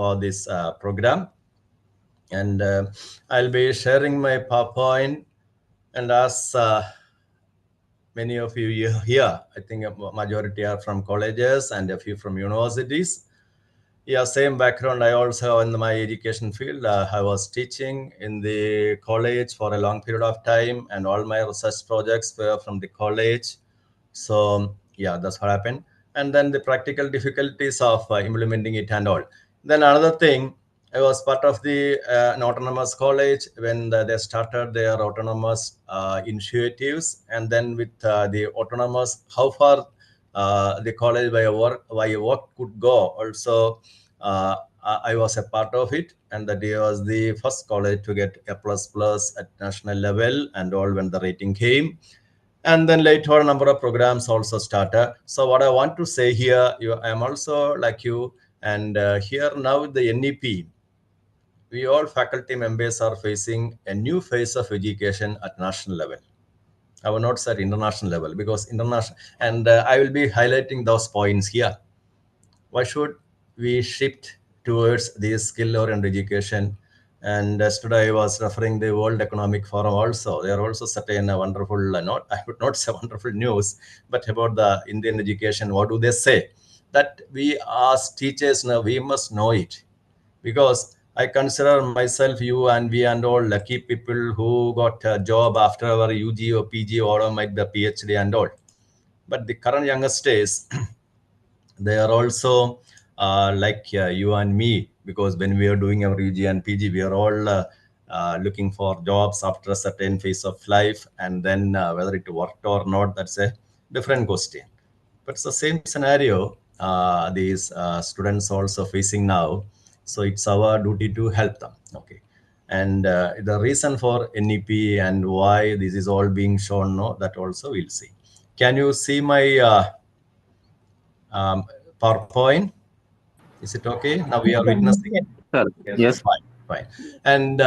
for this program. And I'll be sharing my PowerPoint. And as many of you here, I think a majority are from colleges and a few from universities. Yeah, same background. I also in my education field. I was teaching in the college for a long period of time, and all my research projects were from the college. So yeah, that's what happened. And then the practical difficulties of implementing it and all. Then another thing, I was part of the an autonomous college when they started their autonomous initiatives, and then with the autonomous, how far the college by work could go. Also, I was a part of it, and that was the first college to get a plus plus at national level, and all when the rating came. And then later a number of programs also started. So what I want to say here, I am also like you, and here now the NEP, we all faculty members are facing a new phase of education at national level. I will not say international level, because international, and I will be highlighting those points here. Why should we shift towards this skill-oriented education? And yesterday I was referring the World Economic Forum also. They are also certain wonderful, not I would not say wonderful news, but about the Indian education. What do they say? That we as teachers now, we must know it, because I consider myself, you and we and all lucky people who got a job after our UG or PG or might be PhD and all. But the current youngsters, they are also like you and me, because when we are doing our UG and PG, we are all looking for jobs after a certain phase of life, and then whether it worked or not, that's a different question. But it's the same scenario these students also facing now. So it's our duty to help them. Okay. And the reason for NEP and why this is all being shown, no, that also we'll see. Can you see my PowerPoint? Is it okay? Now we are witnessing it. Yes. Fine, fine. And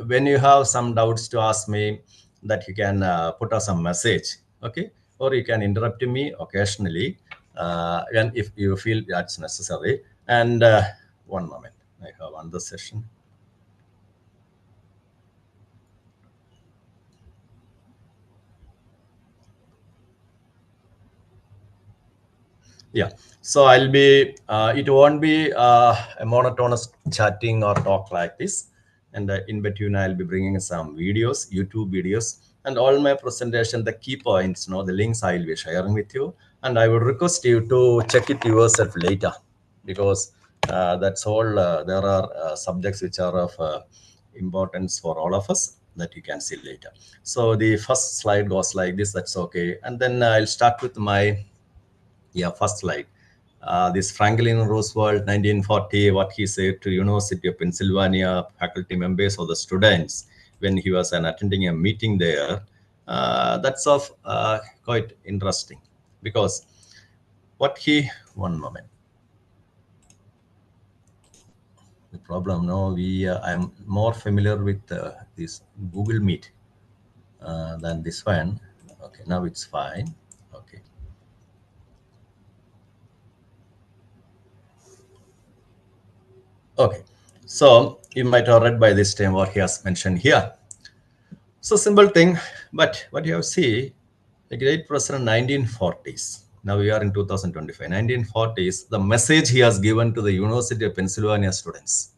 when you have some doubts to ask me, that you can put us a message, okay? Or you can interrupt me occasionally, and if you feel that's necessary. And one moment, I have another session. Yeah, so I'll be, it won't be a monotonous chatting or talk like this. And in between, I'll be bringing some videos, YouTube videos, and all my presentation, the key points, the links I'll be sharing with you. And I would request you to check it yourself later, because that's all, there are subjects which are of importance for all of us that you can see later. So the first slide goes like this, that's okay. And then I'll start with my first slide. This Franklin Roosevelt, 1940, what he said to University of Pennsylvania faculty members or the students when he was attending a meeting there. That's of quite interesting, because what he, one moment. The problem now, I'm more familiar with this Google Meet than this one. Okay, now it's fine. Okay. Okay, so you might have read by this time what he has mentioned here. So simple thing, but what you have see, the great president 1940s. Now we are in 2025, 1940s, the message he has given to the University of Pennsylvania students.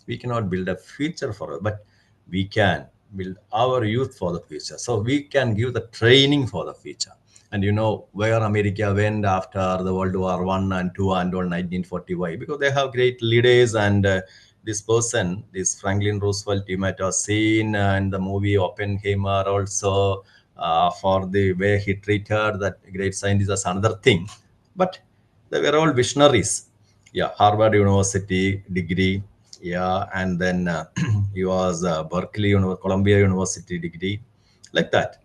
We cannot build a future for it, but we can build our youth for the future. So we can give the training for the future. And you know where America went after the World War I and II and all 1940. Why? Because they have great leaders, and this person, this Franklin Roosevelt, you might have seen in the movie Oppenheimer also, for the way he treated that great scientist as another thing. But they were all visionaries. Yeah, Harvard University degree. Yeah, and then he was Berkeley, Columbia University degree, like that.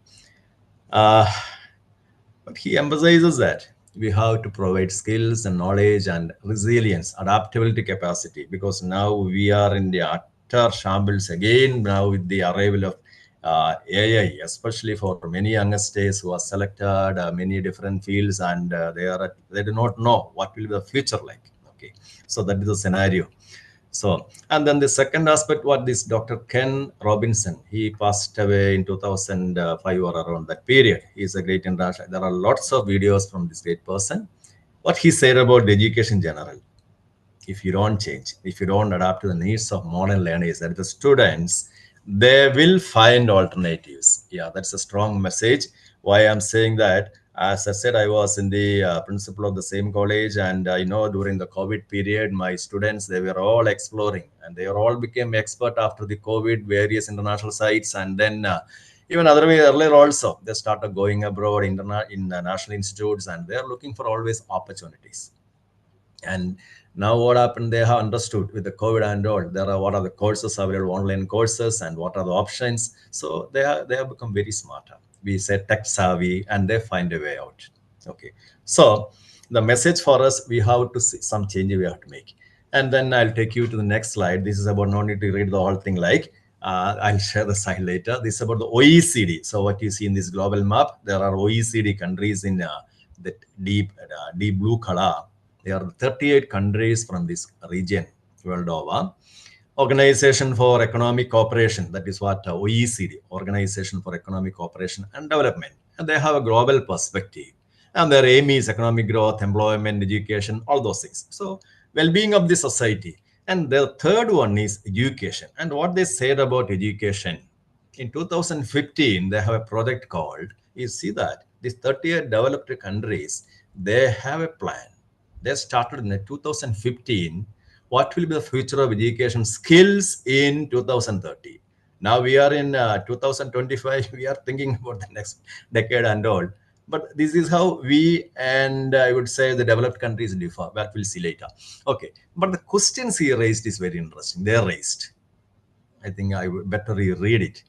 But he emphasizes that we have to provide skills and knowledge and resilience, adaptability capacity, because now we are in the utter shambles again now with the arrival of AI, especially for many youngsters who are selected many different fields, and they do not know what will be the future like. Okay, so that is the scenario. So, and then the second aspect, what this Dr. Ken Robinson, he passed away in 2005 or around that period. He's a great international. There are lots of videos from this great person. What he said about education in general, if you don't change, if you don't adapt to the needs of modern learners, that the students, they will find alternatives. Yeah, that's a strong message. Why I'm saying that, as I said, I was in the principal of the same college, and during the COVID period, my students, they were all exploring, and they all became expert after the COVID, various international sites, and then even other way earlier also, they started going abroad in national institutes, and they're looking for always opportunities. And now what happened, they have understood with the COVID and all, there are what are the courses available, online courses, and what are the options. So they have become very smarter. We say tech savvy, and they find a way out. Okay. So the message for us, we have to see some change we have to make. And then I'll take you to the next slide. This is about, no need to read the whole thing, like I'll share the slide later. This is about the OECD. So what you see in this global map, there are OECD countries in the deep blue color. There are 38 countries from this region world over. Organization for Economic Cooperation, that is what OECD, Organization for Economic Cooperation and Development. And they have a global perspective. And their aim is economic growth, employment, education, all those things. So, well-being of the society. And the third one is education. And what they said about education, in 2015, they have a project called, you see that, these 38 developed countries, they have a plan. They started in 2015. What will be the future of education skills in 2030? Now we are in 2025. We are thinking about the next decade and all. But this is how we, and I would say the developed countries differ. That we'll see later. Okay. But the questions he raised is very interesting. They are raised. I think I would better read it.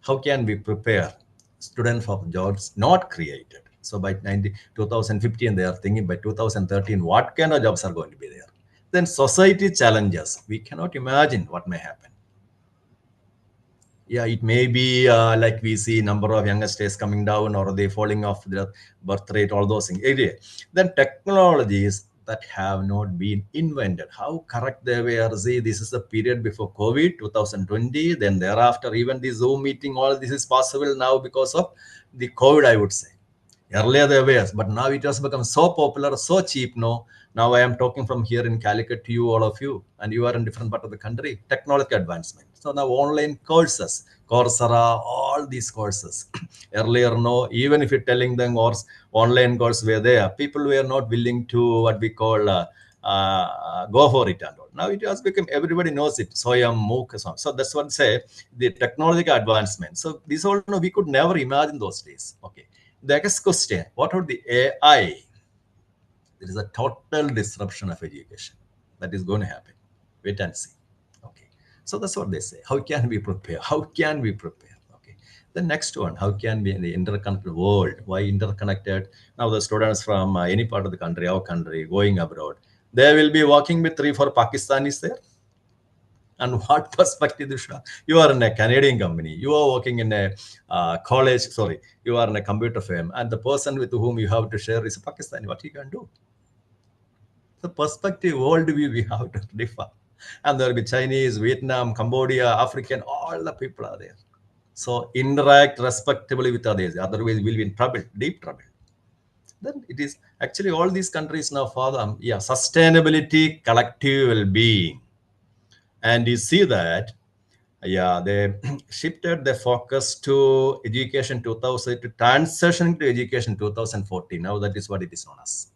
How can we prepare students for jobs not created? So by 2015, they are thinking by 2013, what kind of jobs are going to be there? Then society challenges. We cannot imagine what may happen. Yeah, it may be like we see number of youngsters coming down, or they falling off their birth rate, all those things. Anyway, then technologies that have not been invented. How correct they were. See, this is the period before COVID, 2020. Then thereafter, even the Zoom meeting, all this is possible now because of the COVID, I would say. Earlier there were, but now it has become so popular, so cheap. No, now I am talking from here in Calicut to you, all of you, and you are in different part of the country. Technological advancement. So now online courses, Coursera, all these courses. Earlier, no, even if you're telling them or online courses were there, people were not willing to what we call go for it and all. Now it has become, everybody knows it. Soyam, MOOC, so on. So that's what I say, the technological advancement. So these all, we could never imagine those days. Okay. The next question, what about the AI? There is a total disruption of education that is going to happen. Wait and see. Okay. So that's what they say. How can we prepare? How can we prepare? Okay. The next one, how can we in the interconnected world? Why interconnected? Now the students from any part of the country, our country, going abroad, they will be working with 3-4 Pakistanis there. And what perspective you are in a Canadian company, you are working in a college, sorry, you are in a computer firm, and the person with whom you have to share is a Pakistani. What you can do? The perspective, worldview, we have to differ. And there will be Chinese, Vietnam, Cambodia, African, all the people are there. So interact respectably with others, otherwise we'll be in trouble, deep trouble. Then it is actually all these countries now fathom, yeah, sustainability, collective well-being. And you see that, yeah, they shifted the focus to education 2000, to transition to education 2014. Now that is what it is known as.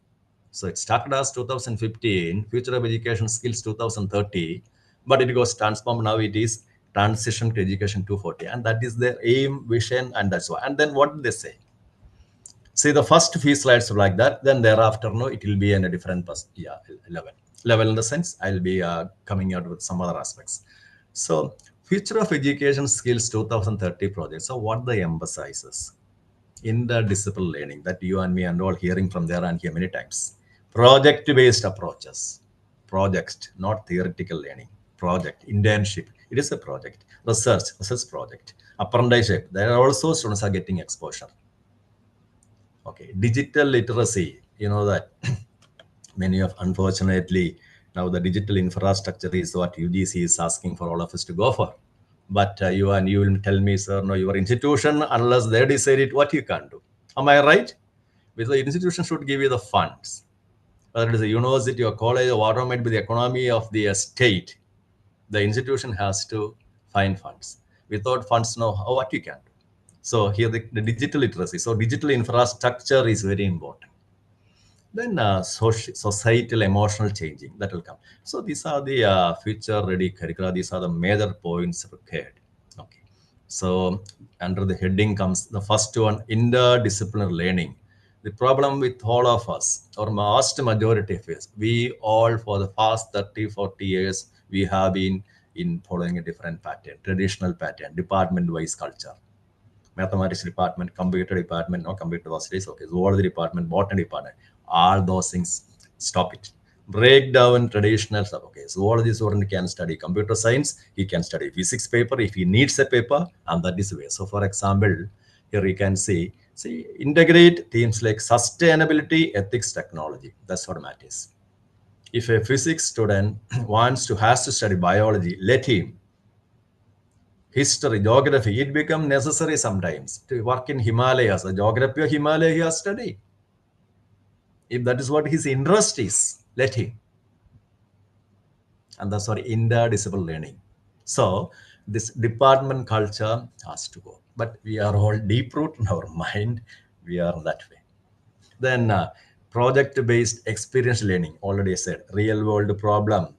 So it started as 2015, Future of Education Skills 2030, but it was transformed. Now it is transition to education 240. And that is their aim, vision, and that's why. And then what did they say? See, the first few slides are like that. Then thereafter, no, it will be in a different level. Level in the sense, I'll be coming out with some other aspects. So, Future of Education Skills 2030 project. So, what they emphasizes in the discipline learning that you and me and all hearing from there and here many times. Project-based approaches. Project, not theoretical learning. Project, internship. It is a project. Research project. Apprenticeship. There are also students are getting exposure. Okay, digital literacy, you know that many of, unfortunately, Now the digital infrastructure is what UGC is asking for all of us to go for. But you will tell me, sir, no, your institution, unless they decide it, what you can do. Am I right? Because the institution should give you the funds. Whether it is a university or college or whatever might be the economy of the state, the institution has to find funds. Without funds, no, what you can do. So here the digital literacy. So digital infrastructure is very important. Then societal emotional changing that will come. So these are the future ready curricula. These are the major points required. Okay. So under the heading comes the first one, interdisciplinary learning. The problem with all of us, or vast majority of us, we all for the past 30, 40 years, we have been in following a different pattern, traditional pattern, department-wise culture. Mathematics department, computer department, no computer was days, okay, zoology department, botany department, all those things, stop it. Break down traditional stuff. Okay, zoology student can study computer science, he can study physics paper if he needs a paper, and that is the way. So for example, here you can see, integrate themes like sustainability, ethics, technology. That's what matters. If a physics student has to study biology, let him. History, geography, it becomes necessary sometimes to work in Himalayas. A geography of Himalaya he has studied. If that is what his interest is, let him. And that's what interdisciplinary learning. So this department culture has to go. But we are all deep root in our mind. We are that way. Then project-based experience learning, already said, real world problem.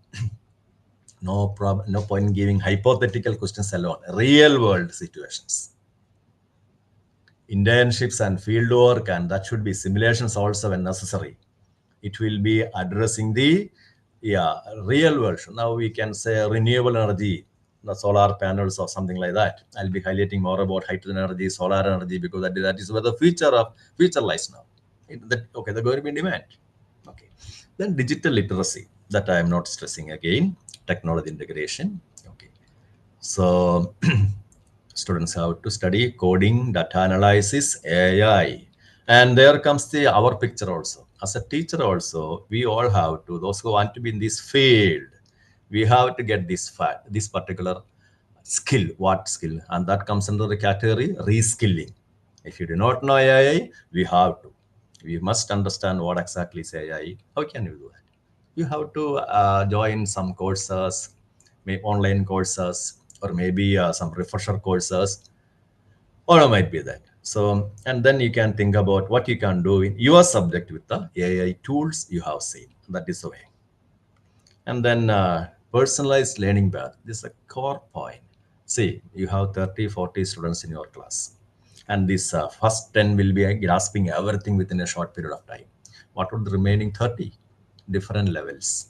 No point giving hypothetical questions alone. Real world situations. Internships and field work, and that should be simulations also when necessary. It will be addressing the real world. Now we can say renewable energy, the solar panels or something like that. I'll be highlighting more about hydrogen energy, solar energy, because that is where the future lies now. Okay, they're going to be in demand. Okay, then digital literacy, that I am not stressing again. Technology integration. Okay, so students have to study coding, data analysis, AI. And there comes our picture also. As a teacher also, we all have to, those who want to be in this field, we have to get this particular skill. What skill? And that comes under the category reskilling. If you do not know AI, we have to. We must understand what exactly is AI. How can you do that? You have to join some courses, maybe online courses, or maybe some refresher courses, or it might be that. So, and then you can think about what you can do in your subject with the AI tools you have seen. That is the way. And then personalized learning path. This is a core point. See, you have 30, 40 students in your class. And this first 10 will be grasping everything within a short period of time. What would the remaining 30? Different levels.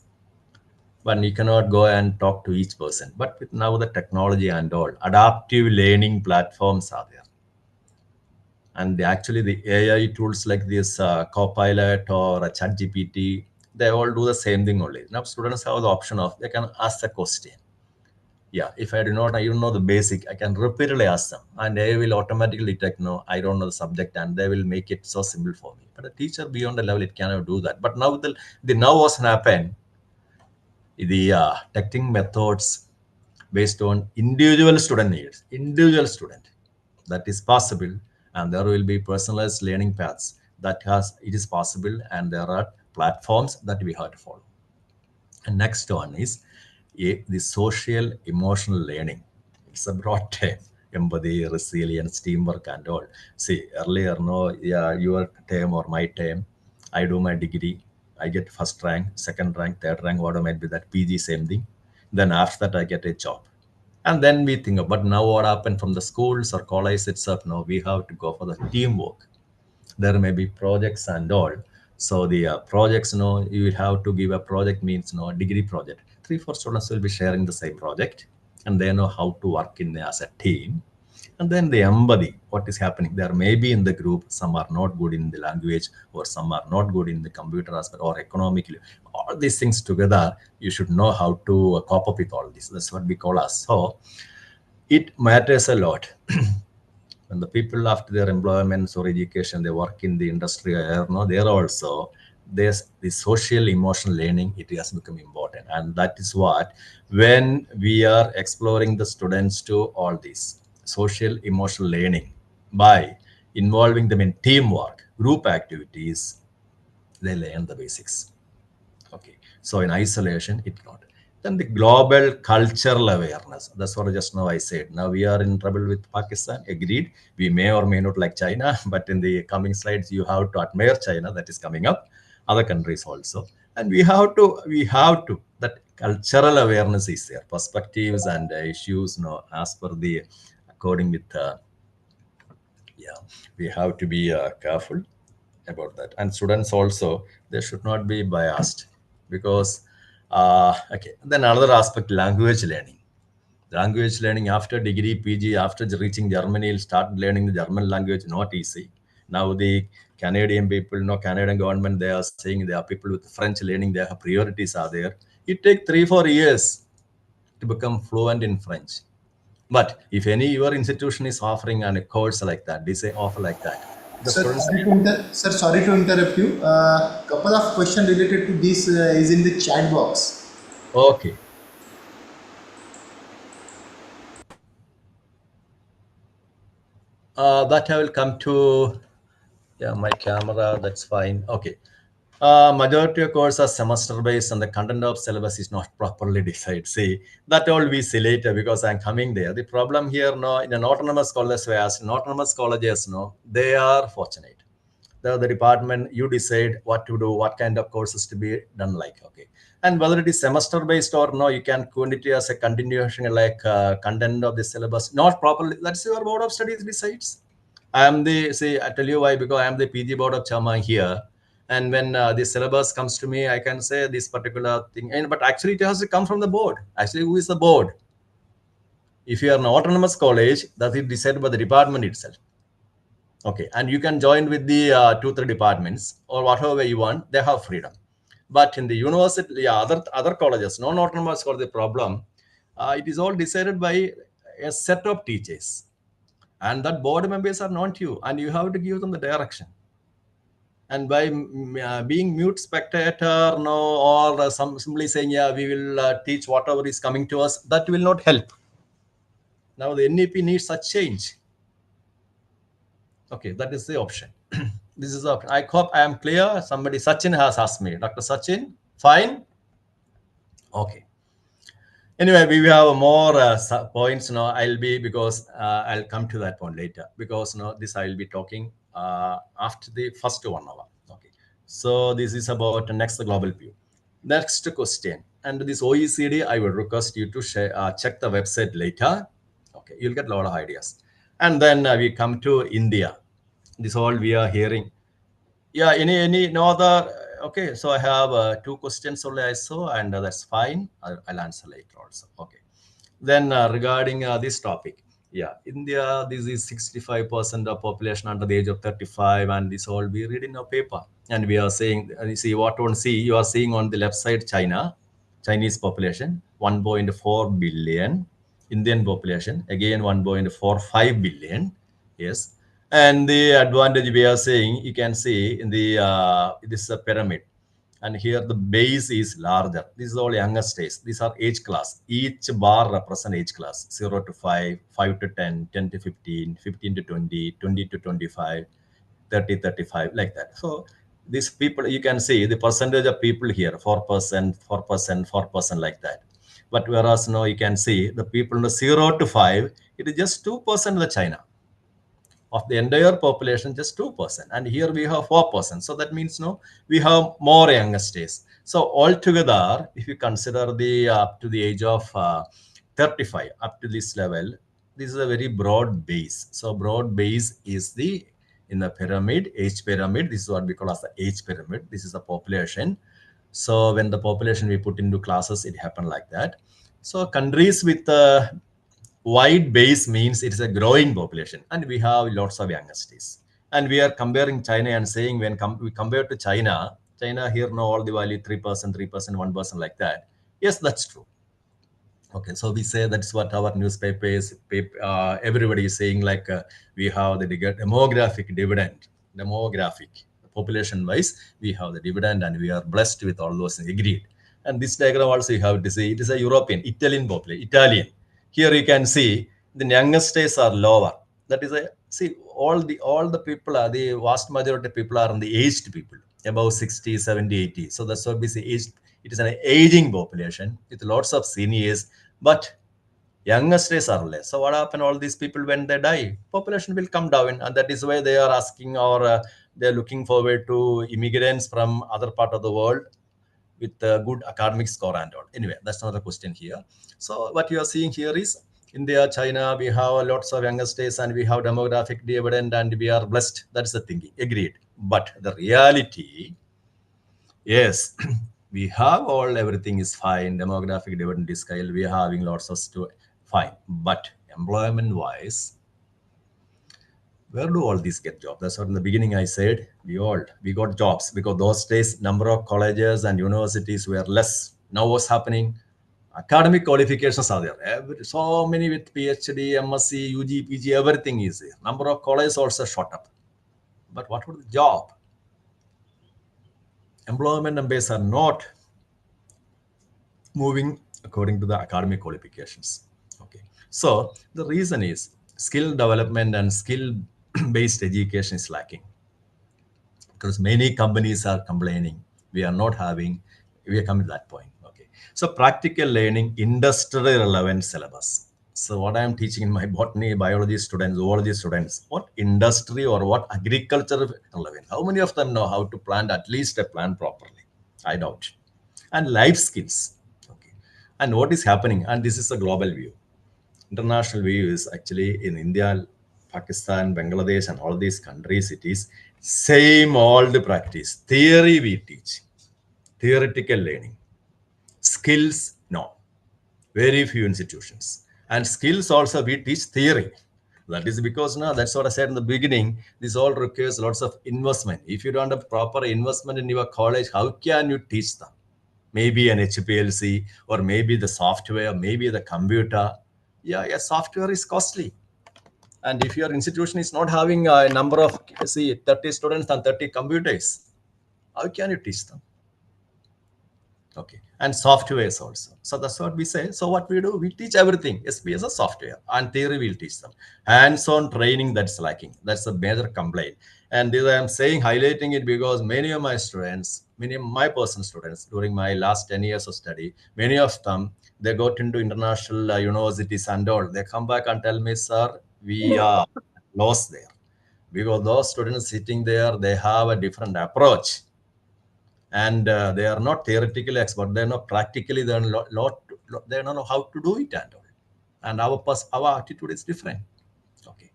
But you cannot go and talk to each person. But with now the technology and all, adaptive learning platforms are there. And actually the AI tools like this Copilot or ChatGPT, they all do the same thing only. Now students have the option of, they can ask the question. Yeah, if I do not even know the basic, I can repeatedly ask them, and they will automatically detect, no, I don't know the subject, and they will make it so simple for me. But a teacher beyond the level, it cannot do that. But now the now what's happened, the testing methods based on individual student needs, individual student, that is possible, and there will be personalized learning paths it is possible, and there are platforms that we have to follow. And next one is the social emotional learning. It's a broad term. Empathy, resilience, teamwork, and all. See, earlier, no, yeah, your term or my term, I do my degree, I get first rank, second rank, third rank, whatever might be that, PG, same thing. Then after that, I get a job. And then we think, but now what happened from the schools or college itself? No, we have to go for the teamwork. There may be projects and all. So the projects, you will have to give a project, means degree project. 3-4 students will be sharing the same project, and they know how to work in as a team. And then they embody what is happening. There may be in the group, some are not good in the language, or some are not good in the computer aspect, or economically. All these things together, you should know how to cope up with all this. That's what we call us. So it matters a lot. When the people after their employments or education, they work in the industry, there also there's the social emotional learning, it has become important. And that is what, when we are exploring the students to all this social emotional learning by involving them in teamwork, group activities, they learn the basics. Okay. So in isolation, it not. Then the global cultural awareness. That's what just now I said. Now we are in trouble with Pakistan. Agreed. We may or may not like China, but in the coming slides, you have to admire China. That is coming up. Other countries also, and we have to. That cultural awareness is there. Perspectives and issues. As per the according with yeah, we have to be careful about that. And students also, they should not be biased, because okay, then another aspect, language learning after degree, PG, after reaching Germany, you'll start learning the German language, not easy. Now the Canadian people, Canadian government, they are saying there are people with French learning, their priorities are there. It takes 3-4 years to become fluent in French. But if any your institution is offering a course like that, they say offer like that, the Sir, students. sir, sorry to interrupt you. Couple of questions related to this is in the chat box. Okay. That I will come to. Yeah, my camera, that's fine. Okay. Majority of courses are semester based and the content of syllabus is not properly decided. See, that all we see later because I'm coming there. The problem here, in an autonomous college, whereas in autonomous colleges, they are fortunate. The department, you decide what to do, what kind of courses to be done, like, okay. And whether it is semester based or no, you can quantity as a continuation, like content of the syllabus, not properly. That's your board of studies decides. I am the, say, I tell you why, because I am the PG board of Chama here. And when the syllabus comes to me, I can say this particular thing. But actually, it has to come from the board. Actually, who is the board? If you are an autonomous college, that is decided by the department itself. Okay, and you can join with the 2-3 departments or whatever you want. They have freedom. But in the university, yeah, other colleges, non-autonomous college, the problem, it is all decided by a set of teachers, and that board members are not you, and you have to give them the direction. And by being mute spectator, or simply saying, yeah, we will teach whatever is coming to us, that will not help. Now the NEP needs such change. Okay, that is the option. This is the option. I hope I am clear. Somebody, Sachin, has asked me. Dr. Sachin, fine? Okay. Anyway, we will have more points now. I'll be, because I'll come to that point later, because this I'll be talking after the first 1 hour. Okay. So this is about the next global view. Next question. And this OECD, I will request you to share, check the website later. Okay, you'll get a lot of ideas. And then we come to India. This all we are hearing. Yeah, any no other. Okay, so I have 2 questions only I saw, and that's fine. I'll answer later also. Okay. Then regarding this topic, yeah, India, this is 65% of population under the age of 35, and this all we read in a paper, and we are saying, you see what one see, you are seeing on the left side, Chinese population 1.4 billion, Indian population again 1.45 billion. Yes, and the advantage we are saying, you can see in the this is a pyramid, and here the base is larger. This is all younger states. These are age class. Each bar represent age class: 0 to 5, 5 to 10, 10 to 15, 15 to 20, 20 to 25, 30, 35, like that. So these people, you can see the percentage of people here: 4%, 4%, 4%, like that. But whereas now you can see the people in the 0 to 5, it is just 2% of the China. Of the entire population, just 2%, and here we have 4%. So that means we have more younger states. So altogether, if you consider the up to the age of 35 up to this level, this is a very broad base. So broad base is the, in the pyramid, age pyramid. This is what we call as the age pyramid. This is the population. So when the population we put into classes, it happened like that. So countries with wide base means it's a growing population, and we have lots of youngsters. And we are comparing China and saying, when we compare to China, here now all the value 3%, 3%, 1%, like that. Yes, that's true. Okay, so we say that's what our newspapers, everybody is saying, like we have the demographic dividend, demographic population wise, we have the dividend and we are blessed with all those things. Agreed. And this diagram also you have to see, it is a European, Italian population, Italian. Here you can see the youngest days are lower. That is a, see, all the people are, the vast majority of people are on the aged people, above 60, 70, 80. So that's what we say, aged. It is an aging population with lots of seniors, but youngest days are less. So what happen? All these people when they die, population will come down, and that is why they are asking, or they are looking forward to immigrants from other part of the world with a good academic score and all. Anyway, that's not the question here. So what you are seeing here is India, China, we have lots of younger states and we have demographic dividend and we are blessed. That's the thinking. Agreed. But the reality, yes, we have all, everything is fine. Demographic dividend is scale. We are having lots of stuff. Fine. But employment wise, where do all these get jobs? That's what in the beginning I said. We got jobs because those days number of colleges and universities were less. Now what's happening? Academic qualifications are there. So many with PhD, MSc, UG, PG, everything is there. Number of colleges also shot up. But what would the job? Employment numbers are not moving according to the academic qualifications. Okay. So the reason is skill development and skill based education is lacking, because many companies are complaining we are not having, we are coming to that point. Okay. So practical learning, industry relevant syllabus. So what I am teaching in my botany, biology students, zoology students, what industry or what agriculture relevant? How many of them know how to plant at least a plant properly? I doubt. And life skills. Okay. And what is happening? And this is a global view. International view is actually in India, Pakistan, Bangladesh, and all these countries, it is same old practice. Theory we teach, theoretical learning. Skills, no. Very few institutions. And skills also we teach theory. That is because now that's what I said in the beginning. This all requires lots of investment. If you don't have proper investment in your college, how can you teach them? Maybe an HPLC, or maybe the software, maybe the computer. Yeah, software is costly. And if your institution is not having a number of, see, 30 students and 30 computers, how can you teach them? Okay. And softwares also. So that's what we say. So what we do, we teach everything. SPS a software, and theory we'll teach them. Hands-on training, that's lacking. That's a major complaint. And this I am saying, highlighting it because many of my students, many of my personal students during my last 10 years of study, many of them, they got into international universities and all. They come back and tell me, sir, we are lost there. Because those students sitting there, they have a different approach, and they are not theoretically expert. They are not practically. They are they don't know how to do it and all. And our attitude is different. Okay.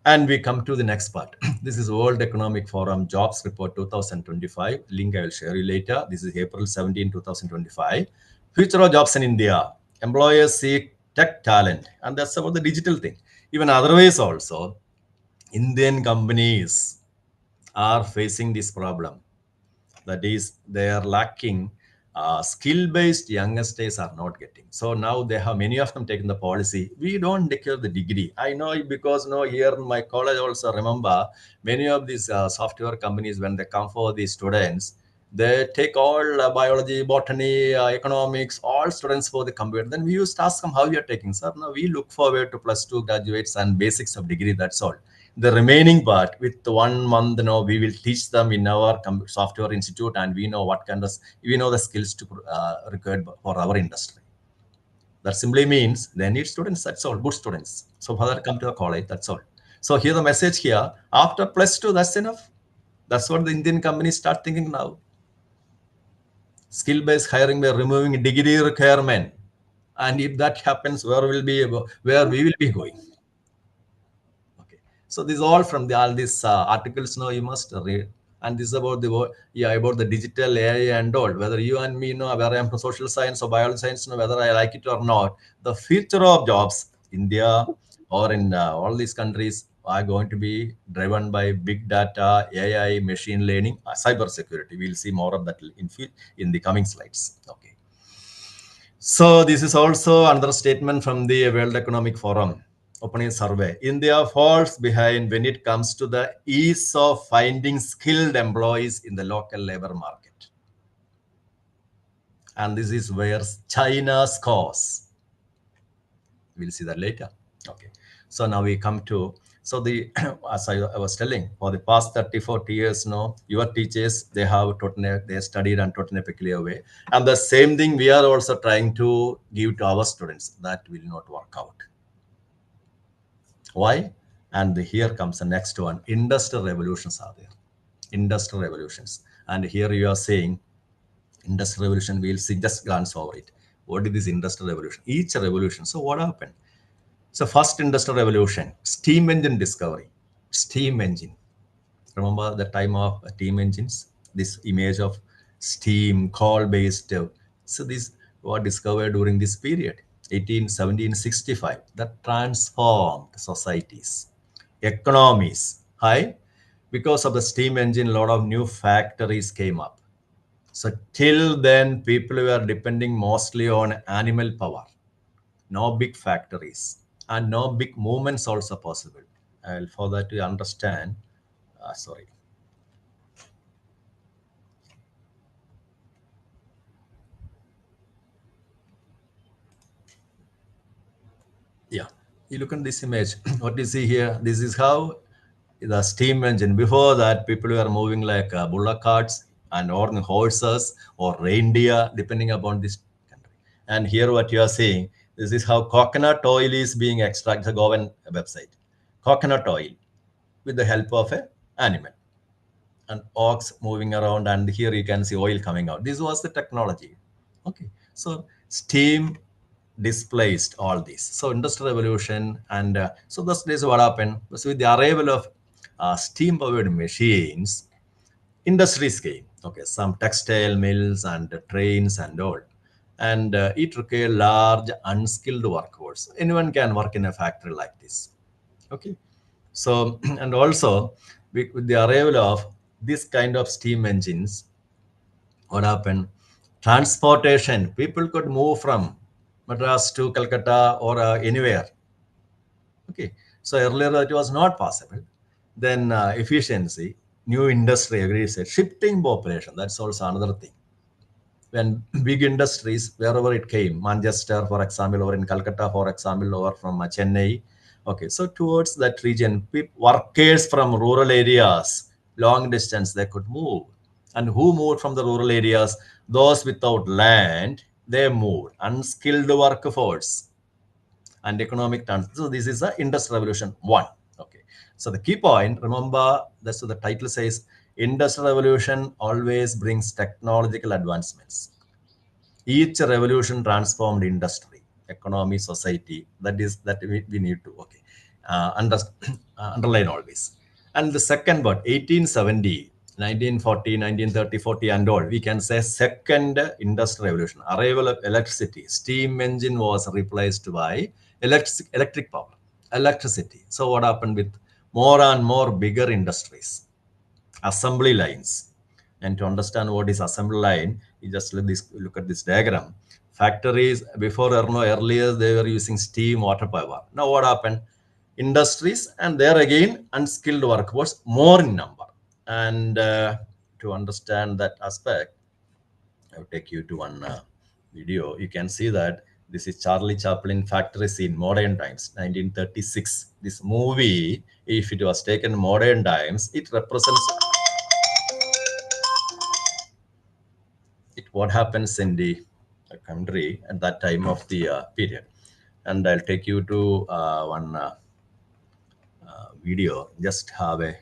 And we come to the next part. This is World Economic Forum Jobs Report 2025. Link I will share you later. This is April 17, 2025. Future of jobs in India. Employers seek tech talent. And that's about the digital thing. Even otherwise also, Indian companies are facing this problem. That is, they are lacking skill-based youngsters are not getting. So now they have, many of them taken the policy, we don't declare the degree. I know it because here in my college also, remember many of these software companies, when they come for the students, they take all biology, botany, economics, all students for the computer. Then we used to ask them, how you are taking, sir? Now we look forward to +2 graduates and basics of degree, that's all. The remaining part, with 1 month, we will teach them in our software institute, and we know what kind of, we know the skills to required for our industry. That simply means they need students, that's all, good students. So further come to a college, that's all. So here the message here, after +2, that's enough. That's what the Indian companies start thinking now. Skill-based hiring, by removing degree requirement. And if that happens, where we will be going? So this is all from all these articles. Now you must read, and this is about about the digital AI and all. Whether you and me know, whether I'm from social science or biology science, whether I like it or not, the future of jobs, India or in all these countries, are going to be driven by big data, AI, machine learning, cyber security. We'll see more of that in the coming slides. Okay. So this is also another statement from the World Economic Forum. Opening survey. India falls behind when it comes to the ease of finding skilled employees in the local labor market. And this is where China scores. We'll see that later. Okay. So now we come to, so the, as I was telling, for the past 30, 40 years now, your teachers, they have taught, they studied and taught in a peculiar way. And the same thing we are also trying to give to our students. That will not work out. Why? And here comes the next one. Industrial revolutions are there. Industrial revolutions. And here you are saying industrial revolution, we'll see, just glance over it. What is this industrial revolution? Each revolution. So what happened? So first industrial revolution, steam engine discovery. Steam engine. Remember the time of steam engines? This image of steam, coal-based. So these were discovered during this period, 1765. That transformed societies, economies. High, because of the steam engine, a lot of new factories came up. So till then, people were depending mostly on animal power. No big factories and no big movements also possible. And for that to understand, sorry. Yeah, you look at this image. What you see here, this is how the steam engine. Before that, people were moving like bullock carts and or horses or reindeer, depending upon this country. And here, what you are seeing, this is how coconut oil is being extracted. The government website, coconut oil, with the help of an animal, and ox moving around, and here you can see oil coming out. This was the technology. Okay, so steam displaced all this. So industrial revolution, and so this is what happened. So with the arrival of steam powered machines, industries came. Okay, some textile mills and trains and all, and it required large unskilled workforce. Anyone can work in a factory like this. Okay, so and also with the arrival of this kind of steam engines, what happened? Transportation. People could move from Madras to Calcutta or anywhere. Okay, so earlier that was not possible. Then efficiency, new industry, agree said, shifting population. That's also another thing. When big industries, wherever it came, Manchester, for example, or in Calcutta, for example, or from Chennai. Okay, so towards that region, workers from rural areas, long distance, they could move. And who moved from the rural areas? Those without land, they moved. Unskilled workforce and economic transition. So this is the industrial revolution one. Okay. So the key point, remember, that's what the title says, industrial revolution always brings technological advancements. Each revolution transformed industry, economy, society. That is that we need to underline all this. And the second word, 1870, 1940, 1930, 40, and all, we can say second industrial revolution. Arrival of electricity, steam engine was replaced by electric power, electricity. So what happened with more and more bigger industries, assembly lines? And to understand what is assembly line, you just look at this diagram. Factories before, earlier they were using steam, water power. Now what happened? Industries, and there again unskilled workforce more in number. And to understand that aspect, I will take you to one video. You can see that this is Charlie Chaplin factory scene, modern times, 1936. This movie, if it was taken modern times, it represents what happens in the country at that time of the period. And I'll take you to one video. Just have a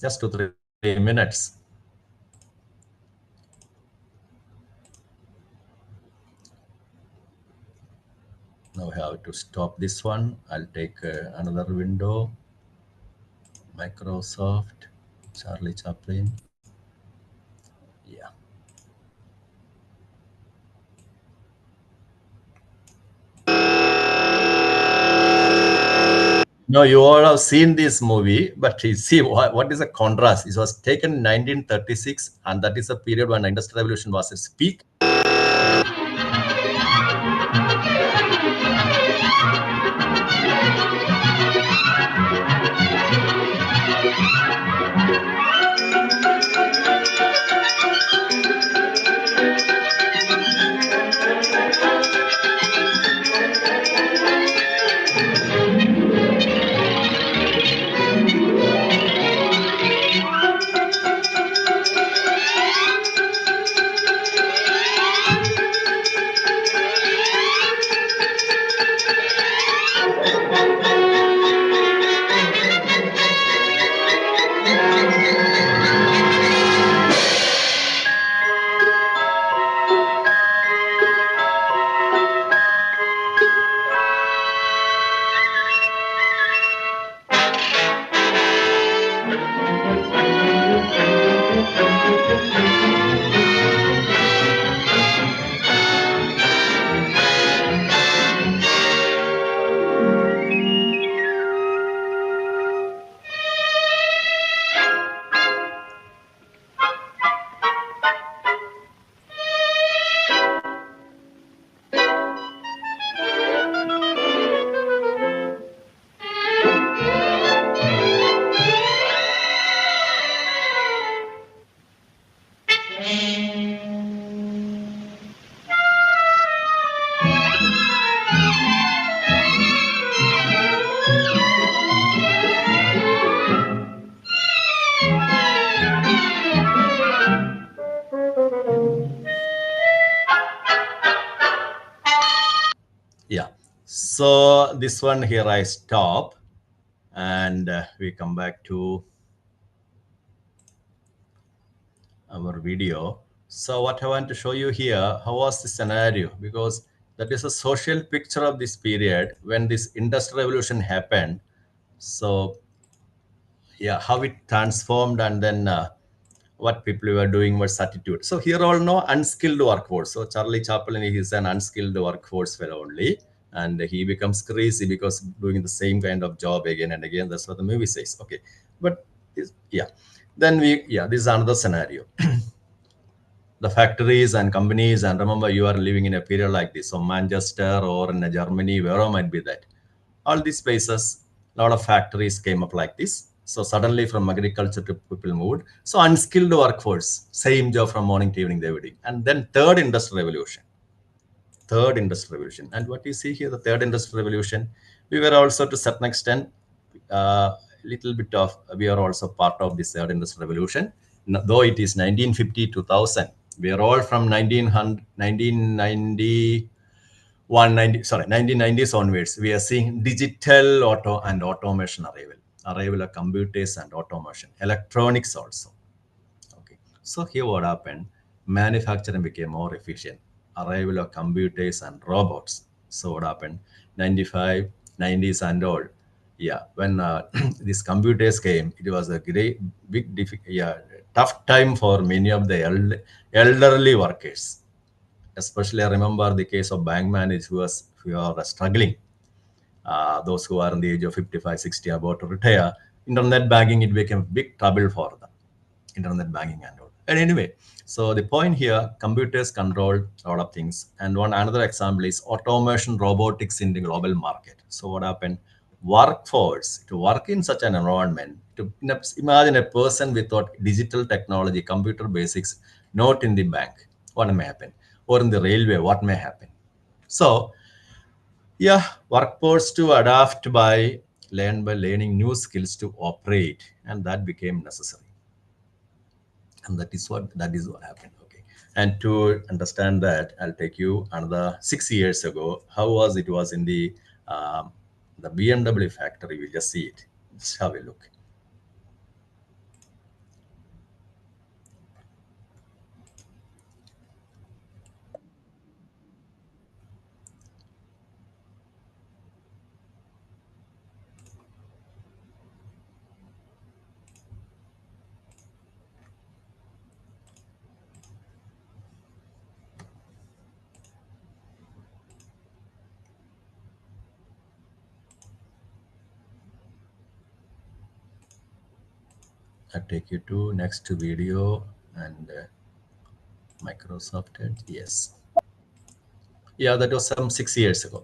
just 2 3 minutes. Now I have to stop this one. I'll take another window. Microsoft, Charlie Chaplin. Yeah. No, you all have seen this movie, but you see what is the contrast? It was taken in 1936, and that is a period when the Industrial Revolution was at its peak. Yeah. So this one here I stop, and we come back to our video. So what I want to show you here, how was the scenario? Because that is a social picture of this period when this industrial revolution happened. So yeah, how it transformed, and then what people were doing was attitude. So here all know unskilled workforce. So Charlie Chaplin is an unskilled workforce fellow only, and he becomes crazy because doing the same kind of job again and again. That's what the movie says. Okay, but yeah, then this is another scenario. The factories and companies, and remember you are living in a period like this, so Manchester or in Germany, wherever might be that, all these places, a lot of factories came up like this. So suddenly from agriculture to people moved, so unskilled workforce, same job from morning to evening they were doing. And then third industrial revolution, and what you see here, the third industrial revolution, we were also to certain extent, little bit of, we are also part of this third industrial revolution. Though it is 1950 2000, we are all from 1990 190, sorry, 1990s onwards, we are seeing digital auto and automation arrival of computers and automation, electronics also. Okay. So here what happened, manufacturing became more efficient. Arrival of computers and robots. So what happened, 95, 90s and all. Yeah, when these computers came, it was a great, big, yeah, tough time for many of the elderly workers. Especially, I remember the case of bank managers who are struggling. Those who are in the age of 55, 60, about to retire. Internet banking, it became big trouble for them. Internet banking and all. And anyway, so the point here, computers control a lot of things. And one another example is automation, robotics in the global market. So what happened? Workforce, to work in such an environment, to imagine a person without digital technology, computer basics, not in the bank, what may happen? Or in the railway, what may happen? So yeah, workforce to adapt by learning new skills to operate, and that became necessary. And that is what happened. Okay, and to understand that, I'll take you another 6 years ago. How was in the BMW factory? We just see it. Let's have a look. I take you to next video and Microsoft Edge. Yes. Yeah, that was some 6 years ago.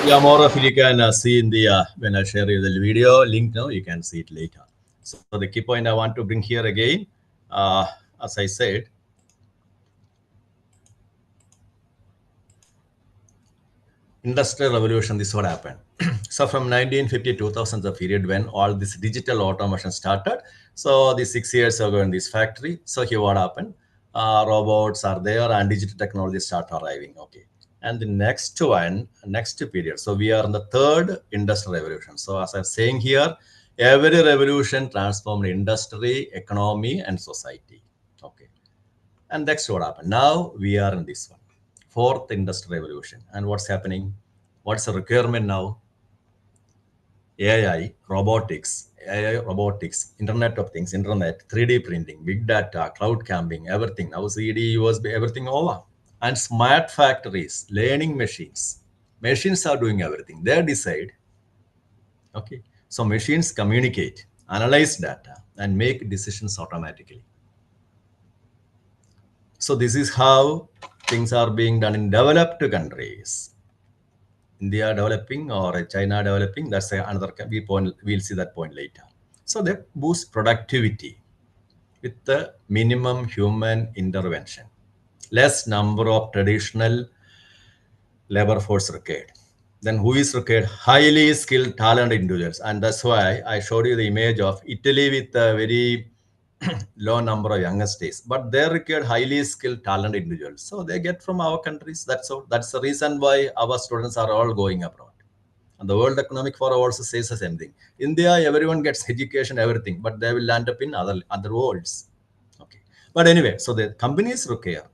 Yeah, more of it you can see in the when I share you the video link now, you can see it later. So the key point I want to bring here again, as I said, industrial revolution, this is what happened. So from 1950 2000, the period when all this digital automation started. So the 6 years ago in this factory, so here what happened, robots are there and digital technology start arriving. Okay. And the next one, next period, so we are in the third industrial revolution. So as I'm saying here, every revolution transformed industry, economy and society. Okay. And that's what happened. Now we are in this one, fourth industrial revolution. And what's happening? What's the requirement now? AI, robotics, Internet of Things, Internet, 3D printing, big data, cloud camping, everything. Now CD, USB, everything over. And smart factories, learning machines. Machines are doing everything. They decide. Okay. So machines communicate, analyze data, and make decisions automatically. So this is how things are being done in developed countries. India developing or China developing, that's another point. We'll see that point later. So they boost productivity with the minimum human intervention, less number of traditional labor force required. Then who is required? Highly skilled, talented individuals. And that's why I showed you the image of Italy with a very low number of youngsters, but they require highly skilled, talented individuals. So they get from our countries. That's all. That's the reason why our students are all going abroad. And the World Economic Forum also says the same thing. India, everyone gets education, everything, but they will land up in other worlds. Okay. But anyway, so the companies require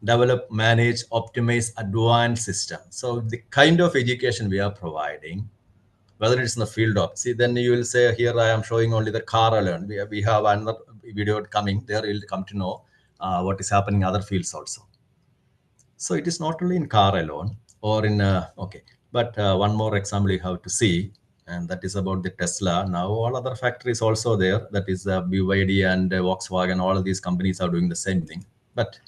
develop, manage, optimize advanced systems. So the kind of education we are providing, whether it's in the field of, see, then you will say, here I am showing only the car alone. We have another video coming there, you'll come to know what is happening in other fields also. So it is not only in car alone or in, okay, but one more example you have to see, and that is about the Tesla. Now all other factories also there, that is BYD and Volkswagen, all of these companies are doing the same thing. But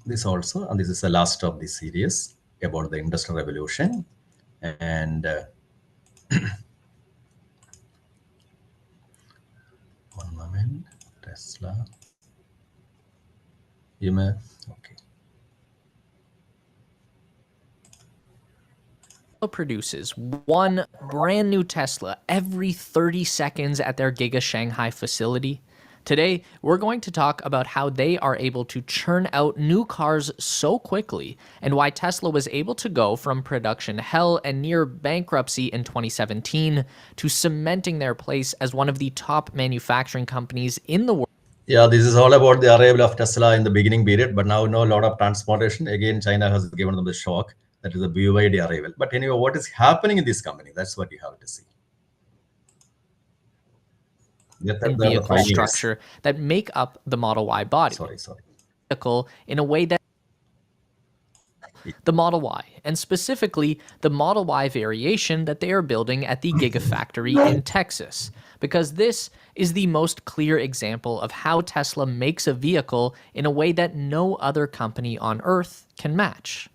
this also, and this is the last of this series about the Industrial Revolution. And one moment, Tesla. You may, okay. Produces one brand new Tesla every 30 seconds at their Giga Shanghai facility. Today, we're going to talk about how they are able to churn out new cars so quickly and why Tesla was able to go from production hell and near bankruptcy in 2017 to cementing their place as one of the top manufacturing companies in the world. Yeah, this is all about the arrival of Tesla in the beginning period, but now a lot of transportation. Again, China has given them the shock. That is the BYD arrival. But anyway, what is happening in this company? That's what you have to see. And vehicle structure that make up the Model Y body. Sorry. Vehicle in a way that the Model Y, and specifically the Model Y variation that they are building at the Gigafactory in Texas. because this is the most clear example of how Tesla makes a vehicle in a way that no other company on Earth can match.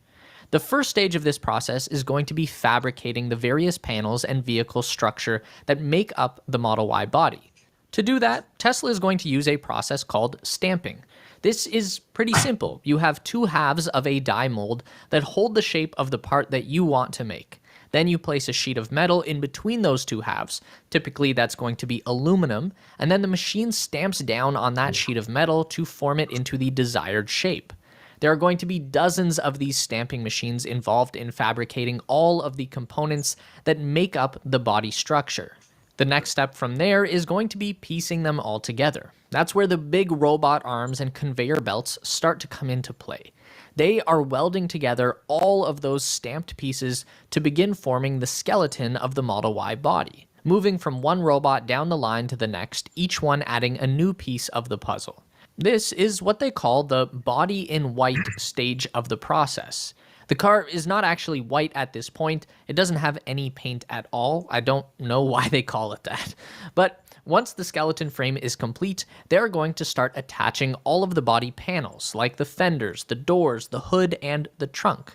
The first stage of this process is going to be fabricating the various panels and vehicle structure that make up the Model Y body. To do that, Tesla is going to use a process called stamping. This is pretty simple. You have two halves of a die mold that hold the shape of the part that you want to make. Then you place a sheet of metal in between those two halves. Typically, that's going to be aluminum, and then the machine stamps down on that sheet of metal to form it into the desired shape. There are going to be dozens of these stamping machines involved in fabricating all of the components that make up the body structure. The next step from there is going to be piecing them all together. That's where the big robot arms and conveyor belts start to come into play. They are welding together all of those stamped pieces to begin forming the skeleton of the Model Y body, moving from one robot down the line to the next, each one adding a new piece of the puzzle. This is what they call the body in white stage of the process. The car is not actually white at this point. It doesn't have any paint at all. I don't know why they call it that. But once the skeleton frame is complete, they're going to start attaching all of the body panels, like the fenders, the doors, the hood, and the trunk.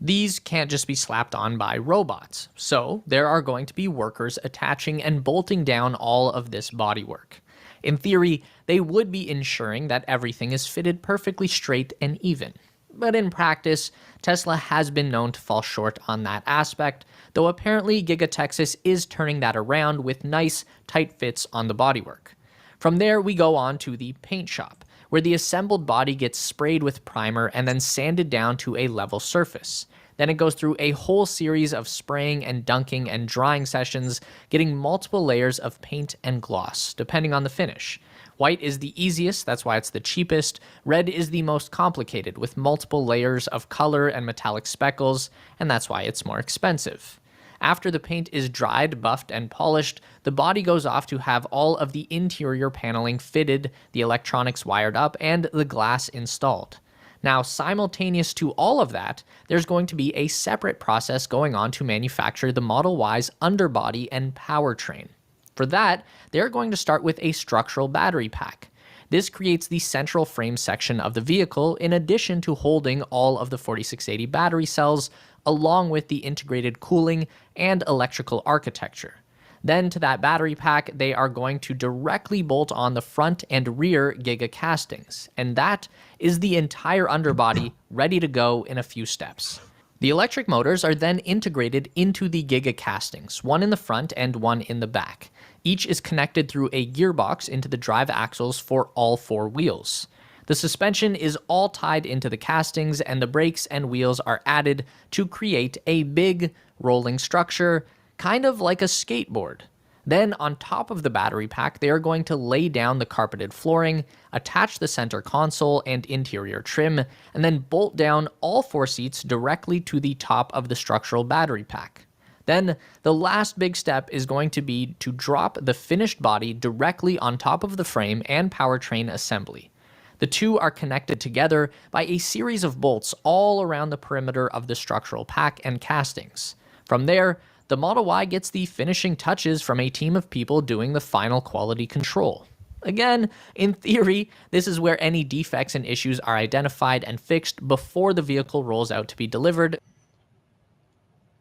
These can't just be slapped on by robots, so there are going to be workers attaching and bolting down all of this bodywork. In theory, they would be ensuring that everything is fitted perfectly straight and even. But in practice, Tesla has been known to fall short on that aspect, though apparently Giga Texas is turning that around with nice, tight fits on the bodywork. From there, we go on to the paint shop, where the assembled body gets sprayed with primer and then sanded down to a level surface. Then it goes through a whole series of spraying and dunking and drying sessions, getting multiple layers of paint and gloss, depending on the finish. White is the easiest, that's why it's the cheapest. Red is the most complicated, with multiple layers of color and metallic speckles, and that's why it's more expensive. After the paint is dried, buffed, and polished, the body goes off to have all of the interior paneling fitted, the electronics wired up, and the glass installed. Now, simultaneous to all of that, there's going to be a separate process going on to manufacture the Model Y's underbody and powertrain. For that, they're going to start with a structural battery pack. This creates the central frame section of the vehicle in addition to holding all of the 4680 battery cells, along with the integrated cooling and electrical architecture. Then to that battery pack, they are going to directly bolt on the front and rear Giga castings, and that is the entire underbody ready to go in a few steps. The electric motors are then integrated into the Giga castings, one in the front and one in the back. Each is connected through a gearbox into the drive axles for all four wheels. The suspension is all tied into the castings, and the brakes and wheels are added to create a big rolling structure, kind of like a skateboard. Then, on top of the battery pack, they are going to lay down the carpeted flooring, attach the center console and interior trim, and then bolt down all four seats directly to the top of the structural battery pack. Then, the last big step is going to be to drop the finished body directly on top of the frame and powertrain assembly. The two are connected together by a series of bolts all around the perimeter of the structural pack and castings. From there, the Model Y gets the finishing touches from a team of people doing the final quality control. Again, in theory, this is where any defects and issues are identified and fixed before the vehicle rolls out to be delivered.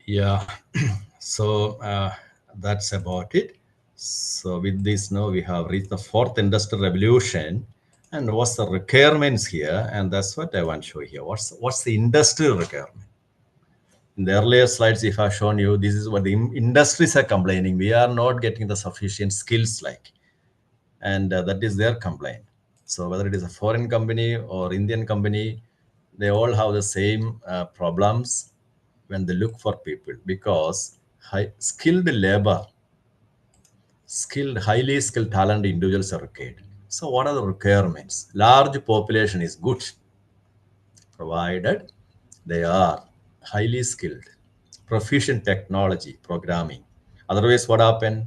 Yeah, so that's about it. So with this now we have reached the fourth industrial revolution, and what's the requirements here, and that's what I want to show here. What's the industrial requirement? In the earlier slides, if I've shown you, this is what the industries are complaining. We are not getting the sufficient skills and that is their complaint. So whether it is a foreign company or Indian company, they all have the same problems when they look for people, because highly skilled talent individuals are required. So what are the requirements? Large population is good, provided they are highly skilled, proficient technology, programming. Otherwise, what happened?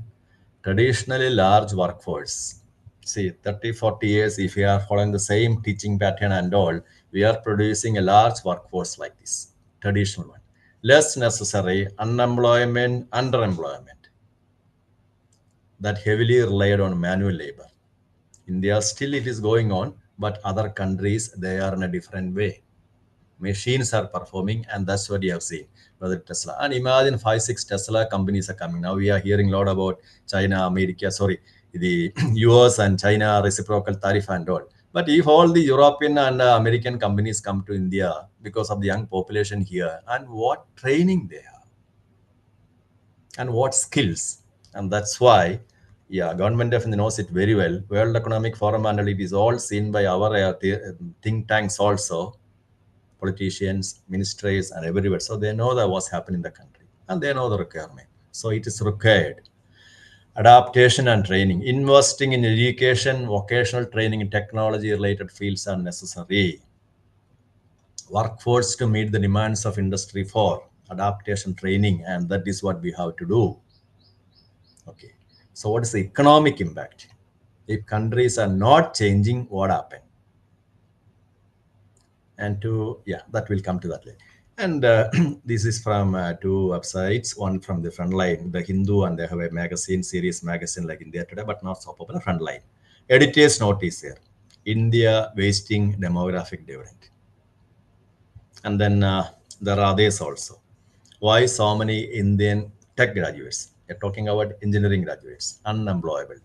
Traditionally large workforce. See, 30, 40 years, if we are following the same teaching pattern and all, we are producing a large workforce like this, traditional one. Less necessary, unemployment, underemployment. that heavily relied on manual labor. India still it is going on, but other countries they are in a different way. Machines are performing, and that's what you have seen. Whether Tesla and imagine 5, 6 Tesla companies are coming. Now we are hearing a lot about China, America, sorry, the US and China reciprocal tariff and all. But if all the European and American companies come to India because of the young population here, and what training they have, and what skills, and that's why, yeah, government definitely knows it very well. World Economic Forum and it is all seen by our think tanks also, politicians, ministries, and everywhere. So they know that what's happening in the country, and they know the requirement. So it is required. Adaptation and training, investing in education, vocational training, and technology-related fields are necessary. Workforce to meet the demands of industry for adaptation training, and that is what we have to do. Okay. So what is the economic impact? If countries are not changing, what happened? And that will come to that later. And this is from two websites, one from the Frontline, the Hindu, and they have a magazine, series magazine like India Today, but not so popular, Frontline. Editor's notice here: India wasting demographic dividend. And then there are others also. Why so many Indian tech graduates, they're talking about engineering graduates, unemployable?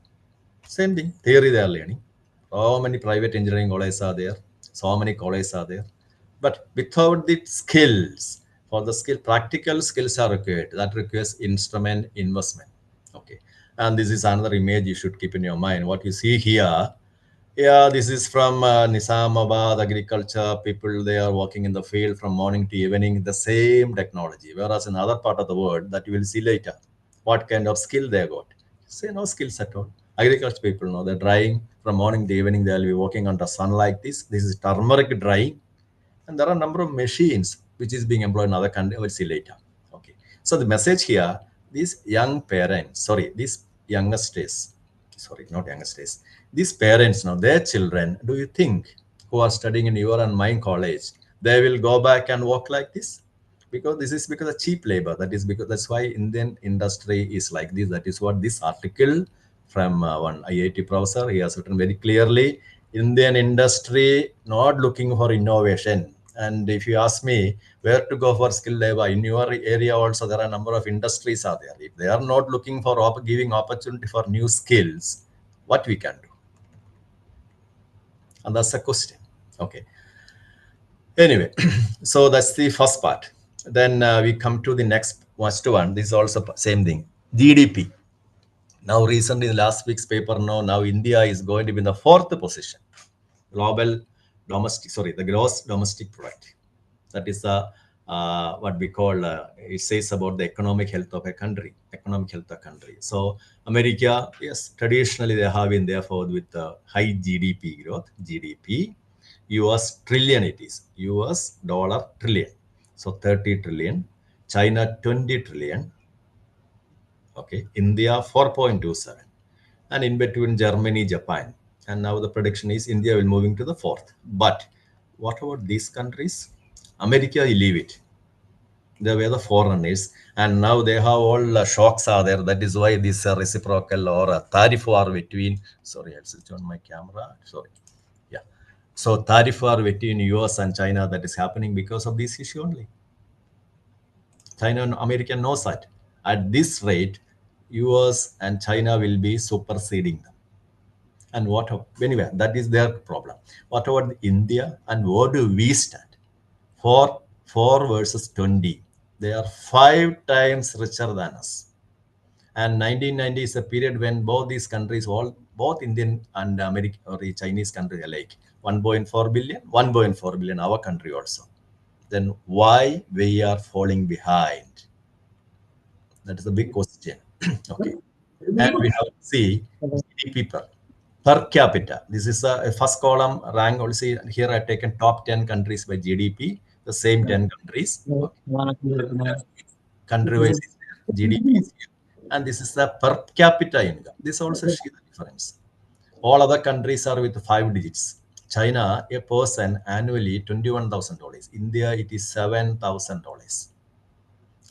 Same thing, theory they are learning. So many private engineering colleges are there, so many colleges are there. But without the skills, for the skill, practical skills are required. That requires instrument investment. Okay. And this is another image you should keep in your mind. What you see here, yeah, this is from Nizamabad agriculture. People, they are working in the field from morning to evening, the same technology. Whereas in other part of the world that you will see later, what kind of skill they got. Say no skills at all. Agriculture people know they're drying from morning to evening. They'll be working under sun like this. This is turmeric drying. And there are a number of machines which is being employed in other countries. We'll see later. Okay. So the message here, these young parents, sorry, these youngest days, sorry, not youngest days, these parents now, their children, do you think who are studying in your and mine college, they will go back and work like this? Because this is because of cheap labor. That is because that's why Indian industry is like this. That is what this article from one IIT professor, he has written very clearly. Indian industry not looking for innovation. And if you ask me where to go for skilled labor, in your area also there are a number of industries are there. If they are not looking for giving opportunity for new skills, what we can do? And that's a question. Okay. Anyway, so that's the first part. Then we come to the next one. This is also same thing. GDP. Now, recently, last week's paper, now India is going to be in the 4th position. The gross domestic product. That is the what we call, it says about the economic health of a country, So America, yes, traditionally they have been therefore with high GDP growth, GDP. US trillion it is, US dollar trillion. So 30 trillion, China 20 trillion, okay, India 4.27, and in between Germany, Japan. And now the prediction is India will moving to the 4th. But what about these countries? America, you leave it. They were the foreigners, and now they have all shocks are there. That is why this reciprocal or tariff war between. Sorry, I'll switch on my camera. Sorry. Yeah. So tariff war between US and China that is happening because of this issue only. China and America knows that at this rate, US and China will be superseding them. And anyway, that is their problem. What about India, and what do we stand? 4 versus 20. They are 5 times richer than us. And 1990 is a period when both these countries, both Indian and American or the Chinese country alike, 1.4 billion, 1.4 billion, our country also. Then why we are falling behind? That is a big question. Okay. And we have to see GDP per capita. This is a first column rank. Also, here I've taken top 10 countries by GDP, the same 10 countries. Okay. Country-wise GDP is here. And this is the per capita income. This also shows the difference. All other countries are with 5 digits. China, a person annually $21,000. India, it is $7,000.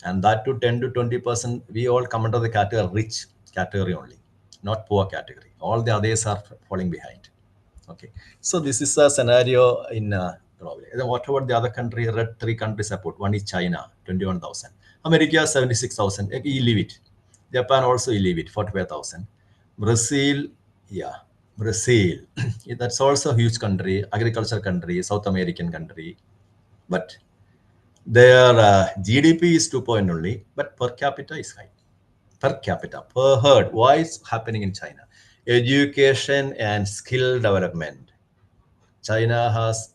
And that to 10 to 20%, we all come under the category rich category only. not poor category. All the others are falling behind. Okay, so this is a scenario in globally. Then what about the other country? Red 3 countries support. One is China, 21,000. America, 76,000. You leave it. Japan also you leave it, 45,000. Brazil, yeah, Brazil. That's also a huge country, agriculture country, South American country. But their GDP is 2 point only, but per capita is high. Per capita, per head. Why is happening in China? Education and skill development. China has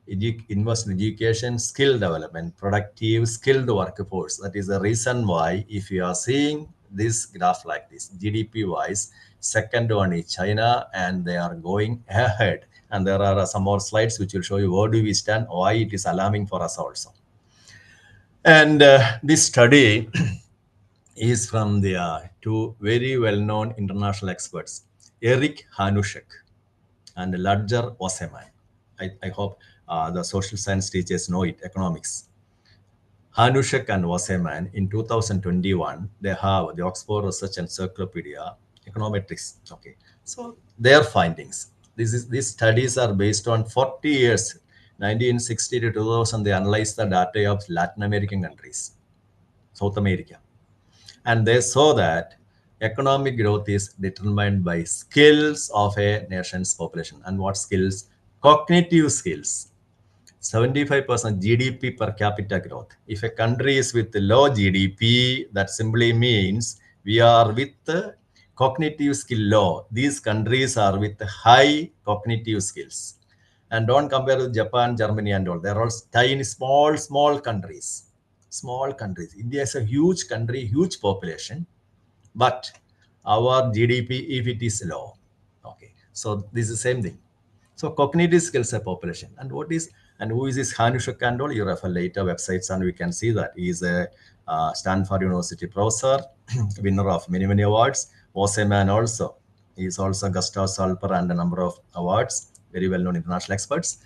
invest in education, skill development, productive, skilled workforce. That is the reason why, if you are seeing this graph like this, GDP wise, second one is China, and they are going ahead. And there are some more slides which will show you where do we stand, why it is alarming for us also. And this study is from the two very well-known international experts, Eric Hanushek and Ludger Oseman. I hope the social science teachers know it, economics. Hanushek and Oseman in 2021, they have the Oxford Research Encyclopedia Econometrics. Okay, so their findings. These studies are based on 40 years, 1960 to 2000. They analyzed the data of Latin American countries, South America, and they saw that economic growth is determined by skills of a nation's population. And what skills? Cognitive skills. 75% GDP per capita growth. If a country is with low GDP, that simply means we are with cognitive skill low. These countries are with high cognitive skills. And don't compare with Japan, Germany, and all. They're all tiny, small countries. Small countries. India is a huge country, huge population, but our GDP, if it is low, okay. So this is the same thing. So cognitive skills are population. And what is, and who is this Hanushek and all? You refer later websites and we can see that he is a Stanford University professor, winner of many awards. Oseman also. He is also Gustav Salper and a number of awards, very well-known international experts.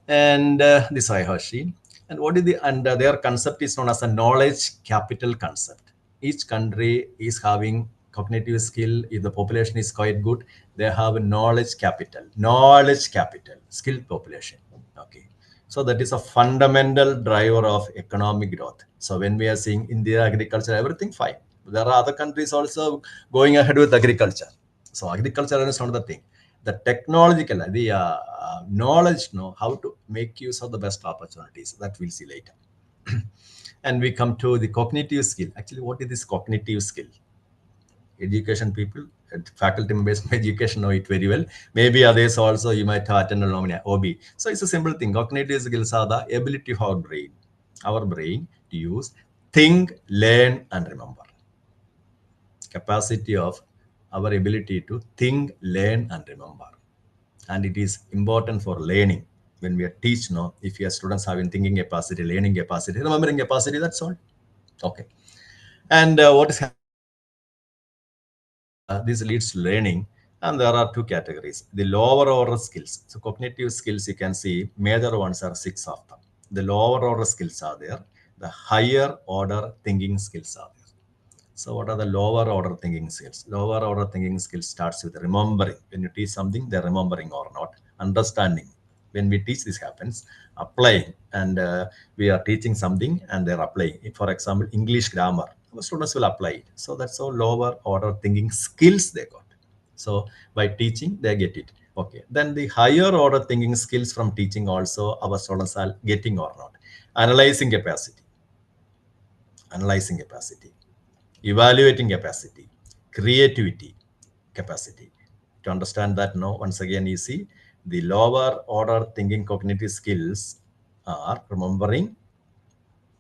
And this Hershey. And what is the, and their concept is known as a knowledge capital concept. Each country is having cognitive skill. If the population is quite good, they have a knowledge capital, skilled population. Okay, so that is a fundamental driver of economic growth. So when we are seeing India agriculture, everything fine. There are other countries also going ahead with agriculture. So agriculture is not the thing. The technological, the knowledge, know how to make use of the best opportunities. That we'll see later. And we come to the cognitive skill. Actually, what is this cognitive skill? Education people, faculty members in education know it very well. Maybe others also, you might have attended OB. So it's a simple thing. Cognitive skills are the ability of our brain to use, think, learn, and remember. Capacity of our ability to think, learn, and remember. And it is important for learning. When we are teach, no, if your students having thinking capacity, learning capacity, remembering capacity, that's all. Okay. And what is this leads to learning, and there are two categories. The lower order skills. So cognitive skills, you can see major ones are 6 of them. The lower order skills are there. The higher order thinking skills are there. So what are the lower order thinking skills? Lower order thinking skills starts with remembering. When you teach something, they're remembering or not. Understanding. When we teach, this happens. Applying. And we are teaching something and they're applying. For example, English grammar. Our students will apply it. So that's all lower order thinking skills they got. So by teaching, they get it. Okay. Then the higher order thinking skills from teaching also our students are getting or not. Analyzing capacity. Evaluating capacity, creativity capacity. To understand that now, once again, you see the lower order thinking cognitive skills are remembering,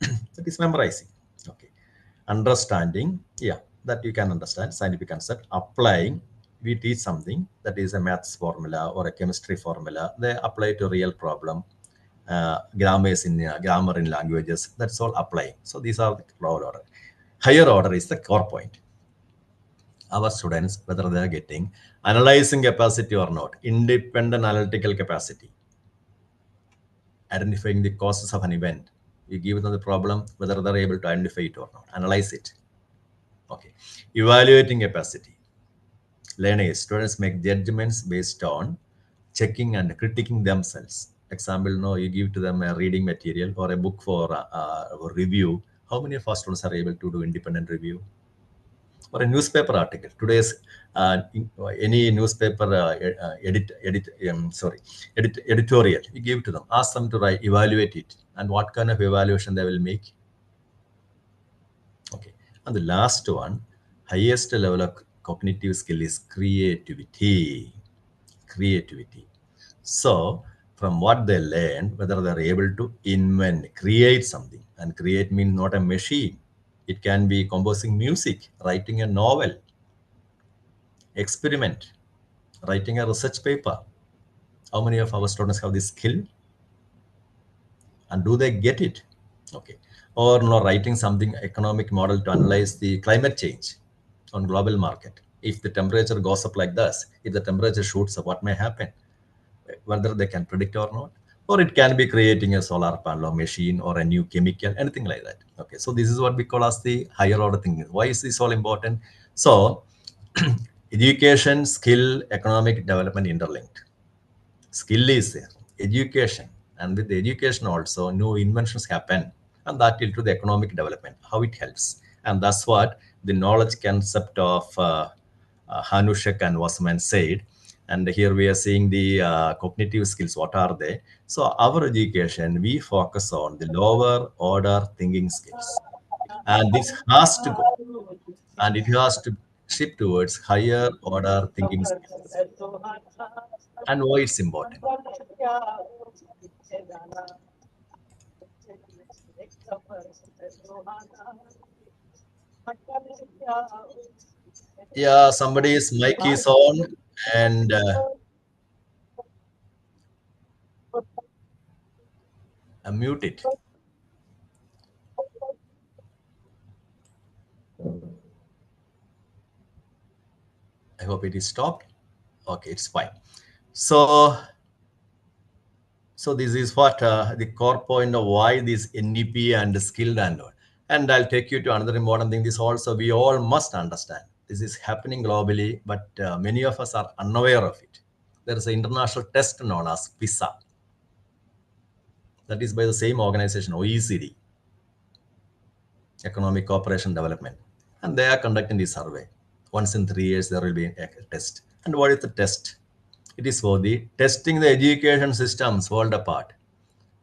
that is memorizing. Okay. Understanding, yeah, that you can understand, scientific concept. Applying, we teach something that is a maths formula or a chemistry formula. They apply to real problem. Grammar in languages, that's all applying. So these are the lower order. Higher order is the core point. Our students, whether they are getting analyzing capacity or not, independent analytical capacity, identifying the causes of an event. You give them the problem, whether they're able to identify it or not, analyze it. Okay. Evaluating capacity. Learners, students make judgments based on checking and critiquing themselves. Example, no, you give to them a reading material or a book for a review. How many of our students are able to do independent review? Or a newspaper article. Today's any newspaper editorial, you give to them, ask them to write, evaluate it, and what kind of evaluation they will make. Okay, and the last one, highest level of cognitive skill is creativity. Creativity. So, from what they learn, whether they're able to invent, create something, and create means not a machine. It can be composing music, writing a novel, experiment, writing a research paper. How many of our students have this skill? And do they get it? Okay. Or no, writing something economic model to analyze the climate change on global market. If the temperature goes up like this, if the temperature shoots up, what may happen? Whether they can predict or not. Or it can be creating a solar panel or machine or a new chemical, anything like that. Okay. So this is what we call as the higher order thinking. Why is this all important? So education, skill, economic development interlinked. Skill is there, education, and with the education also new inventions happen, and that will to the economic development, how it helps. And that's what the knowledge concept of Hanushek and Wasserman said. And here we are seeing the cognitive skills, what are they? So our education, we focus on the lower order thinking skills, and this has to go, and it has to shift towards higher order thinking skills. And why it's important? Yeah, somebody's mic is on, and mute it. I hope it is stopped. Okay, it's fine. So, so this is what the core point of why this NEP and skilled and all. And I'll take you to another important thing. This also we all must understand. This is happening globally, but many of us are unaware of it. There is an international test known as PISA. That is by the same organization, OECD, Economic Cooperation Development. And they are conducting this survey. Once in 3 years, there will be a test. And what is the test? It is for the testing the education systems world apart.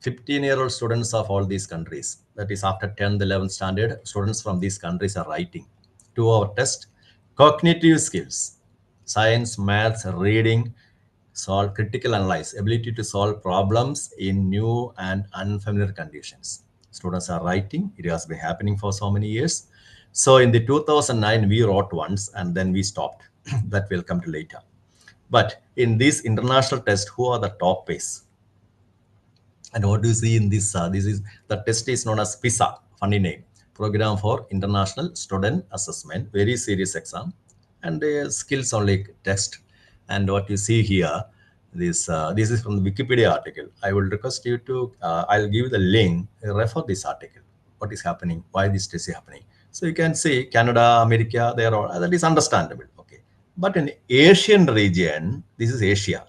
15-year-old students of all these countries, that is after 10th, 11th standard, students from these countries are writing 2-hour test. Cognitive skills, science, maths, reading, solve critical analyze, ability to solve problems in new and unfamiliar conditions. Students are writing. It has been happening for so many years. So in the 2009, we wrote once and then we stopped. That will come to later. But in this international test, who are the top pays? And what do you see in this? This is the test is known as PISA, funny name, Program for International Student Assessment, very serious exam, and skills only test. And what you see here, this is from the Wikipedia article. I will request you to, I'll give you the link, refer this article. What is happening? Why this test is happening? So you can see Canada, America, they are all, that is understandable. Okay, but in Asian region, this is Asia.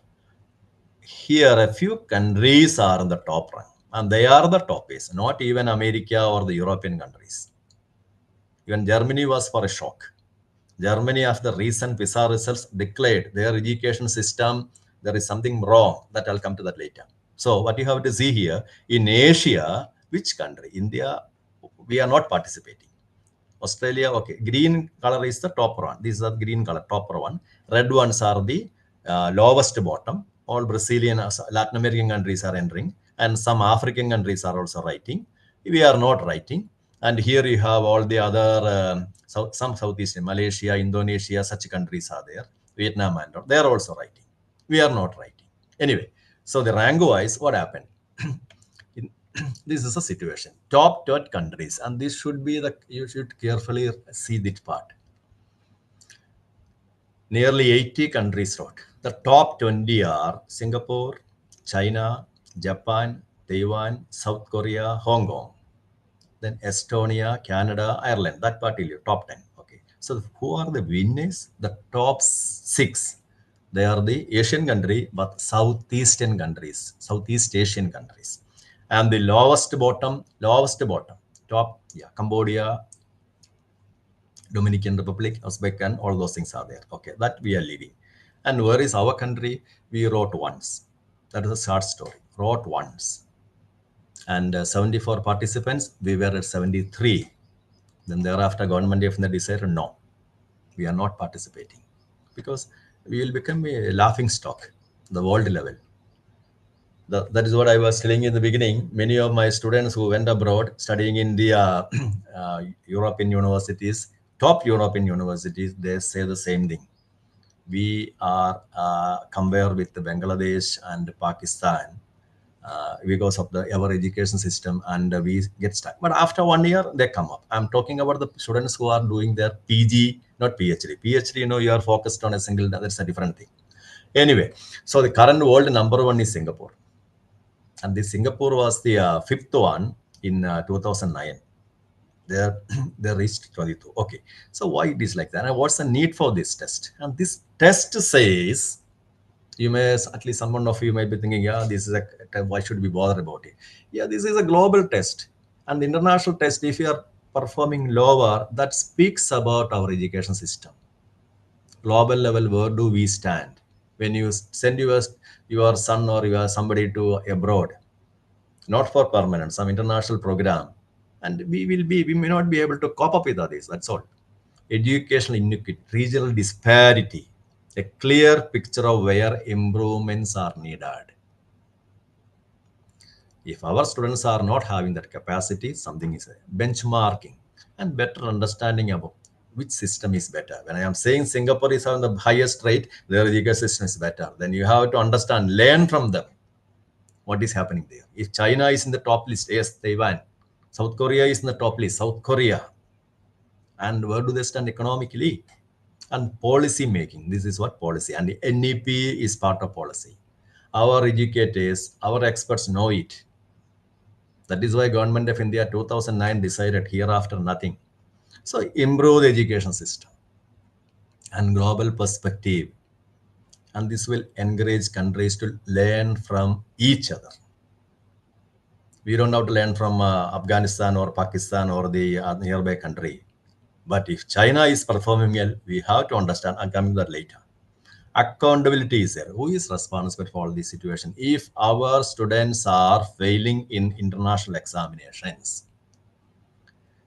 Here a few countries are in the top rank, and they are the top is not even America or the European countries. Even Germany was for a shock. Germany, after recent PISA results, declared their education system there is something wrong. That I'll come to that later. So what you have to see here in Asia, which country? India, we are not participating. Australia, okay, green color is the top one. These are the green color, top one. Red ones are the lowest bottom. All Brazilian, Latin American countries are entering, and some African countries are also writing. We are not writing. And here you have all the other, some Southeast, Malaysia, Indonesia, such countries are there. Vietnam, and they are also writing. We are not writing. Anyway, so the rank wise, what happened? This is a situation. Top 10 countries, and this should be the, you should carefully see this part. Nearly 80 countries wrote. The top 20 are Singapore, China, Japan, Taiwan, South Korea, Hong Kong. Then Estonia, Canada, Ireland. That part will be top 10. Okay. So who are the winners? The top 6. They are the Asian country, but Southeast Asian countries. And the lowest bottom, top, Cambodia, Dominican Republic, Uzbekistan, all those things are there. Okay, that we are leaving. And where is our country? We wrote once. That is a short story. Wrote once. And 74 participants, we were at 73. Then thereafter, government of India decided, no, we are not participating because we will become a laughing stock, the world level. That is what I was telling in the beginning. Many of my students who went abroad studying in the European universities, top European universities, they say the same thing. We are compared with Bangladesh and Pakistan because of our education system, and we get stuck. But after 1 year, they come up. I'm talking about the students who are doing their PG, not PhD. PhD, you are focused on a single, that's a different thing. Anyway, so the current world number 1 is Singapore. And the Singapore was the 5th one in 2009. They reached 22. Okay, so why it is like that? And what's the need for this test? And this test says, you may, at least someone of you might be thinking, yeah, this is why should we bother about it? Yeah, this is a global test. And the international test, if you are performing lower, that speaks about our education system. Global level, where do we stand? When you send your son or somebody to abroad, not for permanent, some international program, and we may not be able to cope up with this. That's all. Educational inequity, regional disparity, a clear picture of where improvements are needed. If our students are not having that capacity, something is benchmarking and better understanding about which system is better. When I am saying Singapore is on the highest rate, their education system is better, then you have to understand, learn from them. What is happening there? If China is in the top list, yes, Taiwan. South Korea is in the top list, South Korea. And where do they stand economically? And policy making, this is what policy. And the NEP is part of policy. Our educators, our experts know it. That is why Government of India 2009 decided hereafter nothing. So improve the education system and global perspective. And this will encourage countries to learn from each other. We don't have to learn from Afghanistan or Pakistan or the nearby country. But if China is performing well, we have to understand. I'm coming to that later. Accountability is there. Who is responsible for all these situations? If our students are failing in international examinations,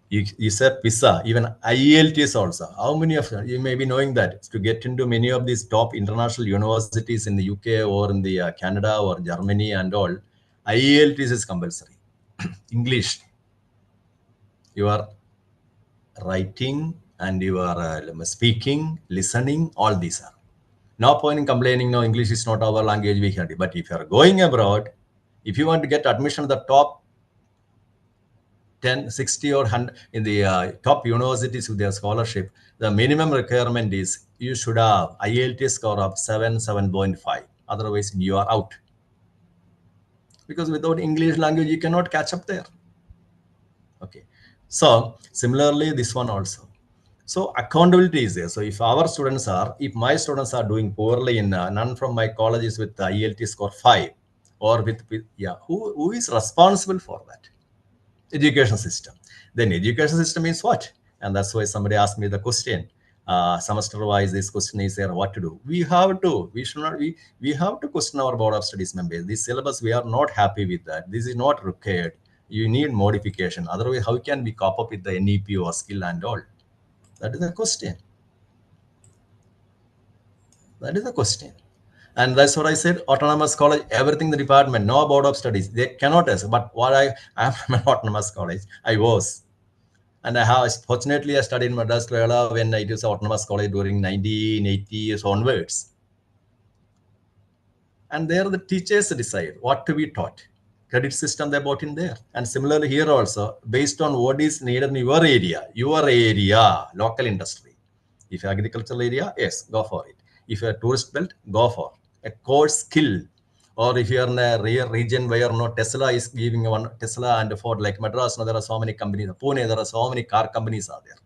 you said PISA, even IELTS also. How many of you may be knowing that to get into many of these top international universities in the UK or in the Canada or Germany and all, IELTS is compulsory. English, you are writing and you are speaking, listening, all these are. No point in complaining, no, English is not our language, we can do. But if you are going abroad, if you want to get admission to the top 10, 60 or 100 in the top universities with their scholarship, the minimum requirement is you should have IELTS score of 7, 7.5. Otherwise, you are out. Because without English language, you cannot catch up there. Okay. So similarly, this one also. So accountability is there. So if my students are doing poorly in none from my colleges with the IELTS score 5 or with who is responsible for that? Education system. Then education system is what? And that's why somebody asked me the question. Semester wise, this question is there, what to do? We have to question our board of studies members. This syllabus, we are not happy with that. This is not required. You need modification. Otherwise, how can we cope up with the NEP or skill and all? That is the question. That is the question. And that's what I said, autonomous college, everything the department, no board of studies. They cannot ask. But what I am from an autonomous college, I was. And fortunately, I studied in Madras, Kerala when it was autonomous college during 1980s onwards. And there the teachers decide what to be taught. Credit system they brought in there. And similarly here also, based on what is needed in your area, local industry. If agricultural area, yes, go for it. If you're a tourist belt, go for a core skill. Or if you're in a rare region where Tesla is giving one Tesla and Ford like Madras, there are so many companies. Pune, there are so many car companies are there.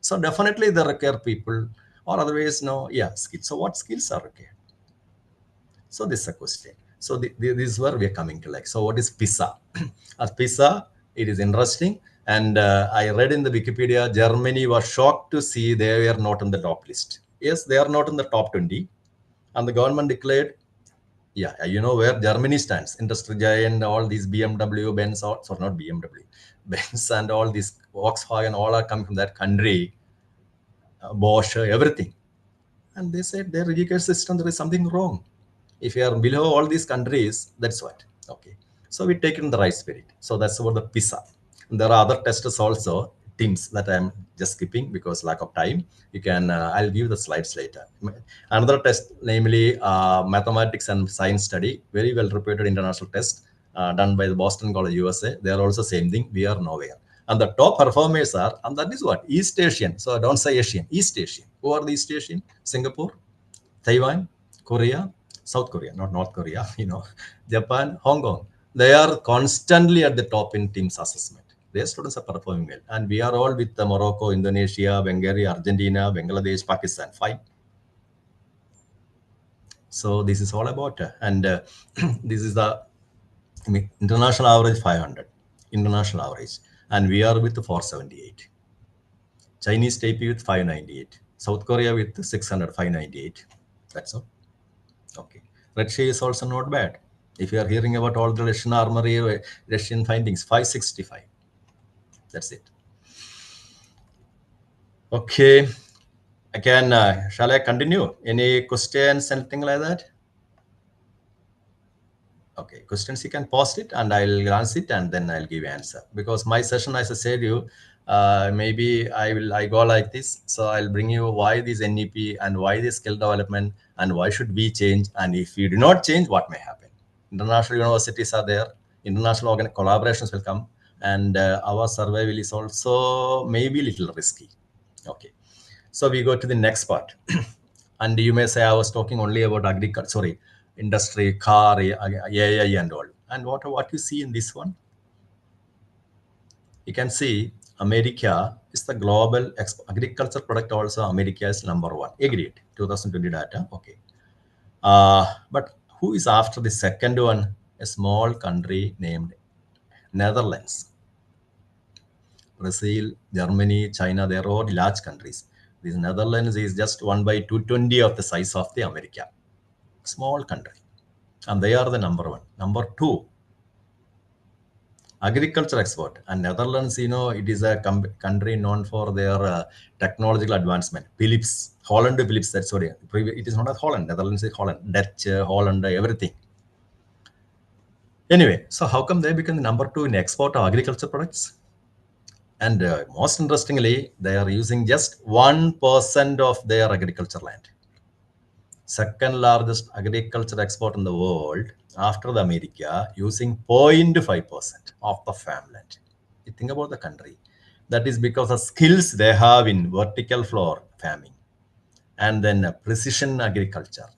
So definitely they require people, or otherwise no, yeah, skills. So what skills are required? So this is a question. So this is where we are coming to, like, so what is PISA? As PISA, it is interesting. And I read in the Wikipedia, Germany was shocked to see they were not on the top list. Yes, they are not in the top 20. And the government declared, yeah, you know where Germany stands. Industry giant, all these BMW, Benz, or, sorry, not BMW, Benz and all these Volkswagen, all are coming from that country, Bosch, everything. And they said their education system, there is something wrong. If you are below all these countries, that's what. Okay. So we take it in the right spirit. So that's about the PISA. And there are other tests also, teams that I'm just skipping because lack of time. You can, I'll give the slides later. Another test, namely mathematics and science study, very well reputed international test done by the Boston College, USA. They are also same thing. We are nowhere. And the top performers are, and that is what? East Asian. So don't say Asian, East Asian. Who are the East Asian? Singapore, Taiwan, Korea, South Korea, not North Korea, Japan, Hong Kong. They are constantly at the top in teams assessment. Their students are performing well. And we are all with Morocco, Indonesia, Hungary, Argentina, Bangladesh, Pakistan. Fine. So this is all about, and this is the international average 500, international average. And we are with 478. Chinese Taipei with 598. South Korea with 600, 598. That's all. Okay. Russia is also not bad. If you are hearing about all the Russian armory, Russian findings, 565. That's it. Okay. Again, shall I continue? Any questions, anything like that? Okay, questions you can post it and I'll glance it and then I'll give you answer. Because my session, as I said you, maybe I go like this. So I'll bring you why this NEP and why this skill development and why should we change, and if you do not change, what may happen. International universities are there, international collaborations will come, and our survival is also maybe little risky. Okay, so we go to the next part. And you may say I was talking only about agriculture, sorry, industry, car, AI, and all. And what you see in this one, you can see America is the global agriculture product. Also, America is number one. Agreed. 2020 data. Okay. But who is after the second one? A small country named Netherlands. Brazil, Germany, China, they're all large countries. This Netherlands is just 1 by 220 of the size of the America. Small country. And they are the number one. Number two, agriculture export. And Netherlands, it is a country known for their technological advancement. Philips, Holland, Philips, that's what it is not as Holland. Netherlands is Holland, Dutch, Holland, everything. Anyway, so how come they become the number two in export of agriculture products? And most interestingly, they are using just 1% of their agriculture land. Second largest agriculture export in the world after the America, using 0.5% of the farmland. You think about the country. That is because of skills they have in vertical floor farming, and then precision agriculture,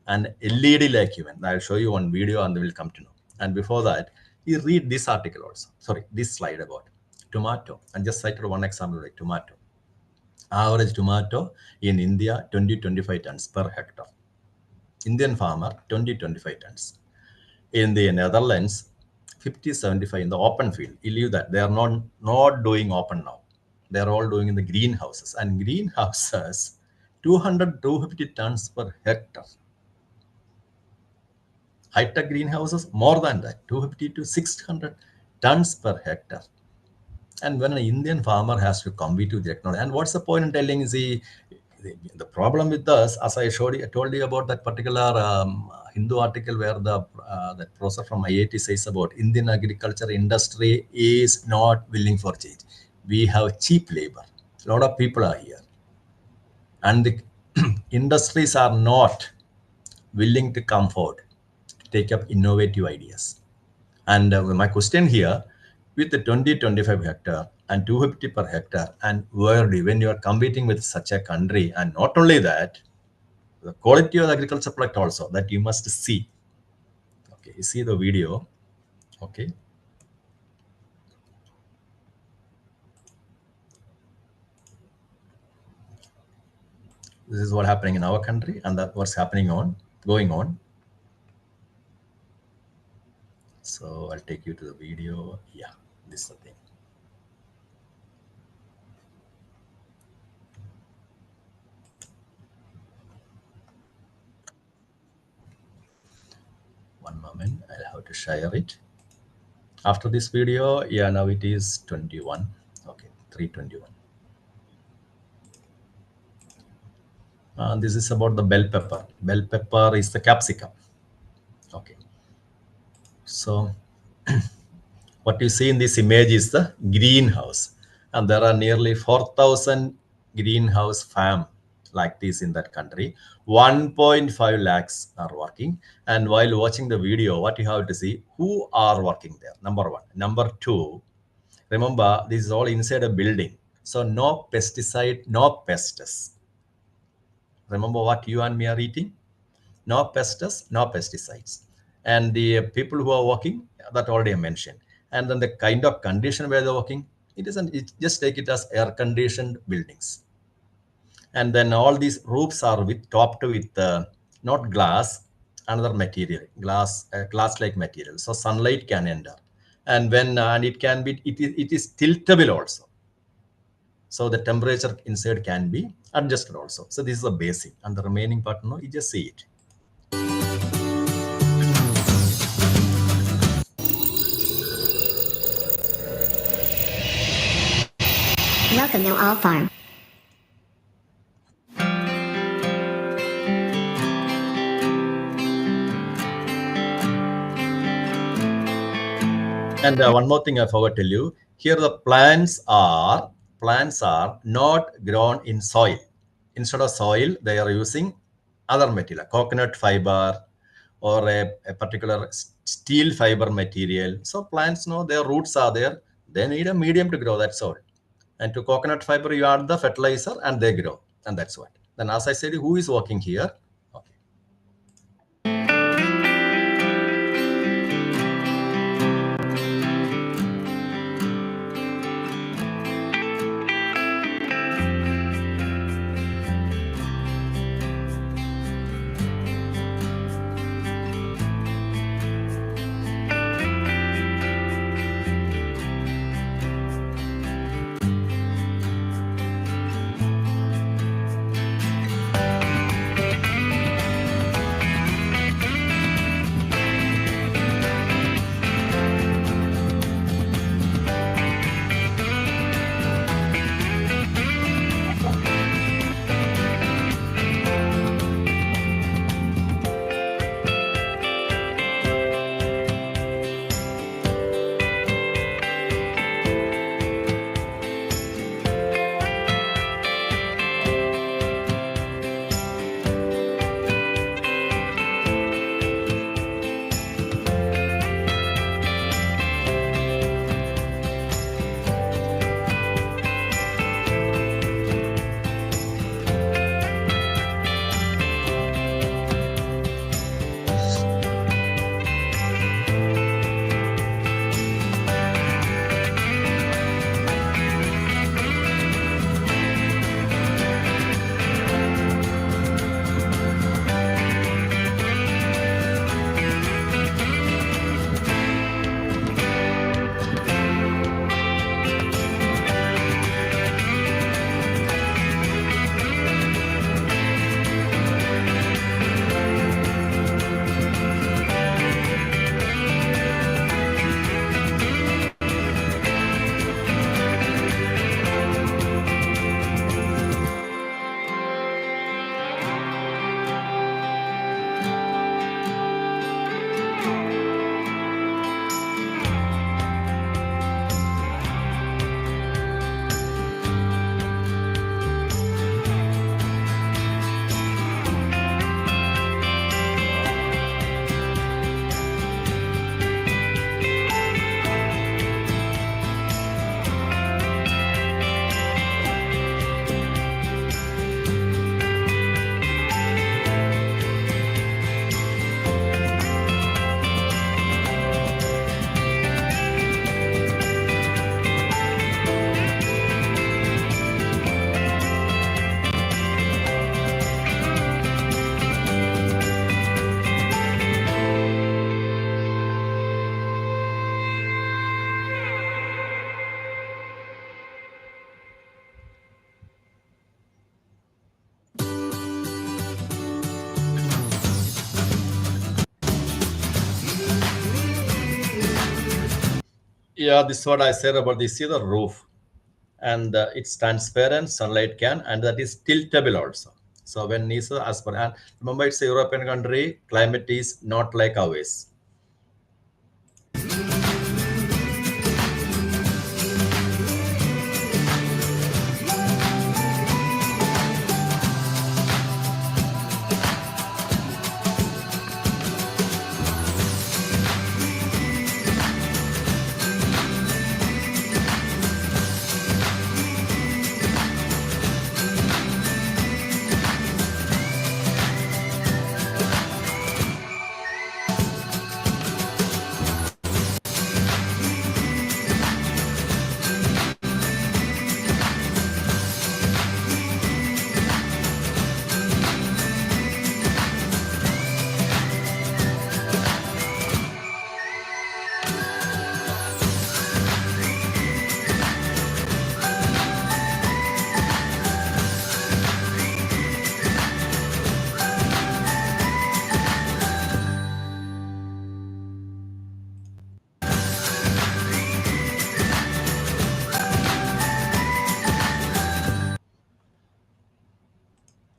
and LED like even. I'll show you one video and we'll come to know. And before that, you read this article also. Sorry, this slide about tomato. And just cited one example like tomato. Average tomato in India, 20-25 tons per hectare. Indian farmer, 20-25 tons. In the Netherlands, 50-75 in the open field. You leave that. They are not doing open now. They are all doing in the greenhouses. And greenhouses, 200-250 tons per hectare. High-tech greenhouses, more than that, 250 to 600 tons per hectare. And when an Indian farmer has to compete with the technology, and what's the point in telling the problem with us, as I told you about that particular Hindu article where that professor from IIT says about Indian agriculture industry is not willing for change. We have cheap labor. A lot of people are here. And the industries are not willing to come forward to take up innovative ideas. And my question here, with the 20-25 hectare and 250 per hectare, and when you are competing with such a country, and not only that, the quality of the agriculture product also that you must see. Okay, you see the video. Okay. This is what happening in our country, and that's what's going on. So I'll take you to the video. Yeah, this is the thing. One moment, I'll have to share it. After this video, yeah, now it is 21. Okay, 321. This is about the bell pepper. Bell pepper is the capsicum. Okay. So what you see in this image is the greenhouse. And there are nearly 4,000 greenhouse farm like this in that country. 1.5 lakhs are working. And while watching the video, what you have to see, who are working there? Number one. Number two, remember, this is all inside a building. So no pesticide, no pestes. Remember what you and me are eating? No pestes, no pesticides. And the people who are working, that already I mentioned. And then the kind of condition where they're working, it just take it as air conditioned buildings. And then all these roofs are topped with not glass, another material, glass like material. So sunlight can enter. And when and it can be, it is tiltable also. So the temperature inside can be adjusted also. So this is the basic, and the remaining part, no, you just see it. Welcome to All Farm. And one more thing I forgot to tell you. Here the plants are not grown in soil. Instead of soil, they are using other material, coconut fiber or a particular steel fiber material. So plants know their roots are there. They need a medium to grow, that's all. And to coconut fiber, you add the fertilizer and they grow. And that's what. Then as I said, who is working here? Okay. Yeah, this is what I said about this. See the roof, and it's transparent, sunlight can, and that is tiltable also. So when NISA as per, and remember it's a European country, climate is not like ours.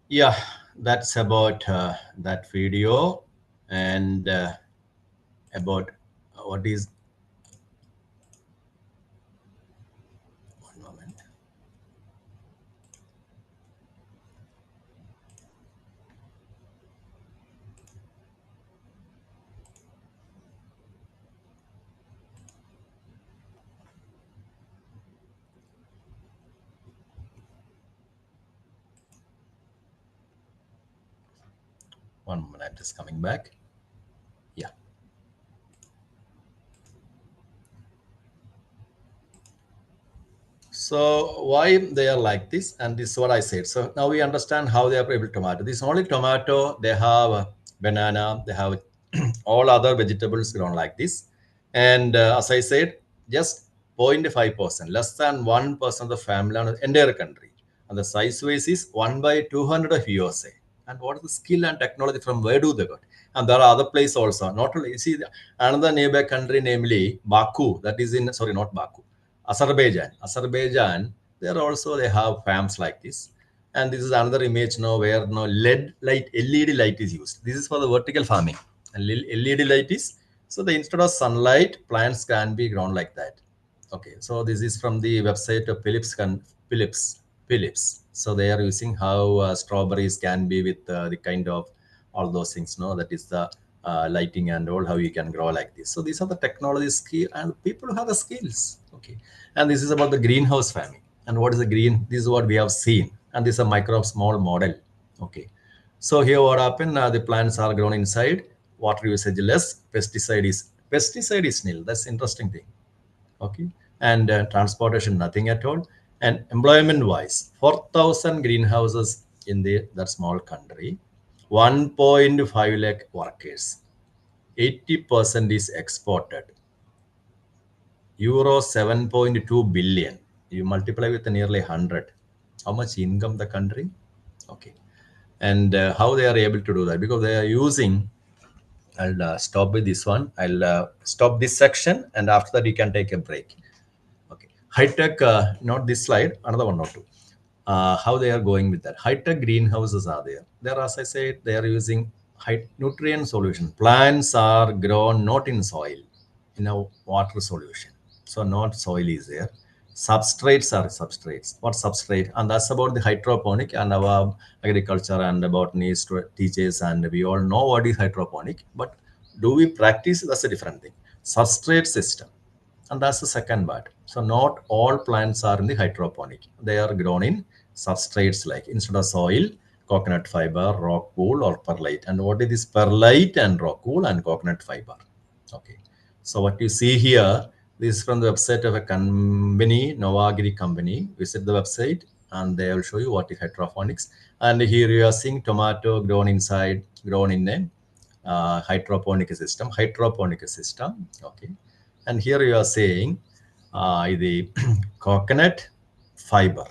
Yeah, that's about that video, and about what is, one moment. One moment, I'm just coming back. Yeah. So why they are like this, and this is what I said. So now we understand how they are able tomato. This is only tomato. They have banana. They have all other vegetables grown like this. And as I said, just 0.5%, less than 1% of the family in the entire country. And the size wise is 1 by 200 of USA. And what is the skill and technology from where do they got? And there are other places also. Not only, you see, another neighbor country, namely Baku, that is in, sorry, not Baku, Azerbaijan. Azerbaijan, there also they have farms like this. And this is another image now where no LED light, LED light is used. This is for the vertical farming. And LED light is, so the instead of sunlight, plants can be grown like that. Okay, so this is from the website of Philips. So they are using how strawberries can be with the kind of all those things. No, that is the lighting and all, how you can grow like this. So these are the technology skill and people who have the skills. Okay, and this is about the greenhouse farming. And what is the green? This is what we have seen, and this is a micro small model. Okay, so here what happened? The plants are grown inside. Water usage less. Pesticide is nil. That's interesting thing. Okay, and transportation nothing at all. And employment wise, 4,000 greenhouses in that small country, 1.5 lakh workers, 80% is exported, euro 7.2 billion. You multiply with nearly 100. How much income the country? Okay, and how they are able to do that? Because they are using, I'll stop with this one. I'll stop this section, and after that you can take a break. Okay, high tech, not this slide, another one or two. How they are going with that? High tech greenhouses are there. There, as I said, they are using high nutrient solution. Plants are grown not in soil, in a water solution. So not soil is there. Substrates are substrates. What substrate? And that's about the hydroponic and our agriculture and about needs to teachers, and we all know what is hydroponic. But do we practice? That's a different thing. Substrate system, and that's the second part. So not all plants are in the hydroponic. They are grown in substrates, like instead of soil, coconut fiber, rock wool, or perlite. And what is this perlite and rock wool and coconut fiber? Okay. So what you see here, this is from the website of a company, Novagri company. Visit the website and they will show you what is hydroponics. And here you are seeing tomato grown inside, grown in a hydroponic system. Okay. And here you are saying the coconut fiber.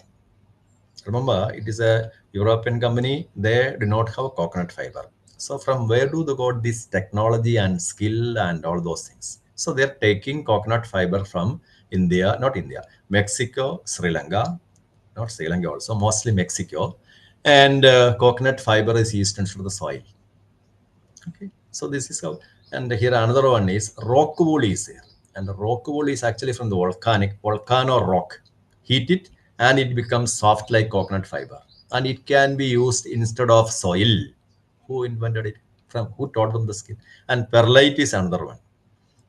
Remember, it is a European company. They do not have coconut fiber. So from where do they got this technology and skill and all those things? So they're taking coconut fiber from India, not India, Mexico, Sri Lanka, not Sri Lanka also, mostly Mexico. And coconut fiber is used instead of the soil. Okay, so this is how. And here another one is rock wool is here. And the rock wool is actually from the volcano rock. Heat it and it becomes soft like coconut fiber. And it can be used instead of soil. Who invented it? From who taught them the skill? And perlite is another one.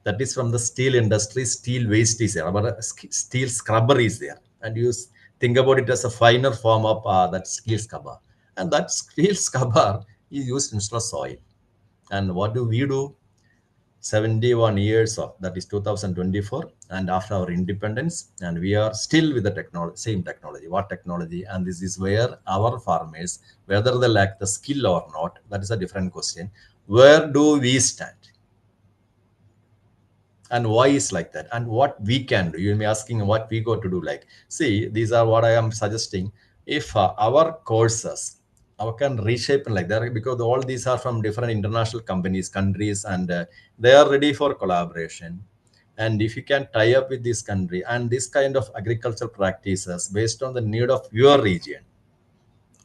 That is from the steel industry. Steel waste is there. But steel scrubber is there. And you think about it as a finer form of that steel scrubber. And that steel scrubber is used instead of soil. And what do we do? 71 years of that is 2024, and after our independence, and we are still with the technology, same technology. What technology? And this is where our farmers, whether they lack the skill or not, that is a different question. Where do we stand? And why is like that, and what we can do? You'll be asking what we go to do. Like, see, these are what I am suggesting. If our courses, our can reshape like that, because all these are from different international companies, countries, and they are ready for collaboration. And if you can tie up with this country and this kind of agricultural practices based on the need of your region.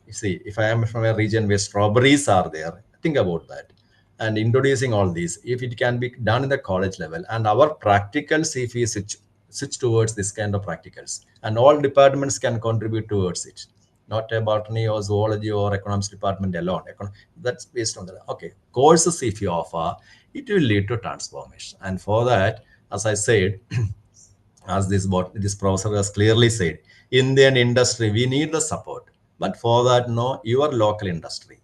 You see, if I am from a region where strawberries are there, think about that. And introducing all these, if it can be done in the college level, and our practicals, if we switch towards this kind of practicals, and all departments can contribute towards it, not a botany or zoology or economics department alone. That's based on the okay courses. If you offer, it will lead to transformation. And for that, as I said, as this professor has clearly said, Indian industry, we need the support. But for that, no, your local industry,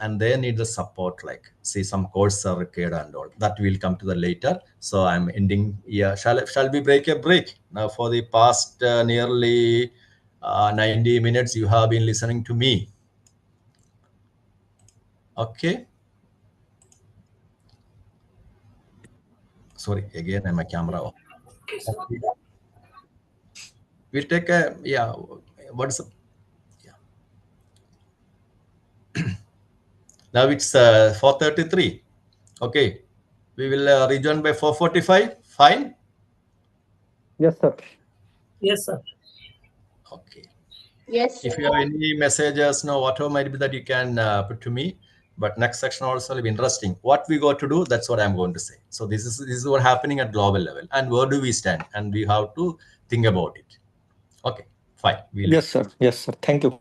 and they need the support. Like, see, some courses are required and all that will come to the later. So I'm ending. Yeah, shall we break a break now? For the past nearly 90 minutes, you have been listening to me. Okay. Sorry, again, my camera off. Okay. We'll take a, yeah, what's the, yeah. Now it's 4:33. Okay. We will rejoin by 4:45. Fine. Yes, sir. Yes, sir. Okay. Yes. If you have any messages, no, whatever might be that you can put to me. But next section also will be interesting. What we got to do, that's what I'm going to say. So this is what happening at global level, and where do we stand, and we have to think about it. Okay, fine. Yes, sir. Yes, sir. Thank you.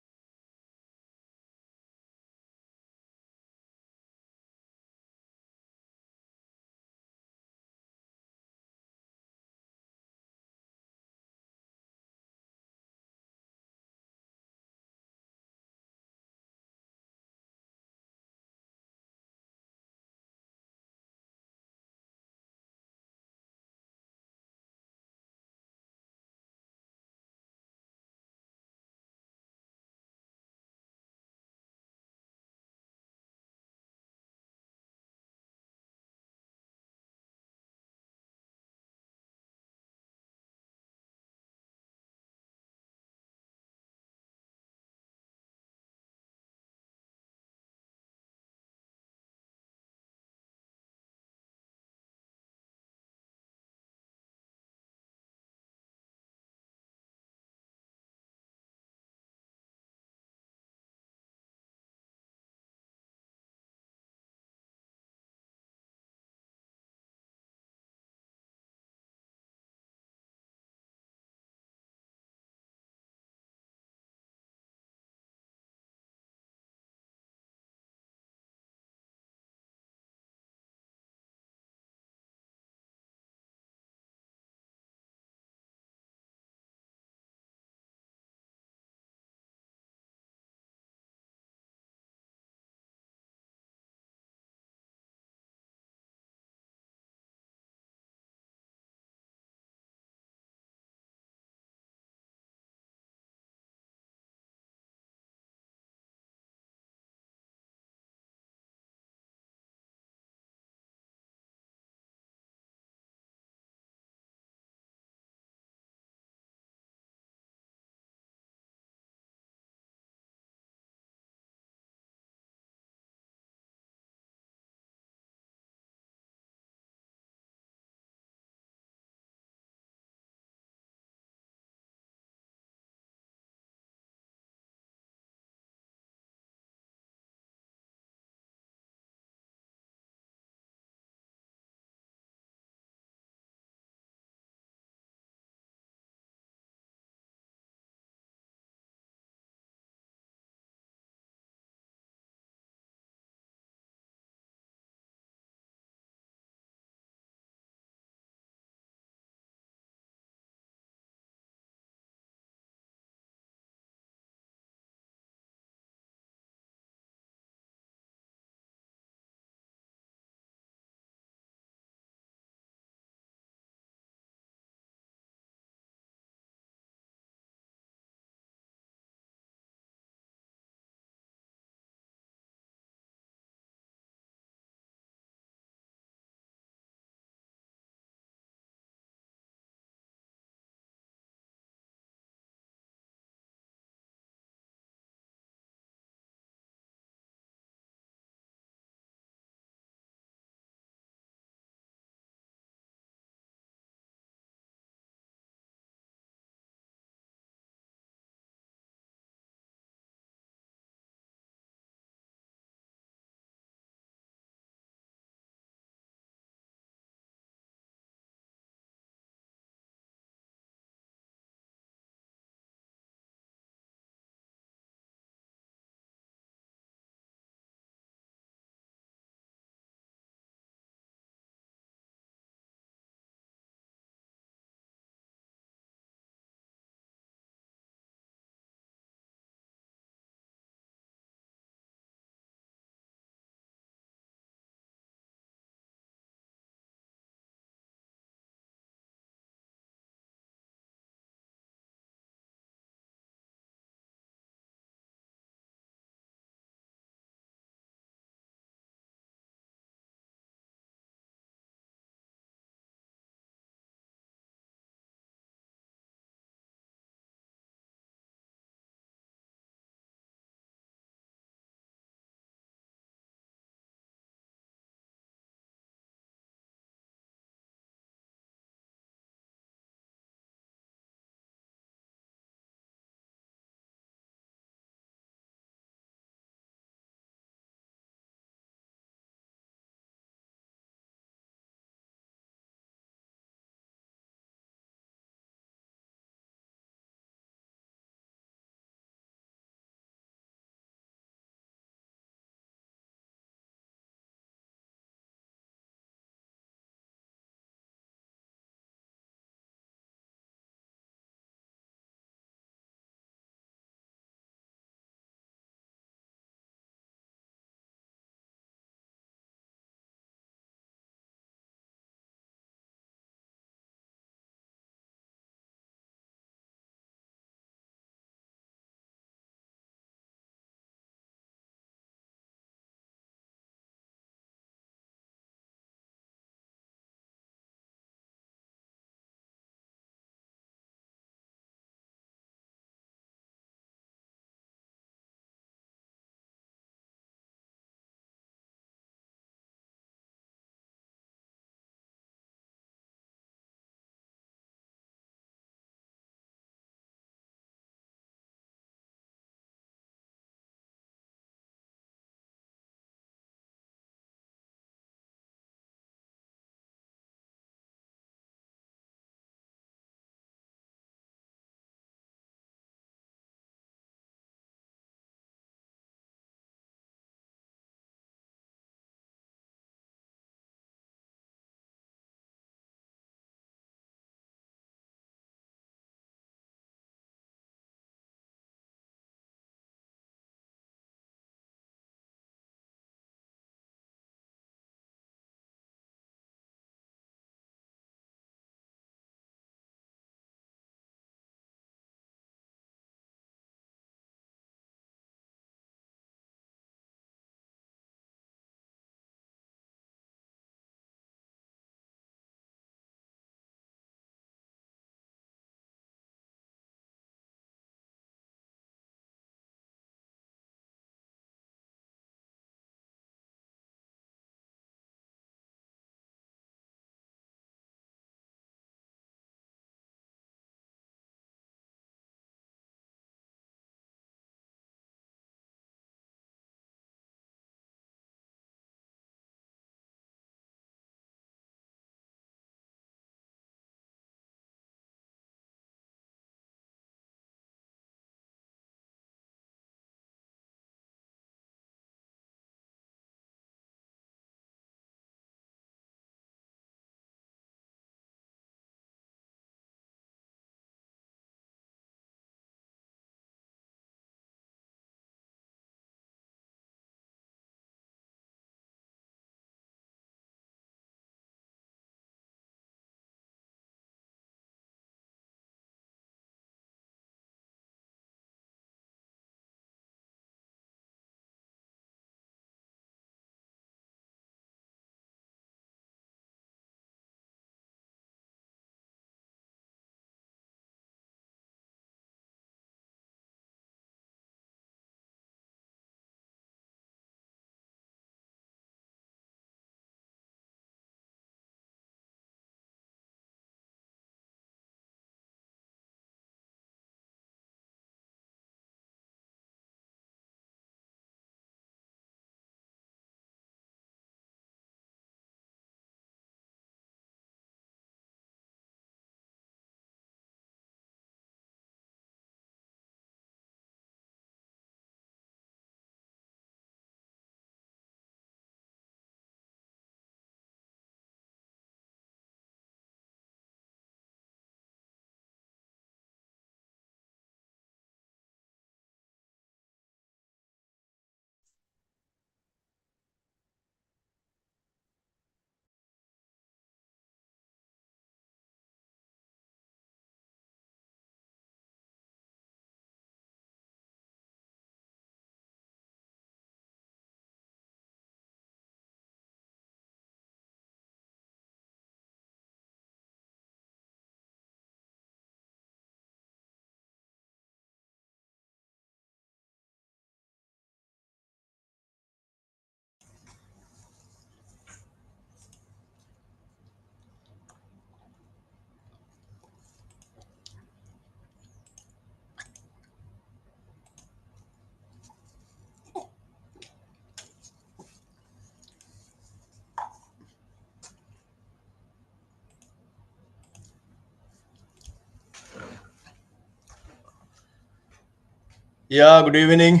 Yeah, good evening.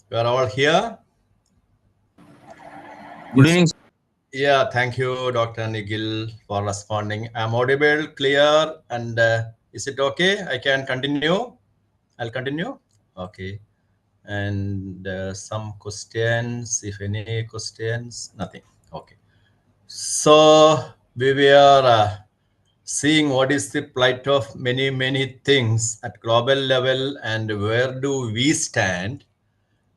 You are all here? Good evening. Yeah, thank you, Dr. Nikhil, for responding. I'm audible, clear, and is it okay? I can continue? I'll continue? Okay. And some questions, if any questions, nothing. Okay. So we were seeing what is the plight of many things at global level and where do we stand,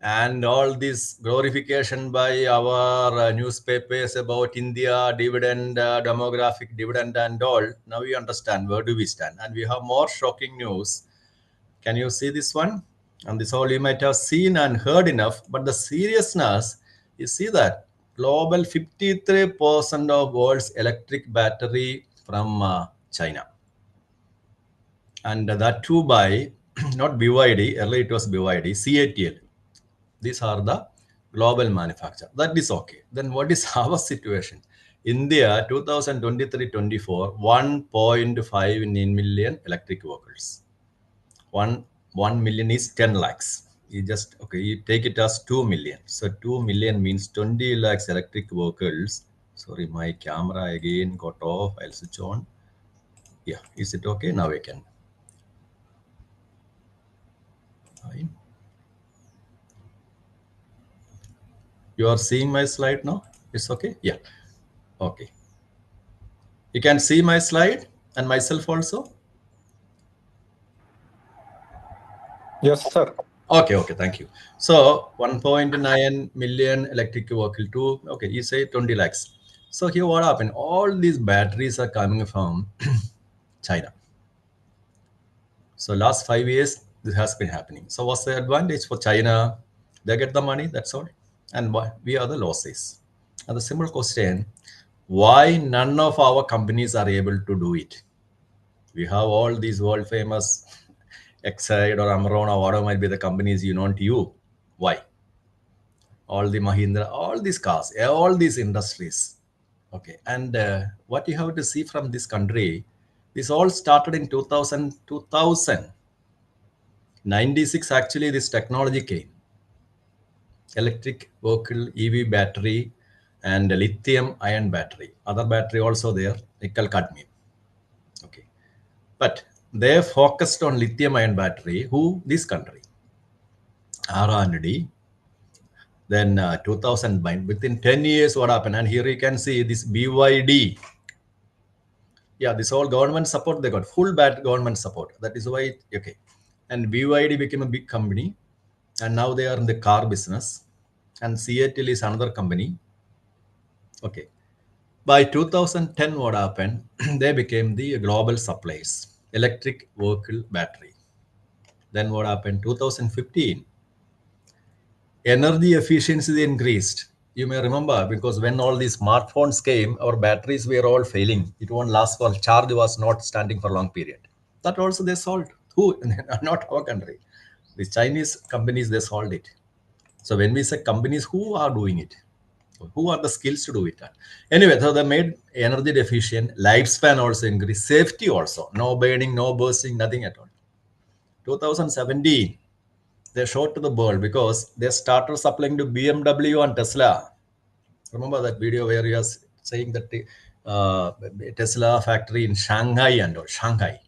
and all this glorification by our newspapers about India dividend, demographic dividend and all. Now we understand where do we stand, and we have more shocking news. Can you see this one? And this all you might have seen and heard enough, but the seriousness, you see that global 53% of world's electric battery from China. And that too by, not BYD, earlier it was BYD, CATL. These are the global manufacturer. That is okay. Then what is our situation? India 2023-24, 1.5 million electric vehicles. 1 million is 10 lakhs. You just, okay, you take it as 2 million. So 2 million means 20 lakhs electric vehicles. Sorry, my camera again got off. I'll switch on. Yeah, is it okay? Now I can. Fine. You are seeing my slide now? It's okay? Yeah. Okay. You can see my slide and myself also? Yes, sir. Okay, thank you. So 1.9 million electric vehicle to, okay, you say 20 lakhs. So here what happened? All these batteries are coming from China. So last 5 years, this has been happening. So what's the advantage for China? They get the money, that's all. And we are the losses. And the simple question, why none of our companies are able to do it? We have all these world famous Exide or Amron or whatever might be the companies you know to you. Why? All the Mahindra, all these cars, all these industries. Okay. And what you have to see from this country, this all started in 2000. 96 actually this technology came. Electric vehicle, EV battery, and lithium ion battery. Other battery also there, nickel cadmium. Okay. But they focused on lithium ion battery. Who? This country. R&D. Then 2000, within 10 years, what happened? And here you can see this BYD. Yeah, this all government support, they got full government support. That is why, okay. And BYD became a big company. And now they are in the car business. And Seattle is another company. Okay. By 2010, what happened? They became the global suppliers, electric vehicle battery. Then what happened? 2015, energy efficiency increased. You may remember because when all these smartphones came, our batteries were all failing. It won't last for charge was not standing for a long period. That also they solved. Who? Not our country. The Chinese companies, they solved it. So when we say companies, who are doing it? Who are the skills to do it? Anyway, so they made energy efficient, lifespan also increased, safety also. No burning, no bursting, nothing at all. 2017, they showed to the world because they started supplying to BMW and Tesla. Remember that video where you are saying that Tesla factory in Shanghai and all, Shanghai.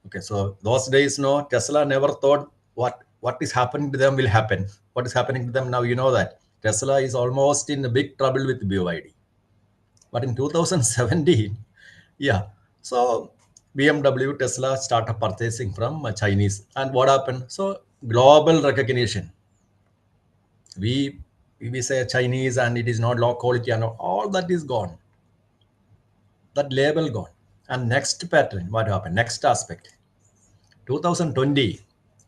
Okay, so those days, no, Tesla never thought what is happening to them will happen. What is happening to them now, you know that. Tesla is almost in a big trouble with BYD. But in 2017, yeah, so BMW, Tesla started purchasing from Chinese. And what happened? So global recognition. We say Chinese and it is not low quality and all that is gone. That label gone. And next pattern, what happened? Next aspect. 2020,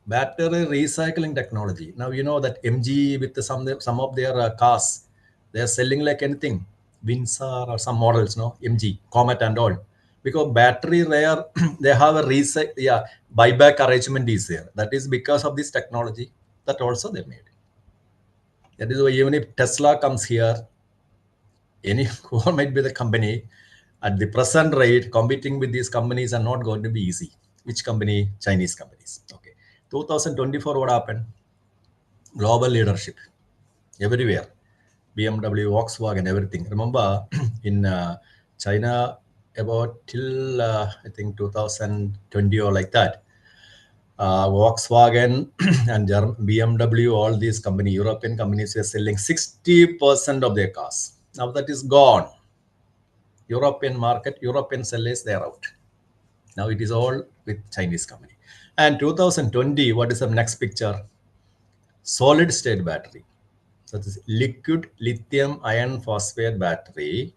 battery recycling technology. Now you know that MG with some of their cars, they are selling like anything. Windsor or some models, no MG, Comet and all. Because battery rare, they have a buyback arrangement is there. That is because of this technology that also they made. That is why even if Tesla comes here, any who might be the company, at the present rate, competing with these companies are not going to be easy. Which company? Chinese companies. Okay. 2024, what happened? Global leadership everywhere. BMW, Volkswagen, everything. Remember, in China, about till I think 2020 or like that, Volkswagen and BMW, all these companies, European companies, were selling 60% of their cars. Now that is gone. European market, European sellers, they are out. Now it is all with Chinese company. And 2020, what is the next picture? Solid state battery. So this liquid lithium iron phosphate battery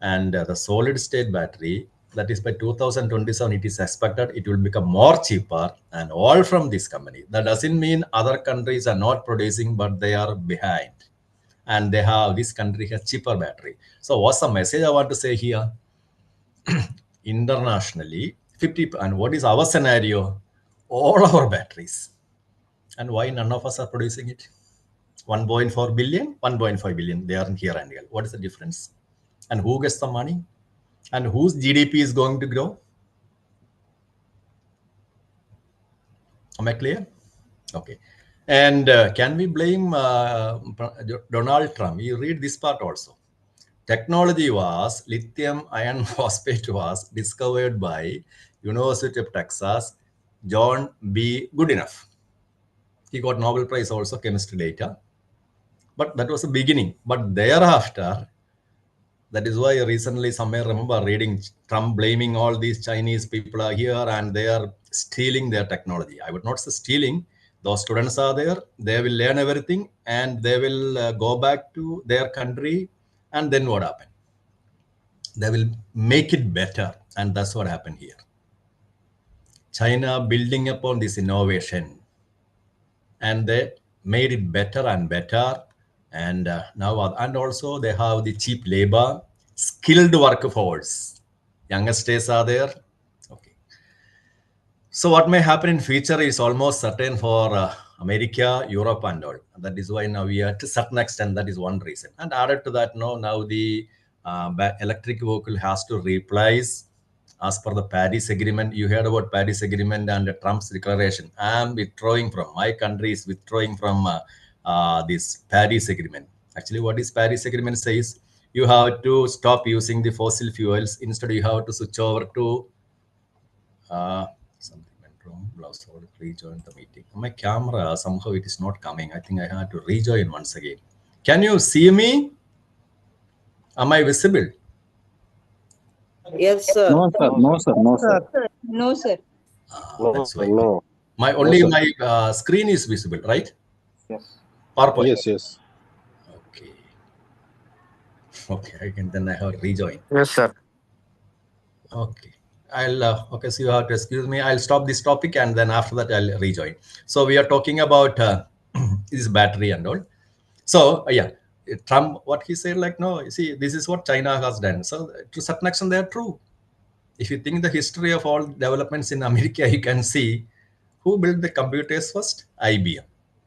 and the solid state battery, that is by 2027, it is expected it will become more cheaper, and all from this company. That doesn't mean other countries are not producing, but they are behind. And they have, this country has cheaper battery. So what's the message I want to say here? Internationally, 50, and what is our scenario? All our batteries. And why none of us are producing it? 1.4 billion, 1.5 billion, they are here and here. What is the difference? And who gets the money? And whose GDP is going to grow? Am I clear? Okay. And can we blame Donald Trump? You read this part also. Technology was, lithium iron phosphate was discovered by University of Texas, John B. Goodenough. He got Nobel Prize also, chemistry data. But that was the beginning. But thereafter, that is why recently somewhere remember reading Trump blaming all these Chinese people are here and they are stealing their technology. I would not say stealing. Those students are there. They will learn everything and they will go back to their country. And then what happened? They will make it better. And that's what happened here. China building upon this innovation. And they made it better and better. And now, and also they have the cheap labor, skilled workforce. Youngsters are there. Okay. So what may happen in future is almost certain for America, Europe, and all. That is why now we are to certain extent. That is one reason. And added to that, now the electric vehicle has to replace as per the Paris Agreement. You heard about Paris Agreement and Trump's declaration. I am withdrawing from, my country is withdrawing from this Paris Agreement. Actually, what is Paris Agreement says? You have to stop using the fossil fuels. Instead, you have to switch over to something went wrong. Lost all, rejoin the meeting. My camera, somehow it is not coming. I think I have to rejoin once again. Can you see me? Am I visible? Yes, sir. No, sir. No, sir. No, sir. No, sir. That's why. No. My only my screen is visible, right? Yes. PowerPoint. Yes. Okay. Okay. Then I have to rejoin. Yes, sir. Okay. I'll okay. So you have to excuse me. I'll stop this topic and then after that I'll rejoin. So we are talking about this battery and all. So yeah, Trump, what he said, like, no, you see, this is what China has done. So to certain extent, they are true. If you think the history of all developments in America, you can see who built the computers first? IBM.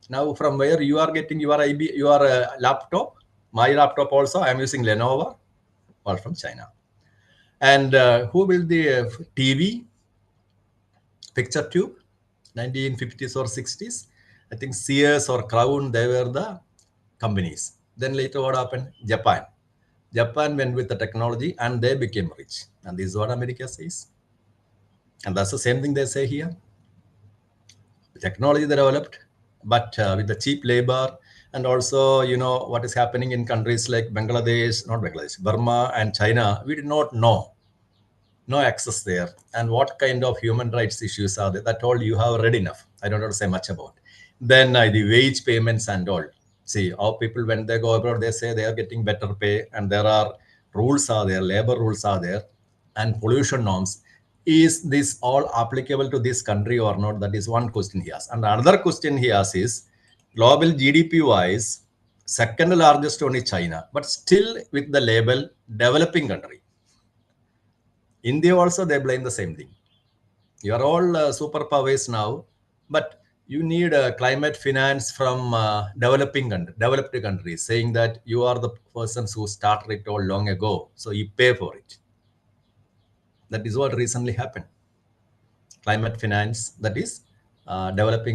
Now, from where you are getting your laptop, my laptop also, I am using Lenovo, all from China. And who built the TV, picture tube, 1950s or 60s? I think Sears or Crown, they were the companies. Then later what happened? Japan. Japan went with the technology and they became rich. And this is what America says. And that's the same thing they say here. Technology they developed, but with the cheap labor, and also, what is happening in countries like Burma and China, we did not know. No access there. And what kind of human rights issues are there? That all you have read enough. I don't want to say much about. Then the wage payments and all. See, our people, when they go abroad, they say they are getting better pay, and there are rules are there, labor rules are there, and pollution norms. Is this all applicable to this country or not? That is one question he has. And another question he has is, global GDP wise, second largest only China, but still with the label developing country. India also, they blame the same thing. You are all superpowers now, but you need climate finance from developed countries, saying that you are the persons who started it all long ago, so you pay for it. That is what recently happened. climate finance, that is developed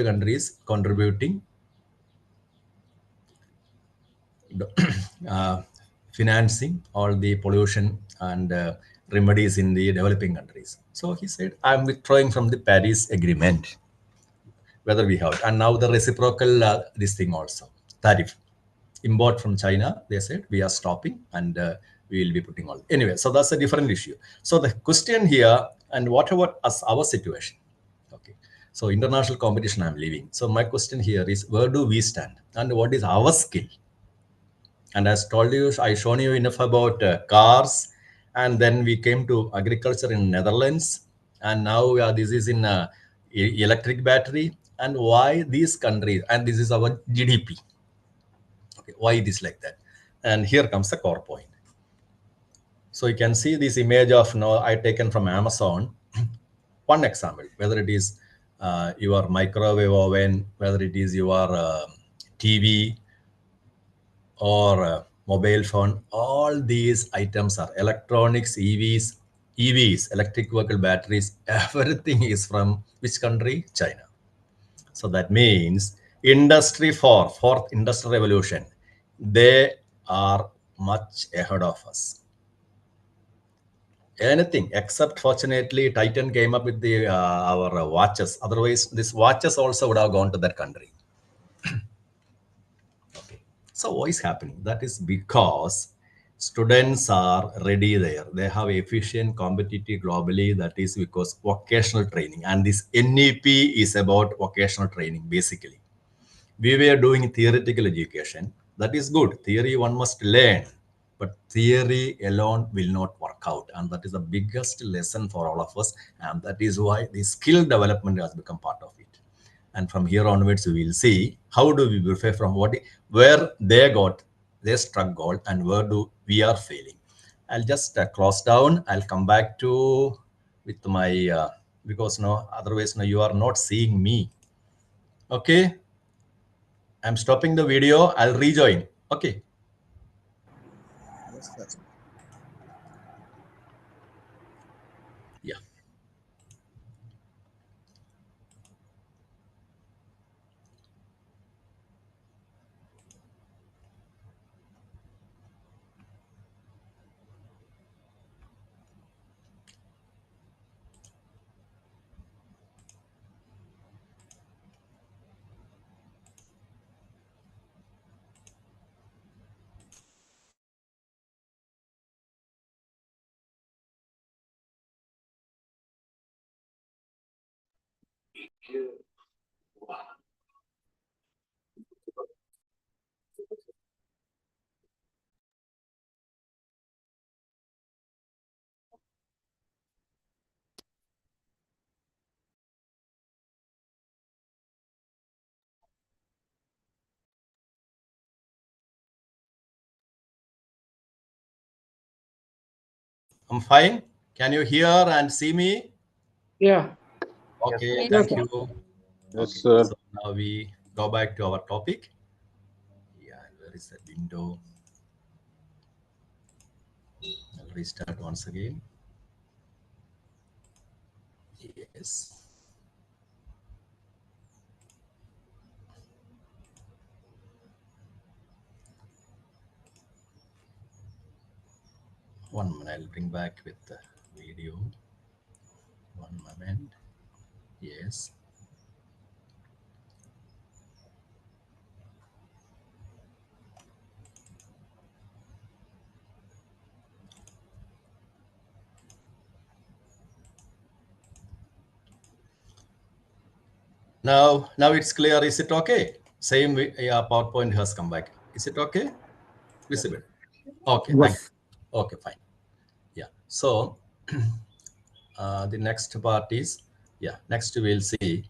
countries contributing uh, financing all the pollution and remedies in the developing countries. So he said, I'm withdrawing from the Paris Agreement, whether we have it. And now the reciprocal, this thing also, tariff. Import from China, they said, we are stopping and we will be putting all. Anyway, so that's a different issue. So the question here, and what about us, our situation? Okay. So international competition I'm leaving. So my question here is, where do we stand? And what is our skill? And as told you, I shown you enough about cars, and then we came to agriculture in Netherlands, and now this is in electric battery. And why these countries? And this is our GDP. Okay, why it is like that? And here comes the core point. So you can see this image of I taken from Amazon. One example, whether it is your microwave oven, whether it is your TV, or mobile phone, all these items are electronics, EVs, electric vehicle batteries, everything is from which country? China. So that means fourth industrial revolution, they are much ahead of us. Anything except, fortunately, Titan came up with the our watches. Otherwise, these watches also would have gone to that country. So what is happening? That is because students are ready there. They have efficient, competitive globally. That is because vocational training. And this NEP is about vocational training, basically. We were doing theoretical education. That is good. Theory one must learn. But theory alone will not work out. And that is the biggest lesson for all of us. And that is why the skill development has become part of it. And from here onwards, we will see how do we prepare from where they got their struggle and where do we are failing. I'll just close down. I'll come back to with my because otherwise you are not seeing me. Okay, I'm stopping the video. I'll rejoin. Okay. Yeah. I'm fine. Can you hear and see me? Yeah. Okay, Yes, thank sir. you. Yes, Okay, sir. so now we go back to our topic. Yeah, where is the window? I'll restart once again. Yes. One minute, I'll bring back with the video. One moment. Yes. Now it's clear. Is it okay? Same PowerPoint has come back. Is it okay? Visible. Okay, thank Yes. you. Okay, fine. Yeah. So the next part is, next we'll see.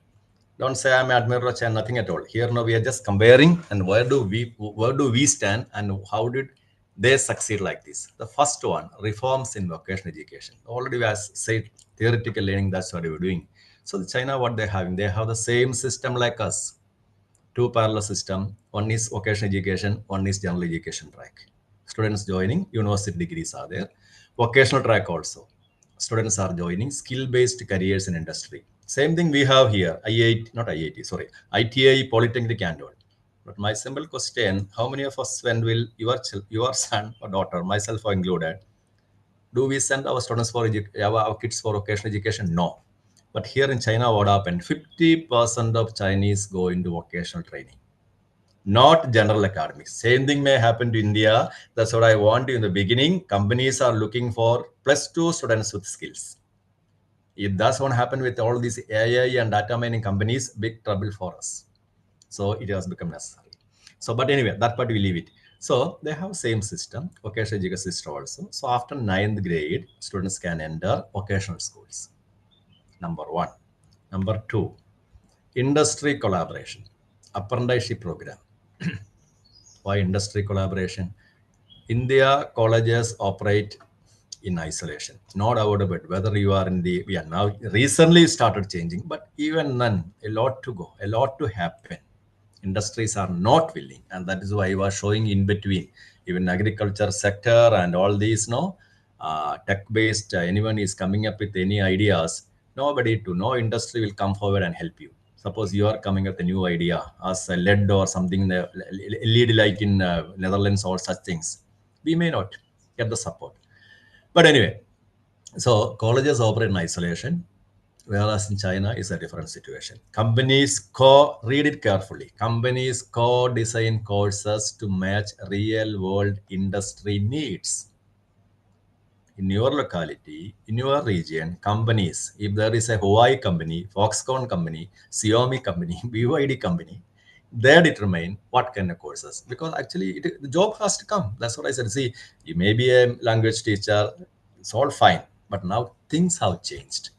Don't say I'm Admiral and nothing at all. Here now we are just comparing and where do we stand and how did they succeed like this. The first one, reforms in vocational education. Already we have said theoretical learning, that's what we're doing. So the China, what they're having, they have the same system like us. Two parallel system. One is vocational education, one is general education track. Students joining, university degrees are there. Vocational track also. students are joining skill-based careers in industry. Same thing we have here, ITA, Polytechnic and all. But my simple question, how many of us, when will your son or daughter, myself included, do we send our students for our kids for vocational education? No. But here in China, what happened? 50% of Chinese go into vocational training, not general academics. Same thing may happen to India. That's what I want in the beginning. Companies are looking for +2 students with skills. If that's what happened with all these AI and data mining companies, big trouble for us. So it has become necessary. So, but anyway, that part we leave it. So they have same system, vocational education system also. So after 9th grade, students can enter vocational schools. Number one. Number two, industry collaboration, apprenticeship program. Why industry collaboration? India colleges operate in isolation, no doubt about it. Whether you are in the, we are now recently started changing, but even then, a lot to go, a lot to happen. Industries are not willing, and that is why I was showing in between, even agriculture sector and all these, no, tech-based, anyone is coming up with any ideas, no industry will come forward and help you. Suppose you are coming up with a new idea as a lead or something, lead like in Netherlands or such things, we may not get the support. But anyway, so colleges operate in isolation, whereas in China is a different situation. Companies read it carefully. Companies co-design courses to match real-world industry needs. In your locality, in your region, companies, if there is a Huawei company, Foxconn company, Xiaomi company, BYD company, they determine what kind of courses. Because actually, the job has to come. That's what I said. See, you may be a language teacher, it's all fine. But now things have changed.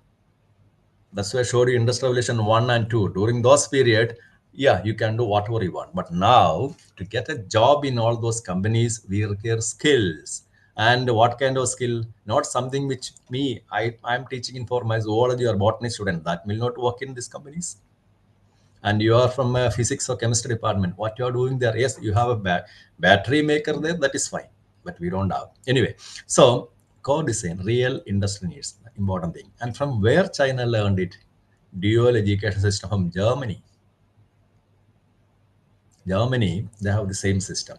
That's why I showed you Industrial Revolution 1 and 2. During those period, yeah, you can do whatever you want. But now, to get a job in all those companies, we require skills. And what kind of skill? Not something which I'm teaching in for my zoology or botany student. That will not work in these companies. And you are from a physics or chemistry department. What you are doing there? Yes, you have a battery maker there. That is fine. But we don't have. Anyway, so co-design, real industry needs, important thing. And from where China learned it? Dual education system from Germany. Germany, they have the same system.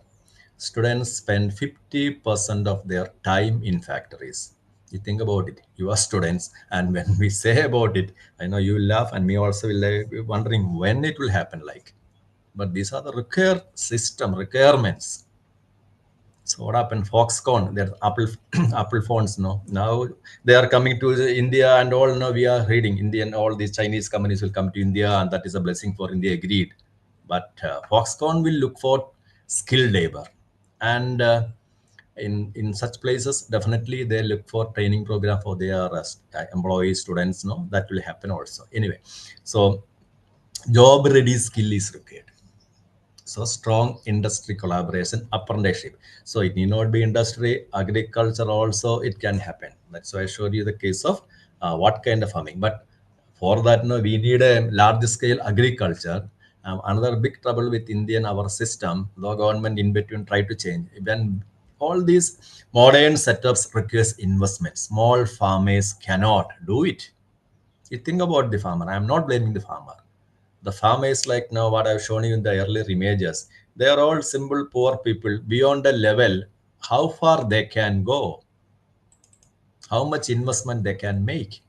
Students spend 50% of their time in factories. You think about it, you are students, and when we say about it, I know you will laugh, and me also will be wondering when it will happen like. But these are the requirements. So what happened? Foxconn, their Apple Apple phones, no. Now they are coming to India and all. Now we are reading Indian, all these Chinese companies will come to India, and that is a blessing for India. Agreed. But Foxconn will look for skilled labor, and in such places, definitely they look for training program for their employees, students. No, that will happen also. Anyway, so job ready skill is required. So strong industry collaboration, apprenticeship. So it need not be industry, agriculture also it can happen. That's why I showed you the case of what kind of farming. But for that, no, we need a large scale agriculture. Another big trouble with Indian our system, the government in between try to change. When all these modern setups requires investment, small farmers cannot do it. You think about the farmer. I am not blaming the farmer. The farmers, like now what I've shown you in the earlier images, they are all simple poor people beyond a level how far they can go, how much investment they can make.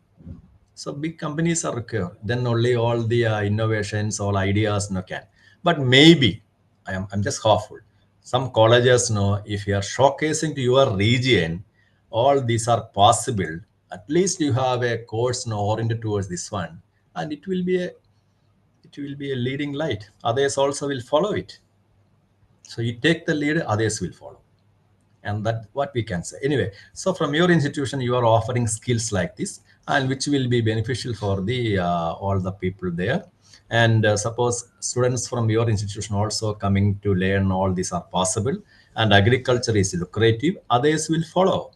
So big companies are required. Then only all the innovations, all ideas no can. But maybe I'm just hopeful. Some colleges know if you are showcasing to your region, all these are possible. At least you have a course now oriented towards this one, and it will be a leading light. Others also will follow it. So you take the lead, others will follow. And that what we can say. Anyway, so from your institution, you are offering skills like this, and which will be beneficial for the all the people there. And suppose students from your institution also coming to learn all these are possible, and agriculture is lucrative, others will follow.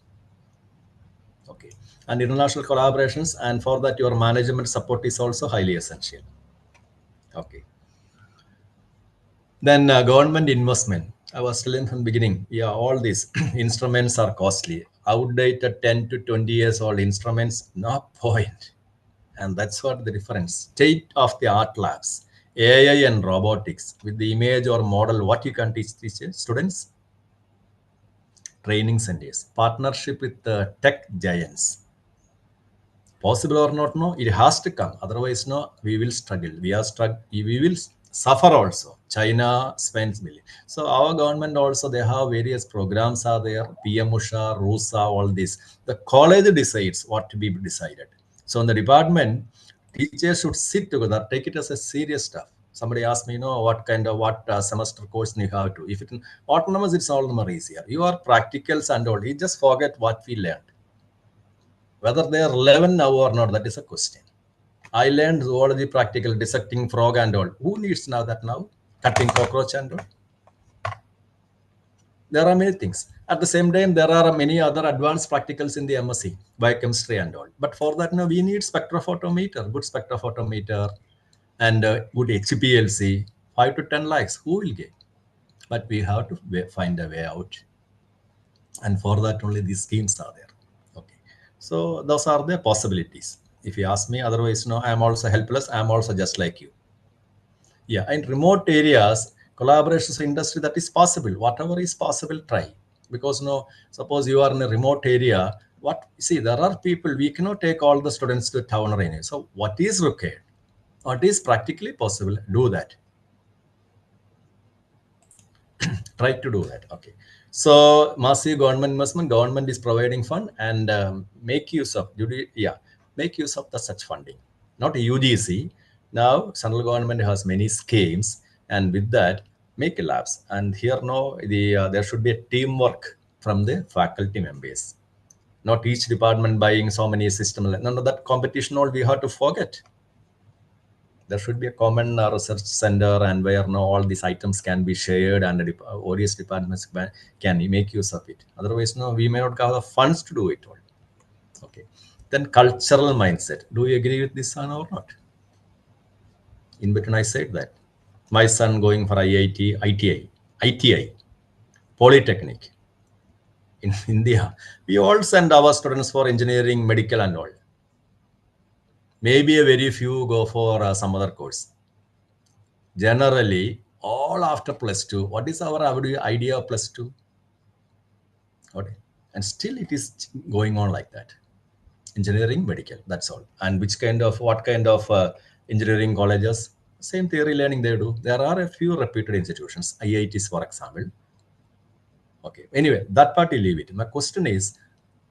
Okay. And international collaborations, and for that your management support is also highly essential. Okay. Then government investment. I was telling from the beginning, yeah, all these instruments are costly. Outdated 10 to 20 years old instruments, no point. And that's what the difference. State of the art labs, AI and robotics with the image or model, what you can teach these students? Training centers, partnership with the tech giants. Possible or not, no, it has to come. Otherwise, no, we will struggle. We will suffer also. China spends millions. So our government also, they have various programs are there. PM Usha, RUSA, all this. The college decides what to be decided. So in the department, teachers should sit together, take it as a serious stuff. Somebody asked me, what kind of semester course you have to. If it autonomous, it's all the more easier. You are practicals and all. You just forget what we learned. Whether they are 11 now or not, that is a question. I learned zoology practical, dissecting frog and all. Who needs now that now? Cutting cockroach and all. There are many things. At the same time, there are many other advanced practicals in the MSc, biochemistry and all. But for that, now we need spectrophotometer, good spectrophotometer, and good HPLC, 5 to 10 lakhs. Who will get? But we have to find a way out. And for that, only these schemes are there. Okay. So those are the possibilities. If you ask me, otherwise, no, I am also helpless. I am also just like you. Yeah, in remote areas, collaborations industry, that is possible. Whatever is possible, try. Because no, suppose you are in a remote area, there are people, we cannot take all the students to town or any. So what is required? What is practically possible? Do that. Try to do that. Okay. So massive government investment, government is providing fund and make use of make use of the such funding. Not UGC. Now central government has many schemes, and with that make labs. And here now there should be a teamwork from the faculty members. Not each department buying so many systems. None of that competition all we have to forget. There should be a common research center and where all these items can be shared and the various departments can make use of it. Otherwise, no, we may not have the funds to do it all. Okay. Then cultural mindset. Do you agree with this one or not? In between, I said that. My son going for IIT, ITI, Polytechnic in India. We all send our students for engineering, medical and all. Maybe a very few go for some other course. Generally, all after plus two, what is our idea of plus two? Okay. And still it is going on like that. Engineering, medical, that's all. And what kind of engineering colleges? Same theory learning they do. There are a few reputed institutions, IITs, for example. Okay. Anyway, that part you leave it. My question is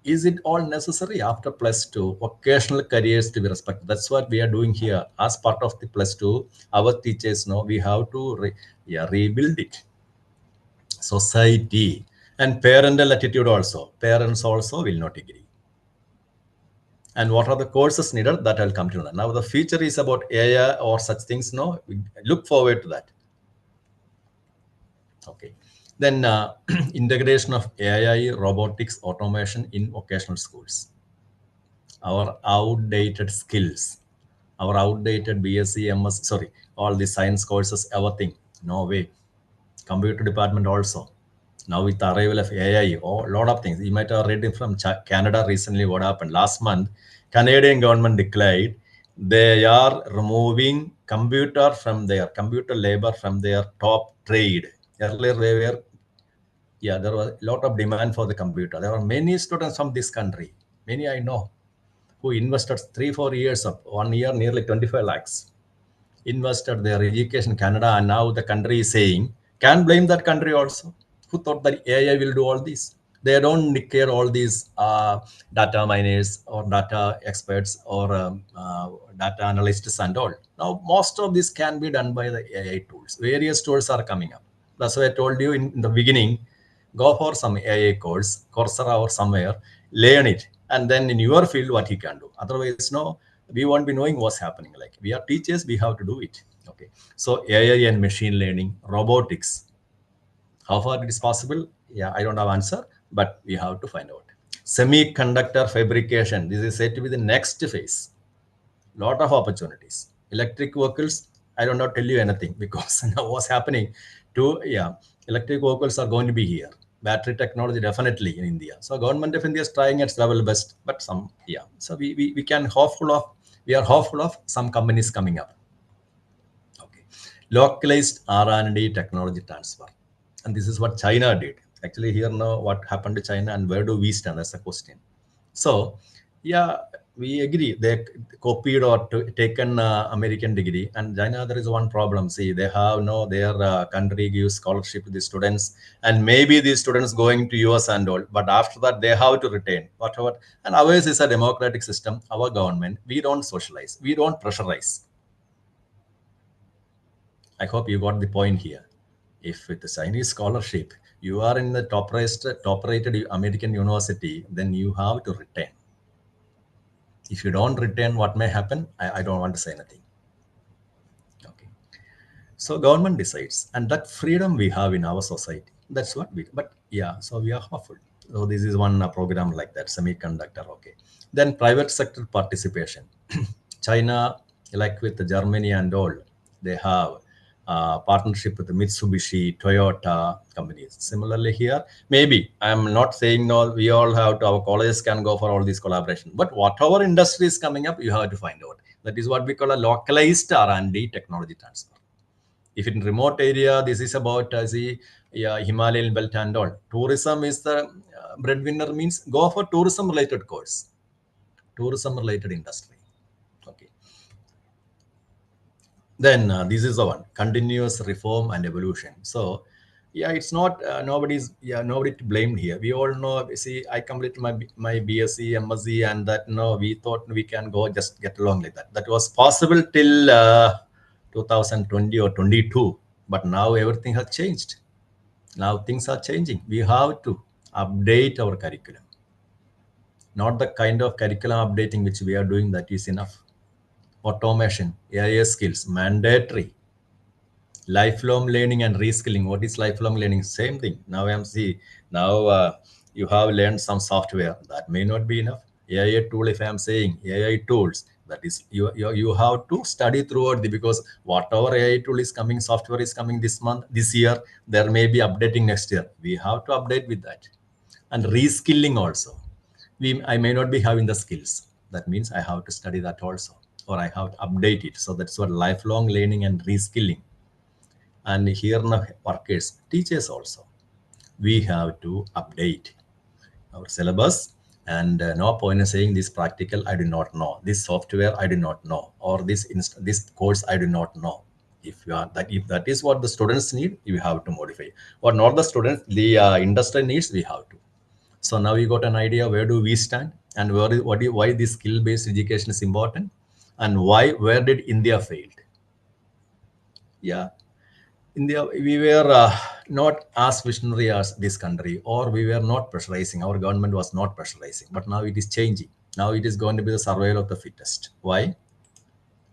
it all necessary after plus two, vocational careers to be respected? That's what we are doing here. As part of the plus two, our teachers know we have to rebuild it. Society and parental attitude also. Parents also will not agree. And what are the courses needed? That I'll come to know. Now the future is about AI or such things. No, we look forward to that. Okay. Then integration of AI, robotics, automation in vocational schools. Our outdated skills, our outdated BSc, MS, all the science courses, everything. No way. Computer department also. Now with the arrival of AI, a lot of things. You might have read it from Canada recently. What happened last month? Canadian government declared they are removing computer labor from their top trade. Earlier they were, there was a lot of demand for the computer. There were many students from this country, many I know, who invested 3-4 years of 1 year, nearly 25 lakhs, invested their education in Canada, and now the country is saying, can blame that country also, who thought that AI will do all this. They don't care all these data miners or data experts or data analysts and all. Now, most of this can be done by the AI tools. Various tools are coming up. That's why I told you in the beginning, go for some AI course, Coursera or somewhere, learn it, and then in your field, what you can do. Otherwise, no, we won't be knowing what's happening. Like we are teachers, we have to do it. Okay. So AI and machine learning, robotics, how far it is possible? Yeah, I don't have answer, but we have to find out. Semiconductor fabrication. This is said to be the next phase. Lot of opportunities. Electric vehicles, I don't know tell you anything because now what's happening to Electric vehicles are going to be here. Battery technology definitely in India. So government of India is trying its level best, but some, yeah. So we can hopeful of, we are hopeful of some companies coming up. Okay. Localized R&D technology transfer. And this is what China did. Actually, here now what happened to China and where do we stand? That's the question. So, yeah, we agree. They copied or taken American degree, and China there is one problem. See, they have no their country gives scholarship to the students, and maybe these students going to US and all. But after that, they have to retain whatever. And ours is a democratic system. Our government, we don't socialize, we don't pressurize. I hope you got the point here. If with the Chinese scholarship, you are in the top-rated American university, then you have to retain. If you don't retain, what may happen? I don't want to say anything. Okay. So government decides, and that freedom we have in our society. That's what we. But yeah, so we are hopeful. So this is one program like that, semiconductor. Okay. Then private sector participation. China, like with Germany and all, they have partnership with the Mitsubishi, Toyota companies. Similarly here, maybe I'm not saying no, we all have to, our colleges can go for all these collaboration, but whatever industry is coming up, you have to find out. That is what we call a localized R&D technology transfer. If in remote area, this is about yeah, Himalayan belt and all. Tourism is the breadwinner means go for tourism related course, tourism related industry. Okay. Then this is the one, continuous reform and evolution. So yeah, it's not nobody to blame here. We all know. See, I completed my BSc, MSc, and that no, we thought we can go just get along like that. That was possible till 2020 or 22, but now everything has changed. Now things are changing. We have to update our curriculum. Not the kind of curriculum updating which we are doing that is enough. Automation, AI skills, mandatory. Lifelong learning and reskilling. What is lifelong learning? Same thing. Now now you have learned some software. That may not be enough. AI tool, if I am saying AI tools, that is you have to study throughout because whatever AI tool is coming, software is coming this month, this year, there may be updating next year. We have to update with that. And reskilling also. I may not be having the skills. That means I have to study that also, or I have to update it. So that's what lifelong learning and reskilling. And here now workers, teachers also, we have to update our syllabus. And no point in saying this practical I do not know, this software I do not know, or this course I do not know. If that is what the students need, you have to modify. Or not the students, the industry needs, we have to. So now we got an idea where do we stand, and why this skill-based education is important, and where did India failed. Yeah, India, we were not as visionary as this country, or we were not pressurizing. Our government was not pressurizing, but now it is changing. Now it is going to be the survival of the fittest. Why?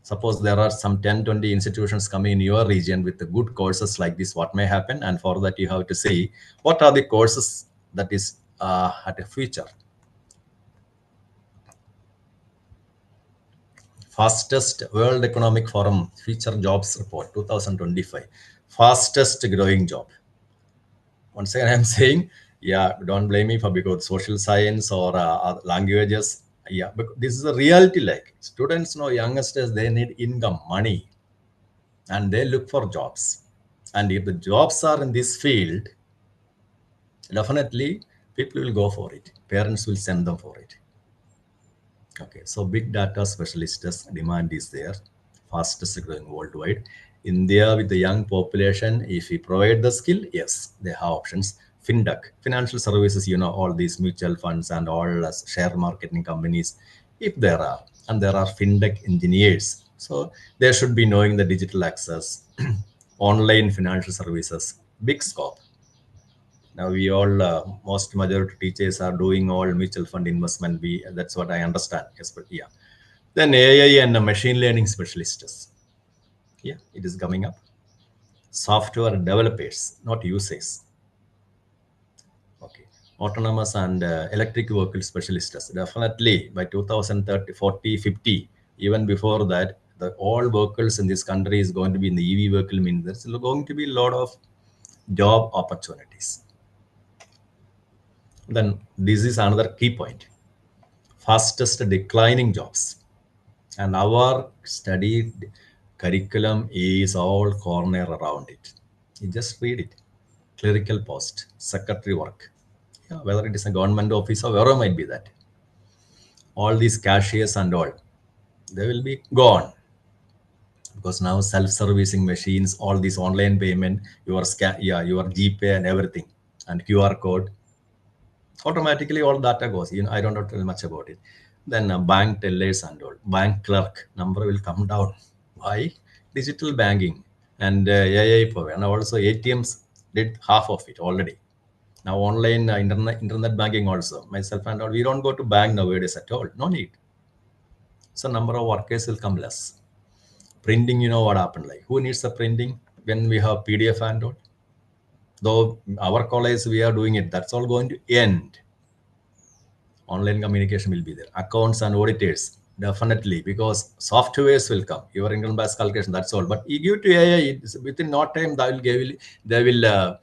Suppose there are some 10, 20 institutions coming in your region with the good courses like this, what may happen? And for that, you have to see what are the courses that is at a future. Fastest World Economic Forum Future Jobs Report 2025. Fastest growing job. Once again, I'm saying, yeah, don't blame me for because social science or languages. Yeah, but this is a reality. Like students know, youngsters, they need income, money, and they look for jobs. And if the jobs are in this field, definitely people will go for it. Parents will send them for it. Okay, so big data specialists demand is there, fastest growing worldwide. India with the young population, if we provide the skill, yes, they have options. FinTech, financial services, all these mutual funds and all share marketing companies, if there are, and there are FinTech engineers. So they should be knowing the digital access, online financial services, big scope. Now we all, most majority teachers are doing all mutual fund investment. That's what I understand. Yes, but yeah. Then AI and machine learning specialists. Yeah, it is coming up. Software developers, not users. Okay. Autonomous and electric vehicle specialists. Definitely by 2030, 40, 50, even before that, all vehicles in this country is going to be in the EV vehicle. Means there's going to be a lot of job opportunities. Then this is another key point. Fastest declining jobs. And our study curriculum is all corner around it. You just read it. Clerical post, secretary work. Yeah, whether it is a government office or wherever might be that. All these cashiers and all, they will be gone. Because now self-servicing machines, all these online payment, your scan, yeah, your GPay and everything, and QR code, automatically all data goes. I don't know tell much about it. Then bank tellers and all, bank clerk number will come down. Why? Digital banking and AI power, and also ATMs did half of it already. Now online internet banking also. Myself and all, we don't go to bank nowadays at all. No need. So number of workers will come less. Printing, what happened? Like who needs the printing when we have PDF and all? Though our college we are doing it, that's all going to end. Online communication will be there. Accounts and auditors, definitely, because softwares will come. Your income tax calculation, that's all. But you give to AI, within no time they will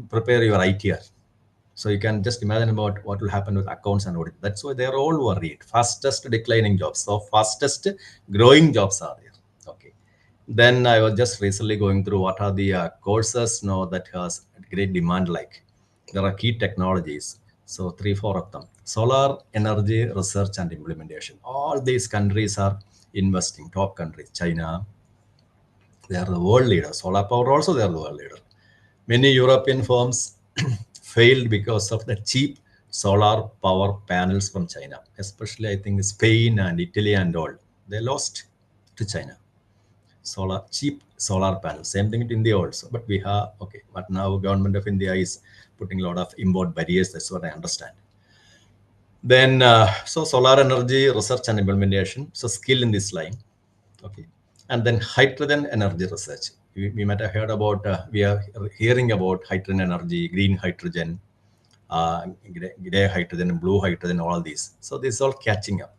prepare your ITR. So you can just imagine about what will happen with accounts and audit. That's why they're all worried. Fastest declining jobs. So fastest growing jobs are there. Okay. Then I was just recently going through what are the courses now that has great demand. Like there are key technologies. So 3, 4 of them. Solar energy research and implementation. All these countries are investing. Top countries, China, they are the world leader. Solar power also they are the world leader. Many European firms failed because of the cheap solar power panels from China, especially I think Spain and Italy and all. They lost to China. Cheap solar panels. Same thing in India also. But we have, okay, but now government of India is putting a lot of import barriers. That's what I understand. Then, so solar energy research and implementation. So skill in this line. Okay. And then hydrogen energy research. We might have heard about, we are hearing about hydrogen energy, green hydrogen, gray hydrogen, blue hydrogen, all these. So this is all catching up.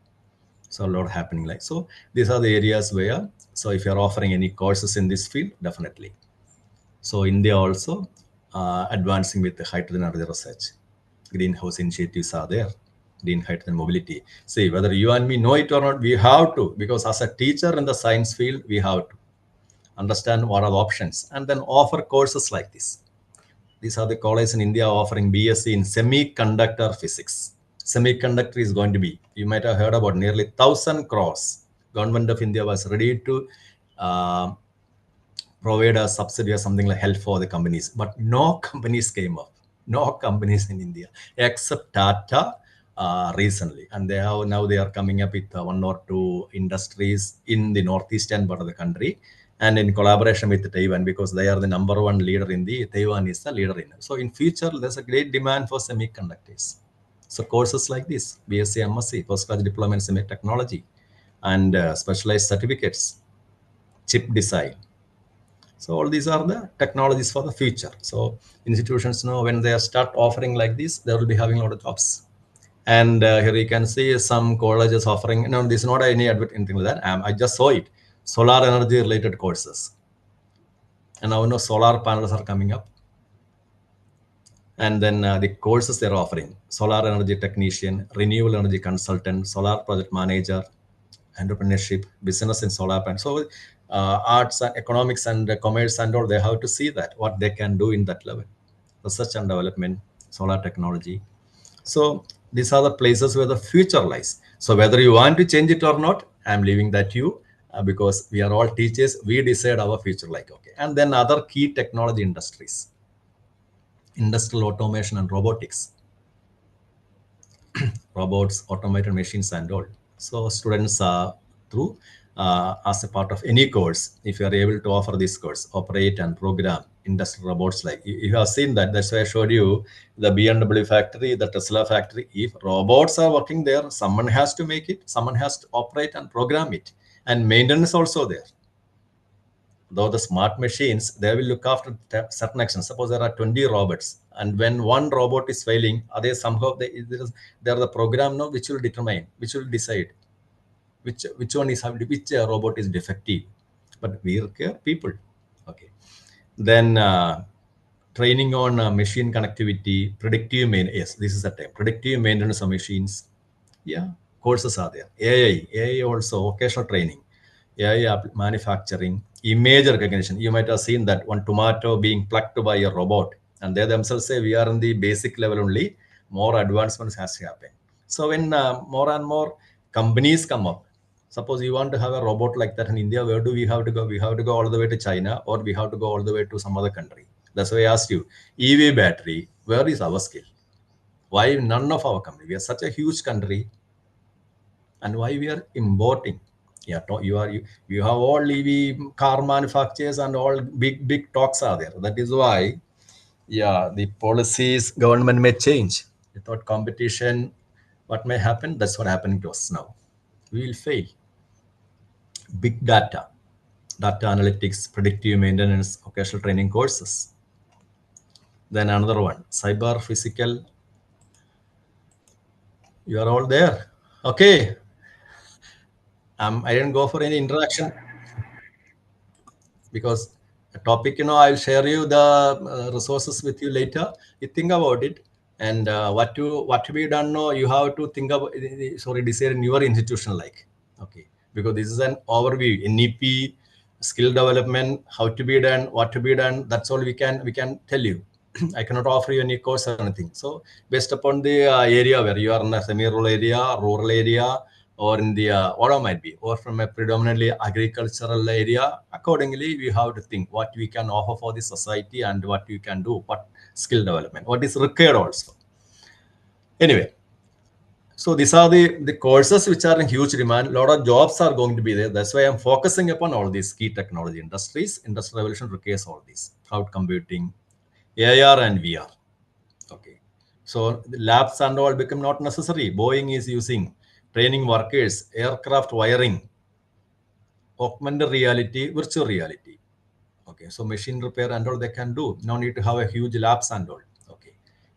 So a lot happening like, so these are the areas where, so if you're offering any courses in this field, definitely. So India also advancing with the hydrogen energy research. Greenhouse initiatives are there. Green hydrogen mobility. See, whether you and me know it or not, we have to, because as a teacher in the science field, we have to understand what are the options and then offer courses like this. These are the colleges in India offering BSc in semiconductor physics. Semiconductor is going to be, you might have heard about nearly 1,000 crores. Government of India was ready to provide a subsidy or something like help for the companies, but no companies came up. No companies in India except Tata recently, and they are coming up with 1 or 2 industries in the northeastern part of the country, and in collaboration with Taiwan, because they are the #1 leader in the Taiwan is the leader in it. So in future, there's a great demand for semiconductors. So courses like this, BSc, MSc, postgraduate diploma in semi technology, and specialized certificates, chip design. So all these are the technologies for the future. So institutions know when they start offering like this, they will be having a lot of jobs. And here you can see some colleges offering. No, this is not any advert, anything like that. I just saw it. Solar energy related courses. And now solar panels are coming up. And then the courses they're offering: solar energy technician, renewable energy consultant, solar project manager, entrepreneurship, business in solar panel. So arts and economics and commerce and all, they have to see that what they can do in that level. Research and development, solar technology. So these are the places where the future lies. So whether you want to change it or not, I'm leaving that to you, because we are all teachers. We decide our future like, okay. And then other key technology industries: industrial automation and robotics, robots, automated machines, and all. So students are through as a part of any course, if you are able to offer this course, operate and program industrial robots. Like you have seen that, that's why I showed you the BMW factory, the Tesla factory. If robots are working there, someone has to make it, someone has to operate and program it, and maintenance also there. Though the smart machines, they will look after certain actions. Suppose there are 20 robots, and when one robot is failing, are they somehow they are the program now which will determine, which will decide which one is which robot is defective. But we care people. Okay. Then training on machine connectivity, predictive maintenance. Yes, this is the time. Predictive maintenance of machines. Yeah, courses are there. AI also, vocational training, AI manufacturing, image recognition. You might have seen that one tomato being plucked by a robot, and they themselves say we are in the basic level only. More advancements has to happen. So when more and more companies come up, suppose you want to have a robot like that in India, where do we have to go? We have to go all the way to China, or we have to go all the way to some other country. That's why I asked you, EV battery, where is our skill? Why none of our company? We are such a huge country, and why we are importing? Yeah, you have all EV car manufacturers and all big talks are there. That is why, yeah, the policies government may change. Without competition, what may happen? That's what happening to us now. We will fail. Big data analytics, predictive maintenance, occasional training courses. Then another one, cyber physical. You are all there. Okay. I didn't go for any interaction because the topic, I'll share you the resources with you later. You think about it, and what to be done. No, you have to think about. Sorry, decide in your institution, like, okay, because this is an overview. NEP, skill development, how to be done, what to be done. That's all we can tell you. I cannot offer you any course or anything. So based upon the area where you are in a semi-rural area, rural area, or in the what might be, or from a predominantly agricultural area, accordingly we have to think what we can offer for the society and what we can do, what skill development, what is required also. Anyway, so these are the courses which are in huge demand. A lot of jobs are going to be there. That's why I'm focusing upon all these key technology industries. Industrial revolution requires all these: cloud computing, AR and VR. Okay. So the labs and all become not necessary. Boeing is using training workers, aircraft wiring, augmented reality, virtual reality. Okay. So machine repair and all they can do. No need to have a huge labs and all. Okay.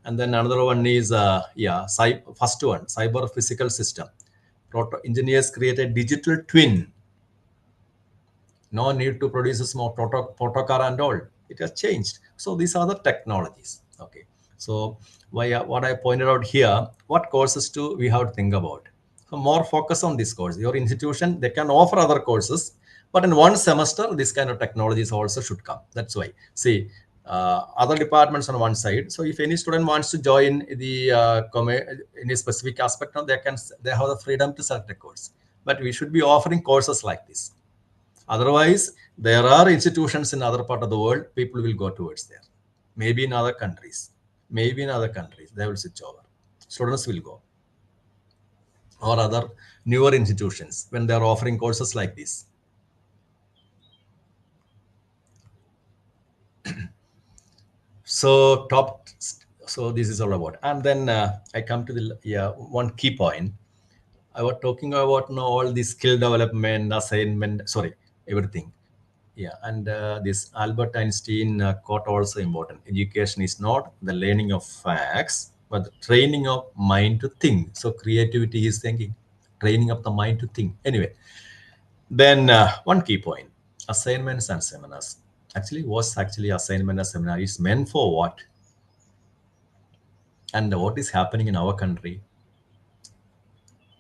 And then another one is, first one, cyber physical system. Engineers create a digital twin. No need to produce a small proto car and all. It has changed. So these are the technologies. Okay. So what I pointed out here, what courses do we have to think about? So more focus on this course. Your institution, they can offer other courses, but in one semester, this kind of technologies also should come. That's why. See, other departments on one side. So if any student wants to join the any specific aspect, they have the freedom to select a course. But we should be offering courses like this. Otherwise, there are institutions in other part of the world, people will go towards there. Maybe in other countries. They will switch over. Students will go. Or other newer institutions when they are offering courses like this. So this is all about. And then I come to the one key point. I was talking about all the skill development, assignment, everything. Yeah, and this Albert Einstein quote also important. Education is not the learning of facts, but the training of mind to think. So creativity is thinking, training of the mind to think. Anyway, then one key point: assignments and seminars. Actually, what's actually assignment and seminar is meant for what? And what is happening in our country?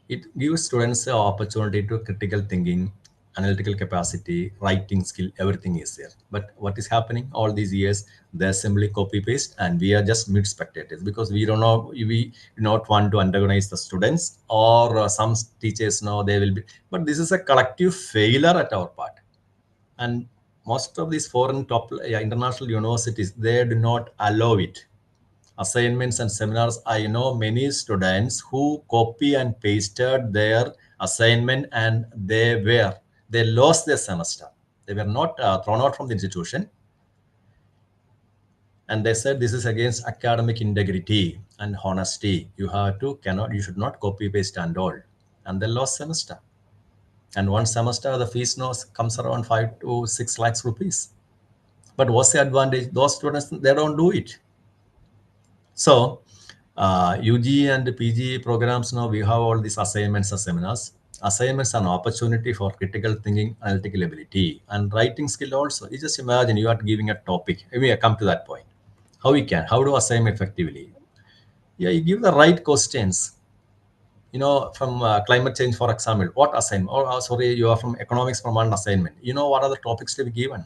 It gives students the opportunity to critical thinking, analytical capacity, writing skill, everything is there. But what is happening all these years? They're simply copy paste, and we are just mid spectators because we don't know. We do not want to antagonize the students, or some teachers know they will be. But this is a collective failure at our part, and most of these foreign top international universities, they do not allow it. Assignments and seminars, I know many students who copy and pasted their assignment, and they lost their semester. They were not thrown out from the institution, and they said this is against academic integrity and honesty. You should not copy paste and all, and they lost semester. And one semester the fees comes around 5 to 6 lakhs rupees. But what's the advantage? Those students, they don't do it. So UG and PG programs, now we have all these assignments and seminars. Assignments are an opportunity for critical thinking, analytical ability, and writing skill also. You just imagine you are giving a topic. Maybe I come to that point. how to assign effectively. Yeah, you give the right questions. From climate change, for example, what assignment? Sorry, you are from economics from one assignment. What are the topics to be given?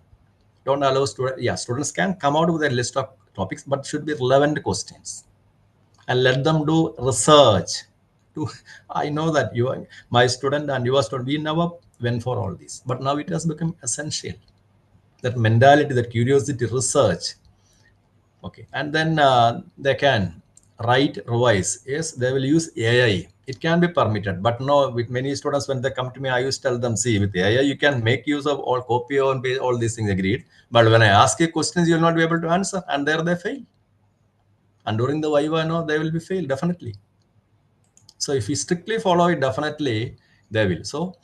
Don't allow students. Yeah, students can come out with a list of topics, but should be relevant questions, and let them do research. To I know that my student and your student, we never went for all this, but now it has become essential. That mentality, that curiosity, research. Okay, and then they can write, revise. Yes, they will use AI. It can be permitted, but no. With many students, when they come to me, I used to tell them, see, with AI, you can make use of all copy and paste, all these things. Agreed, but when I ask you questions, you will not be able to answer, and there they fail. And during the Viva, no, they will be failed definitely. So if you strictly follow it, definitely they will. So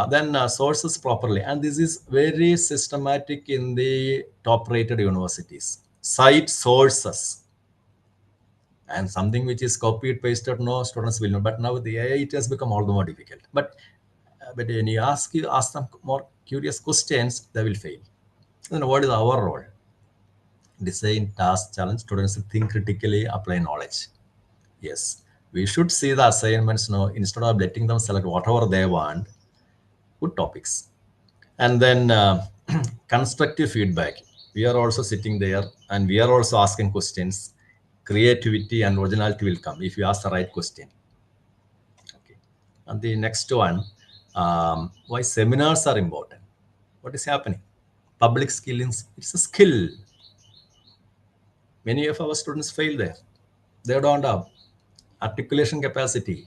then sources properly, and this is very systematic in the top-rated universities. Cite sources. And something which is copied, pasted, no students will know. But now with the AI, it has become all the more difficult. But when you ask them more curious questions, they will fail. Then what is our role? Design, task, challenge students to think critically, apply knowledge. Yes, we should see the assignments now instead of letting them select whatever they want. Good topics, and then constructive feedback. We are also sitting there, and we are also asking questions. Creativity and originality will come if you ask the right question. Okay. And the next one, why seminars are important. What is happening? Public skilling, it's a skill. Many of our students fail there. They don't have articulation capacity,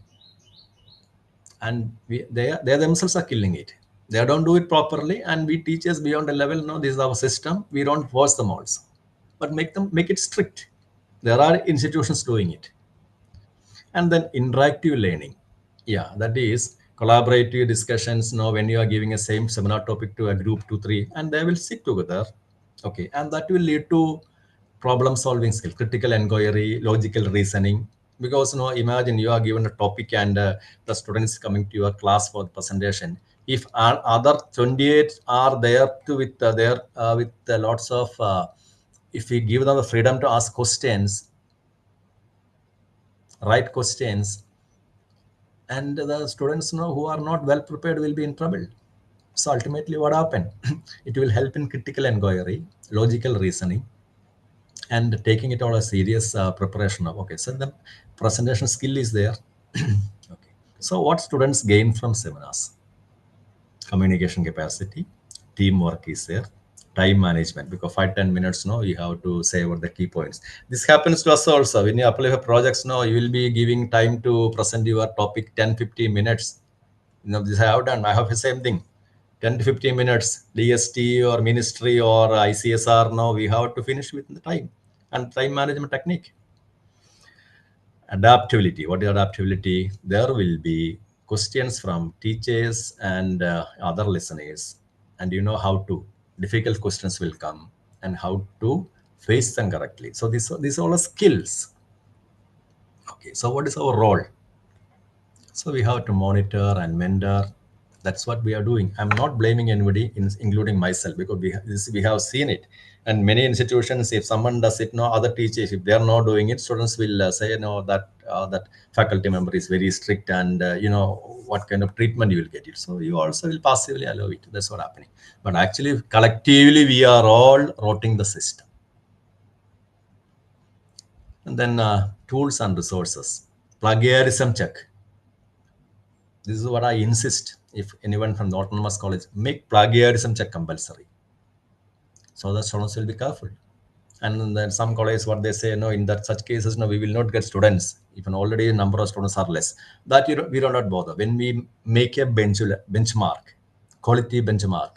and they themselves are killing it. They don't do it properly, and we teachers beyond a level. No, this is our system. We don't force them also, but make it strict. There are institutions doing it. And then interactive learning. Yeah, that is collaborative discussions. Now, when you are giving a same seminar topic to a group 2 3, and they will sit together. Okay, and that will lead to problem solving skill, critical inquiry, logical reasoning. Because imagine you are given a topic, and the students coming to your class for the presentation. If other 28 are there to with lots of if we give them the freedom to ask questions, right questions, and the students who are not well prepared will be in trouble. So ultimately, what happened? It will help in critical inquiry, logical reasoning, and taking it all a serious preparation of. Okay, so the presentation skill is there. Okay, so what students gain from seminars? Communication capacity, teamwork is there, time management, because 5-10 minutes you have to say what the key points. This happens to us also. When you apply for projects, you will be giving time to present your topic 10-15 minutes. This I have done. I have the same thing. 10 to 15 minutes, DST or ministry or ICSR. Now we have to finish within the time, and time management technique. Adaptability. What is adaptability? There will be questions from teachers and other listeners, and you know how to. Difficult questions will come, and how to face them correctly. So these all are skills. Okay. So what is our role? So we have to monitor and mentor. That's what we are doing. I'm not blaming anybody, including myself, because we have seen it. And many institutions, if someone does it, no other teachers, if they are not doing it, students will say, no, that faculty member is very strict, and what kind of treatment you will get it. So you also will passively allow it. That's what happening. But actually, collectively, we are all rotting the system. And then tools and resources. Plagiarism check. This is what I insist. If anyone from the autonomous college, make plagiarism check compulsory, so that students will be careful. And then some colleges, what they say, no, in that such cases, no, we will not get students. Even already a number of students are less. That we do not bother. When we make a benchmark, quality benchmark,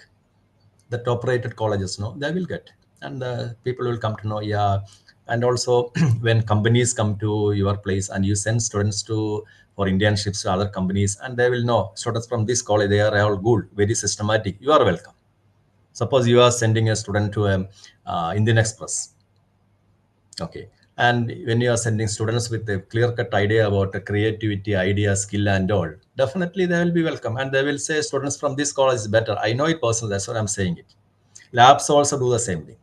the top-rated colleges, they will get, and people will come to know. Yeah, and also when companies come to your place and you send students for internships to other companies, and they will know students from this college, they are all good, very systematic. You are welcome. Suppose you are sending a student to Indian Express. Okay. And when you are sending students with a clear-cut idea about the creativity, idea, skill, and all, definitely they will be welcome. And they will say students from this college is better. I know it personally, that's what I'm saying it. Labs also do the same thing.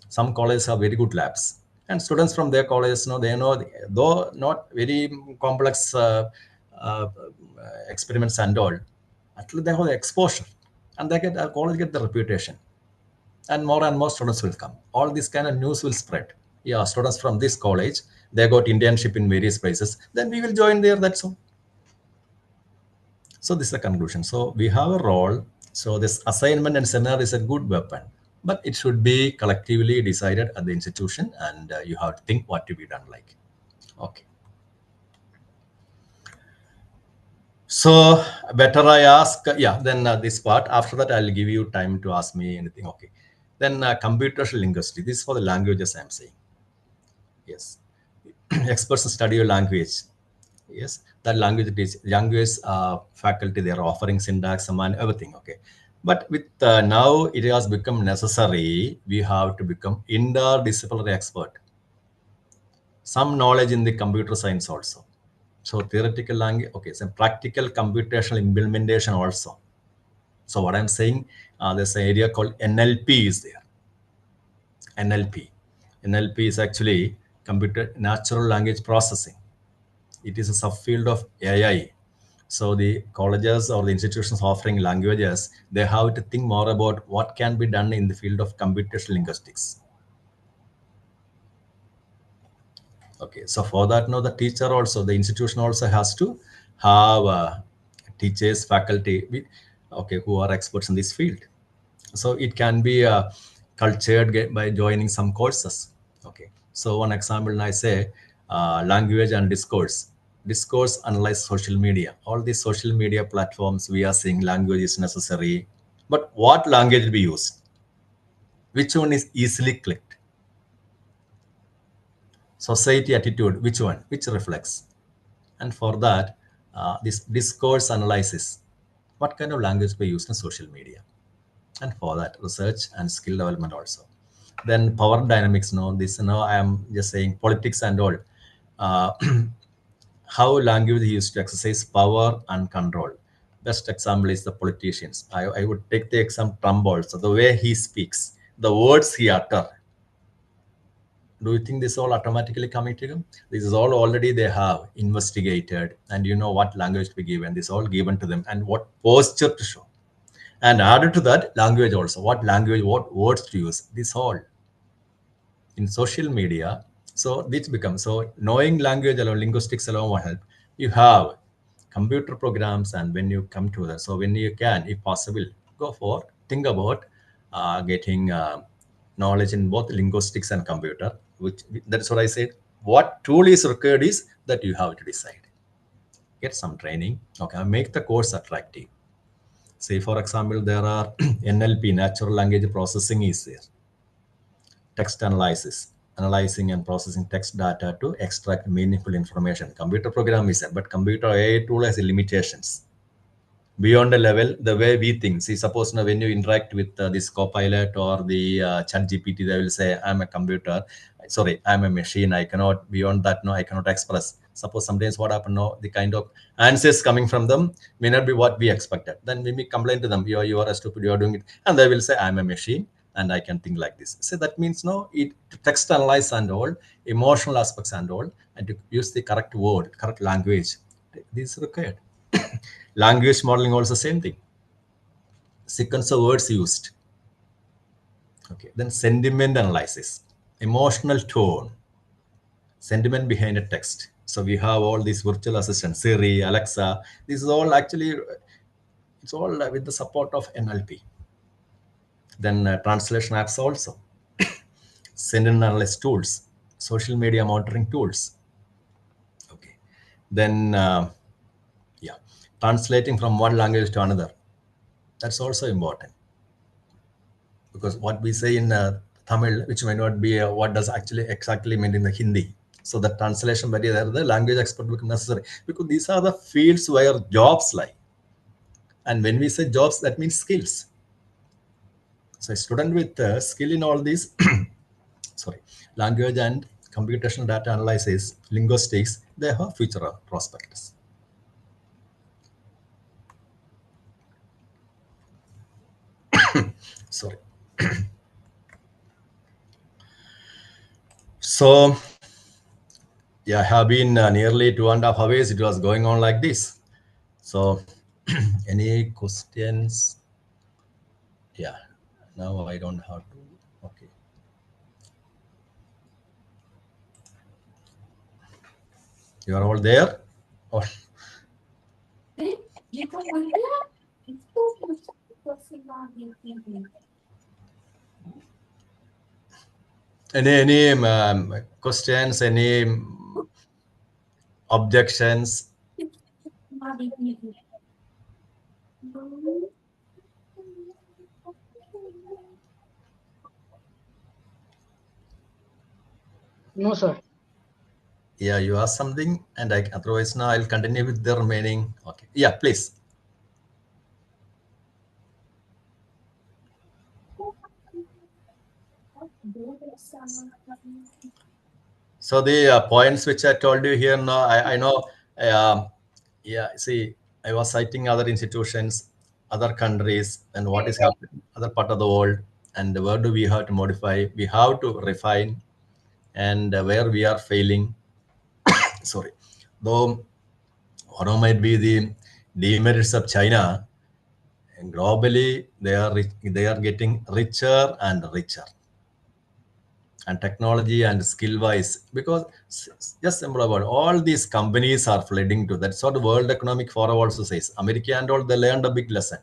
Some colleges have very good labs. And students from their colleges know, they know, though not very complex uh, experiments and all, at least they have the exposure, and they get, college get the reputation, and more students will come. All this kind of news will spread. Yeah, students from this college, they got internship in various places, then we will join there, that's all. So this is the conclusion. So we have a role. So this assignment and seminar is a good weapon, but it should be collectively decided at the institution, and you have to think what to be done like. Okay. So better I ask, yeah, then this part, after that I'll give you time to ask me anything. Okay. Then computational linguistics, this is for the languages I'm saying. Yes. Experts study your language. Yes, that language faculty, they are offering syntax and everything. Okay, but with now it has become necessary, we have to become interdisciplinary expert, some knowledge in the computer science also. So theoretical language, okay, so practical computational implementation also. So what I'm saying, there's an area called NLP is there. NLP is actually computer natural language processing. It is a subfield of AI. So the colleges or the institutions offering languages, they have to think more about what can be done in the field of computational linguistics. Okay, so for that, now the teacher also, the institution also has to have teachers, faculty, okay, who are experts in this field. So it can be cultured by joining some courses. Okay, so one example, I say language and discourse analyze social media. All these social media platforms, we are seeing language is necessary, but what language will be used, which one is easily clicked, society attitude, which reflects. And for that, this discourse analysis, what kind of language we use in social media, and for that research and skill development also. Then power dynamics, no, this, no, I am just saying politics and all, uh, how language is used to exercise power and control. Best example is the politicians. I would take the example Trump also, the way he speaks, the words he utter. Do you think this all automatically coming to them? This is all already they have investigated, and you know what language to be given. This all given to them, and what posture to show. And added to that, language also. What language, what words to use. This all in social media. So this becomes, so knowing language alone, linguistics alone will help. You have computer programs, and when you come to that, so when you can, if possible, go for, think about getting knowledge in both linguistics and computer, which, that's what I said. What tool is required is that you have to decide. Get some training, okay, make the course attractive. Say, for example, there are NLP, natural language processing is there. Text analysis, analyzing and processing text data to extract meaningful information. Computer program is there, but computer AI tool has limitations. Beyond a level, the way we think. See, suppose now when you interact with this Copilot or the Chat GPT, they will say, "I'm a computer. Sorry, I'm a machine. I cannot. Beyond that, no, I cannot express." Suppose sometimes what happen? No, the kind of answers coming from them may not be what we expected. Then when we complain to them, you are a stupid. You are doing it, and they will say, "I'm a machine and I can think like this." So that means no, it to text analyze and all, emotional aspects and all, and to use the correct word, correct language. This is required. Language modeling also same thing. Sequence of words used. Okay. Then sentiment analysis, emotional tone, sentiment behind a text. So we have all these virtual assistants, Siri, Alexa. This is all actually, it's all with the support of NLP. Then translation apps also, sentiment analysis tools, social media monitoring tools. Okay. Then yeah, translating from one language to another. That's also important, because what we say in Tamil, which may not be what does actually exactly mean in the Hindi. So the translation barrier, the language expert become necessary, because these are the fields where jobs lie. And when we say jobs, that means skills. So a student with skill in all these, sorry, language and computational data analysis, linguistics, they have future prospects. Sorry. So So, yeah, I have been nearly 2.5 hours. It was going on like this. So, any questions? Yeah, now I don't have to. Okay. You are all there? Or any questions? Any objections? No, sir. Yeah, you ask something, and otherwise now I'll continue with the remaining. Okay. Yeah, please. So the points which I told you here now, I know. Yeah, see, I was citing other institutions, other countries, and what is happening other part of the world, and where do we have to modify? We have to refine, and where we are failing. Sorry, though what might be the demerits of China, and globally they are getting richer and richer, and technology and skill wise, because just simple about all these companies are flooding to. That's what the World Economic Forum also says. America and all, they learned a big lesson.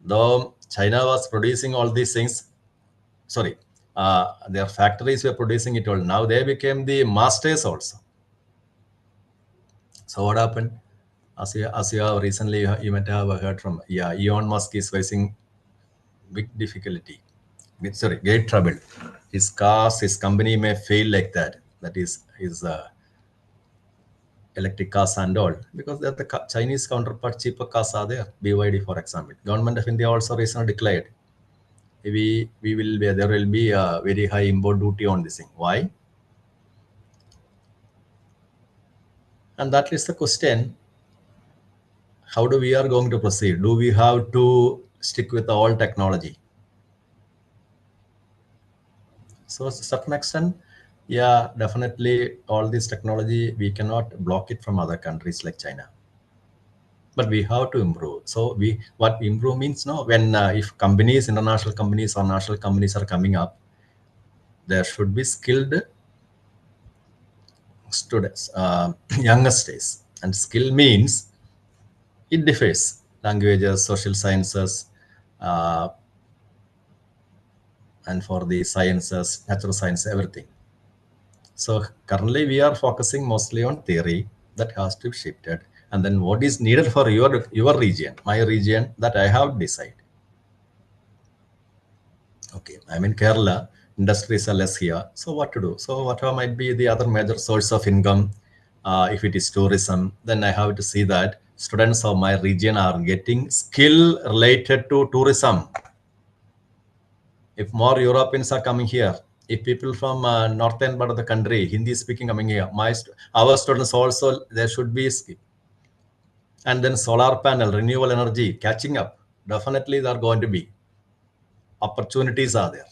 Though China was producing all these things, sorry, their factories were producing it all. Now they became the masters also. So what happened? As you have recently, you might have heard from, yeah, Elon Musk is facing big difficulty. Sorry, great trouble. His cars, his company may fail like that. That is his electric cars and all, because the Chinese counterpart cheaper cars are there. BYD, for example. Government of India also recently declared we will be, there will be a very high import duty on this thing. Why? And that is the question. How do we are going to proceed? Do we have to stick with the old technology? So to a certain extent, yeah, definitely all this technology, we cannot block it from other countries like China. But we have to improve. So what improve means, no, when if companies, international companies or national companies are coming up, there should be skilled students, youngest days. And skill means it differs. Languages, social sciences, uh, and for the sciences, natural science, everything. So currently we are focusing mostly on theory that has to be shifted. And then what is needed for your region, my region, that I have decided. Okay, I'm in Kerala, industries are less here. So what to do? So whatever might be the other major source of income, if it is tourism, then I have to see that students of my region are getting skill related to tourism. If more Europeans are coming here, if people from northern part of the country, Hindi speaking coming here, our students also, there should be skill. And then solar panel, renewable energy, catching up. Definitely there are going to be opportunities are there.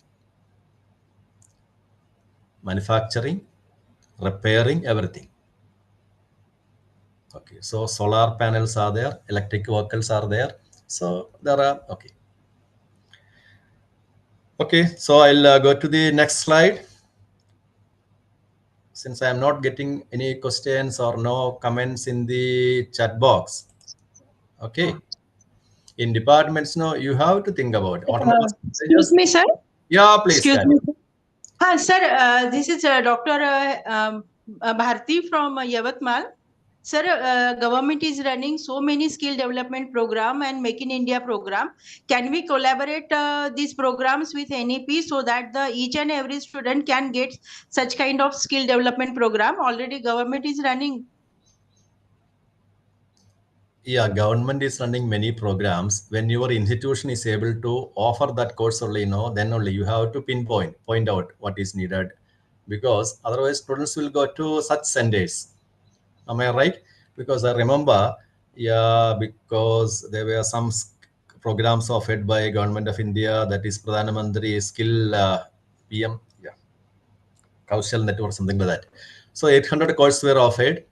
Manufacturing, repairing, everything. Okay, so solar panels are there, electric vehicles are there. So there are, okay. Okay, so I'll go to the next slide. Since I am not getting any questions or no comments in the chat box. Okay. In departments, no, you have to think about autonomous. Excuse me, sir. Yeah, please. Excuse me. Sir, this is Dr. Bharti from Yavatmal. Sir, government is running so many skill development program and Make in India program. Can we collaborate these programs with NEP so that each and every student can get such kind of skill development program? Already government is running. Yeah, government is running many programs. When your institution is able to offer that course only, then only you have to point out what is needed, because otherwise students will go to such centers. Am I right? Because I remember, yeah, because there were some programs offered by Government of India, that is Pradhan Mantri Skill PM. Yeah. Kaushal Net or something like that. So 800 courses were offered.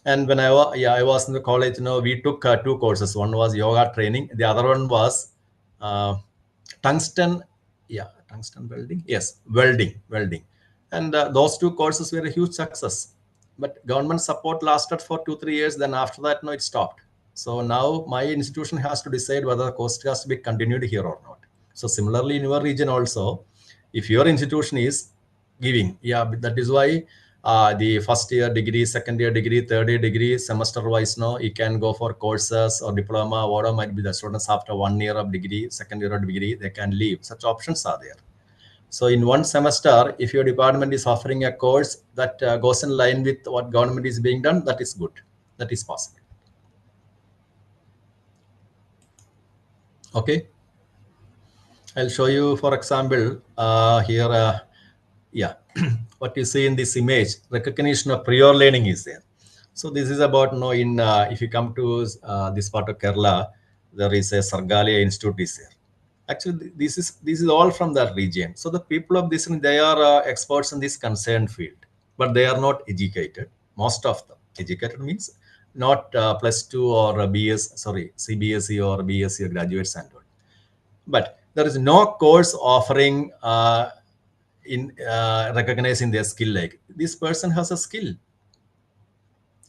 And when I was in the college, we took 2 courses. One was yoga training. The other one was tungsten welding. Yes, welding. And those 2 courses were a huge success. But government support lasted for 2-3 years. Then after that, it stopped. So now my institution has to decide whether the course has to be continued here or not. So similarly, in your region also, if your institution is giving, that is why the first year degree, second year degree, third year degree, semester wise, you can go for courses or diploma, whatever might be. The students after 1 year of degree, second year of degree, they can leave. Such options are there. So in one semester, if your department is offering a course that goes in line with what government is being done, that is good. That is possible. Okay. I'll show you, for example, here, what you see in this image, recognition of prior learning is there. So this is about, if you come to this part of Kerala, there is a Sargalia Institute is there. Actually, this is all from that region. So the people of this, they are experts in this concerned field, but they are not educated. Most of them. Educated means not +2 or CBSE or BSc graduates and all. But there is no course offering in recognizing their skill. Like this person has a skill.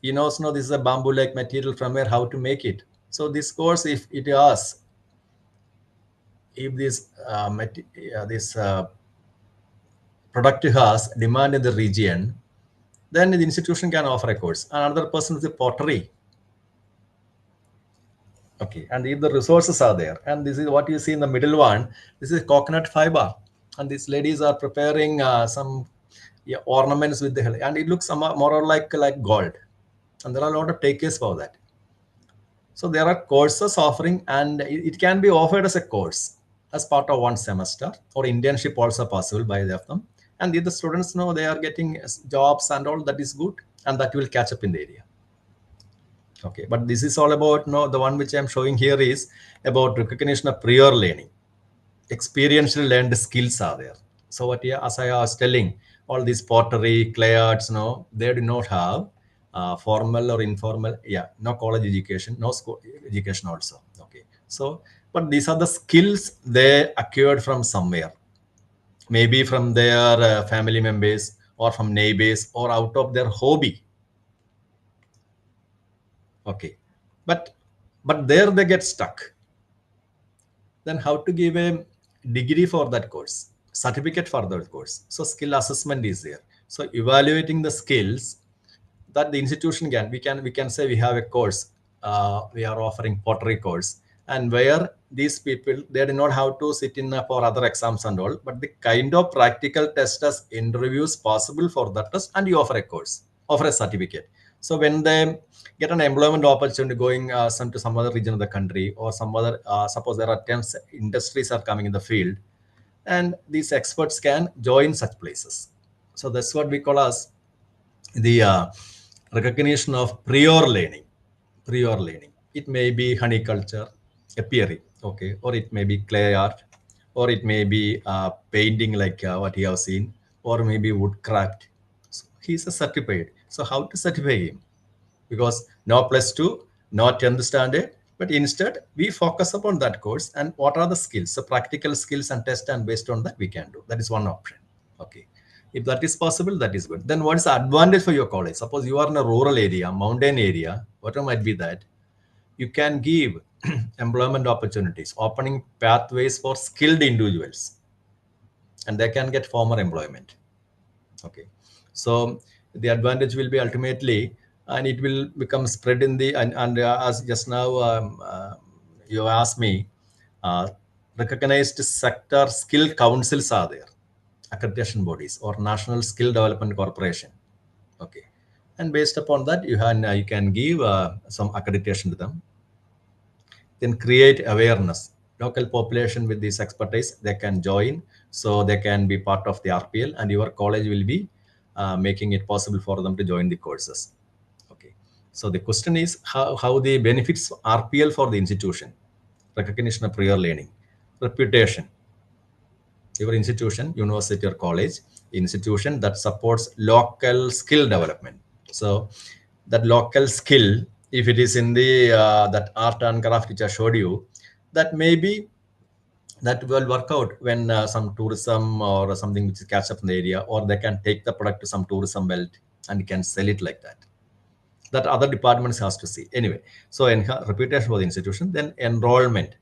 He knows, this is a bamboo-like material, from where, how to make it. So this course, if it asks, if this product has demand in the region, then the institution can offer a course. Another person is the pottery. Okay, and if the resources are there, and this is what you see in the middle one, this is coconut fiber, and these ladies are preparing some ornaments with the, and it looks more or like gold, and there are a lot of takers for that. So there are courses offering, and it can be offered as a course as part of one semester, or internship also possible by them. And if the students know they are getting jobs and all, that is good, and that will catch up in the area. Okay, but this is all about, the one which I'm showing here is about recognition of prior learning. Experientially learned skills are there. So what, as I was telling, all these pottery, clay arts, they do not have formal or informal, no college education, no school education also. Okay, so, but these are the skills they acquired from somewhere, maybe from their family members or from neighbors or out of their hobby. Okay, but there they get stuck. Then how to give a degree for that course, certificate for that course? So skill assessment is there. So evaluating the skills that the institution we can say we have a course, we are offering pottery course, and where these people, they do not have to sit in for other exams and all, but the kind of practical test as interviews possible for that test, and you offer a course, offer a certificate. So when they get an employment opportunity going to some other region of the country, or some other, suppose there are 10 industries are coming in the field, and these experts can join such places. So that's what we call as the recognition of prior learning. It may be honey culture, apiary, okay, or it may be clay art, or it may be painting, like what you have seen, or maybe woodcraft. So he's a certified. So how to certify him? Because no +2, no 10th standard, but instead we focus upon that course and what are the skills, so practical skills and test, and based on that we can do. That is one option. Okay, if that is possible, that is good. Then what is the advantage for your college? Suppose you are in a rural area, mountain area, whatever might be that, you can give employment opportunities, opening pathways for skilled individuals, and they can get former employment. Okay, so the advantage will be ultimately, and it will become spread in the, and as just now you asked me, recognized sector skill councils are there, accreditation bodies, or National Skill Development Corporation. Okay, and based upon that, you can give some accreditation to them. Then create awareness. Local population with this expertise, they can join, so they can be part of the RPL, and your college will be making it possible for them to join the courses. Okay, so the question is how the benefits RPL for the institution, recognition of prior learning, reputation. your institution, university or college, institution that supports local skill development. So that local skill, if it is in the that art and craft which I showed you, that maybe that will work out when some tourism or something which is catch up in the area, or they can take the product to some tourism belt and can sell it like that. That other departments has to see anyway. So reputation for the institution, then enrollment,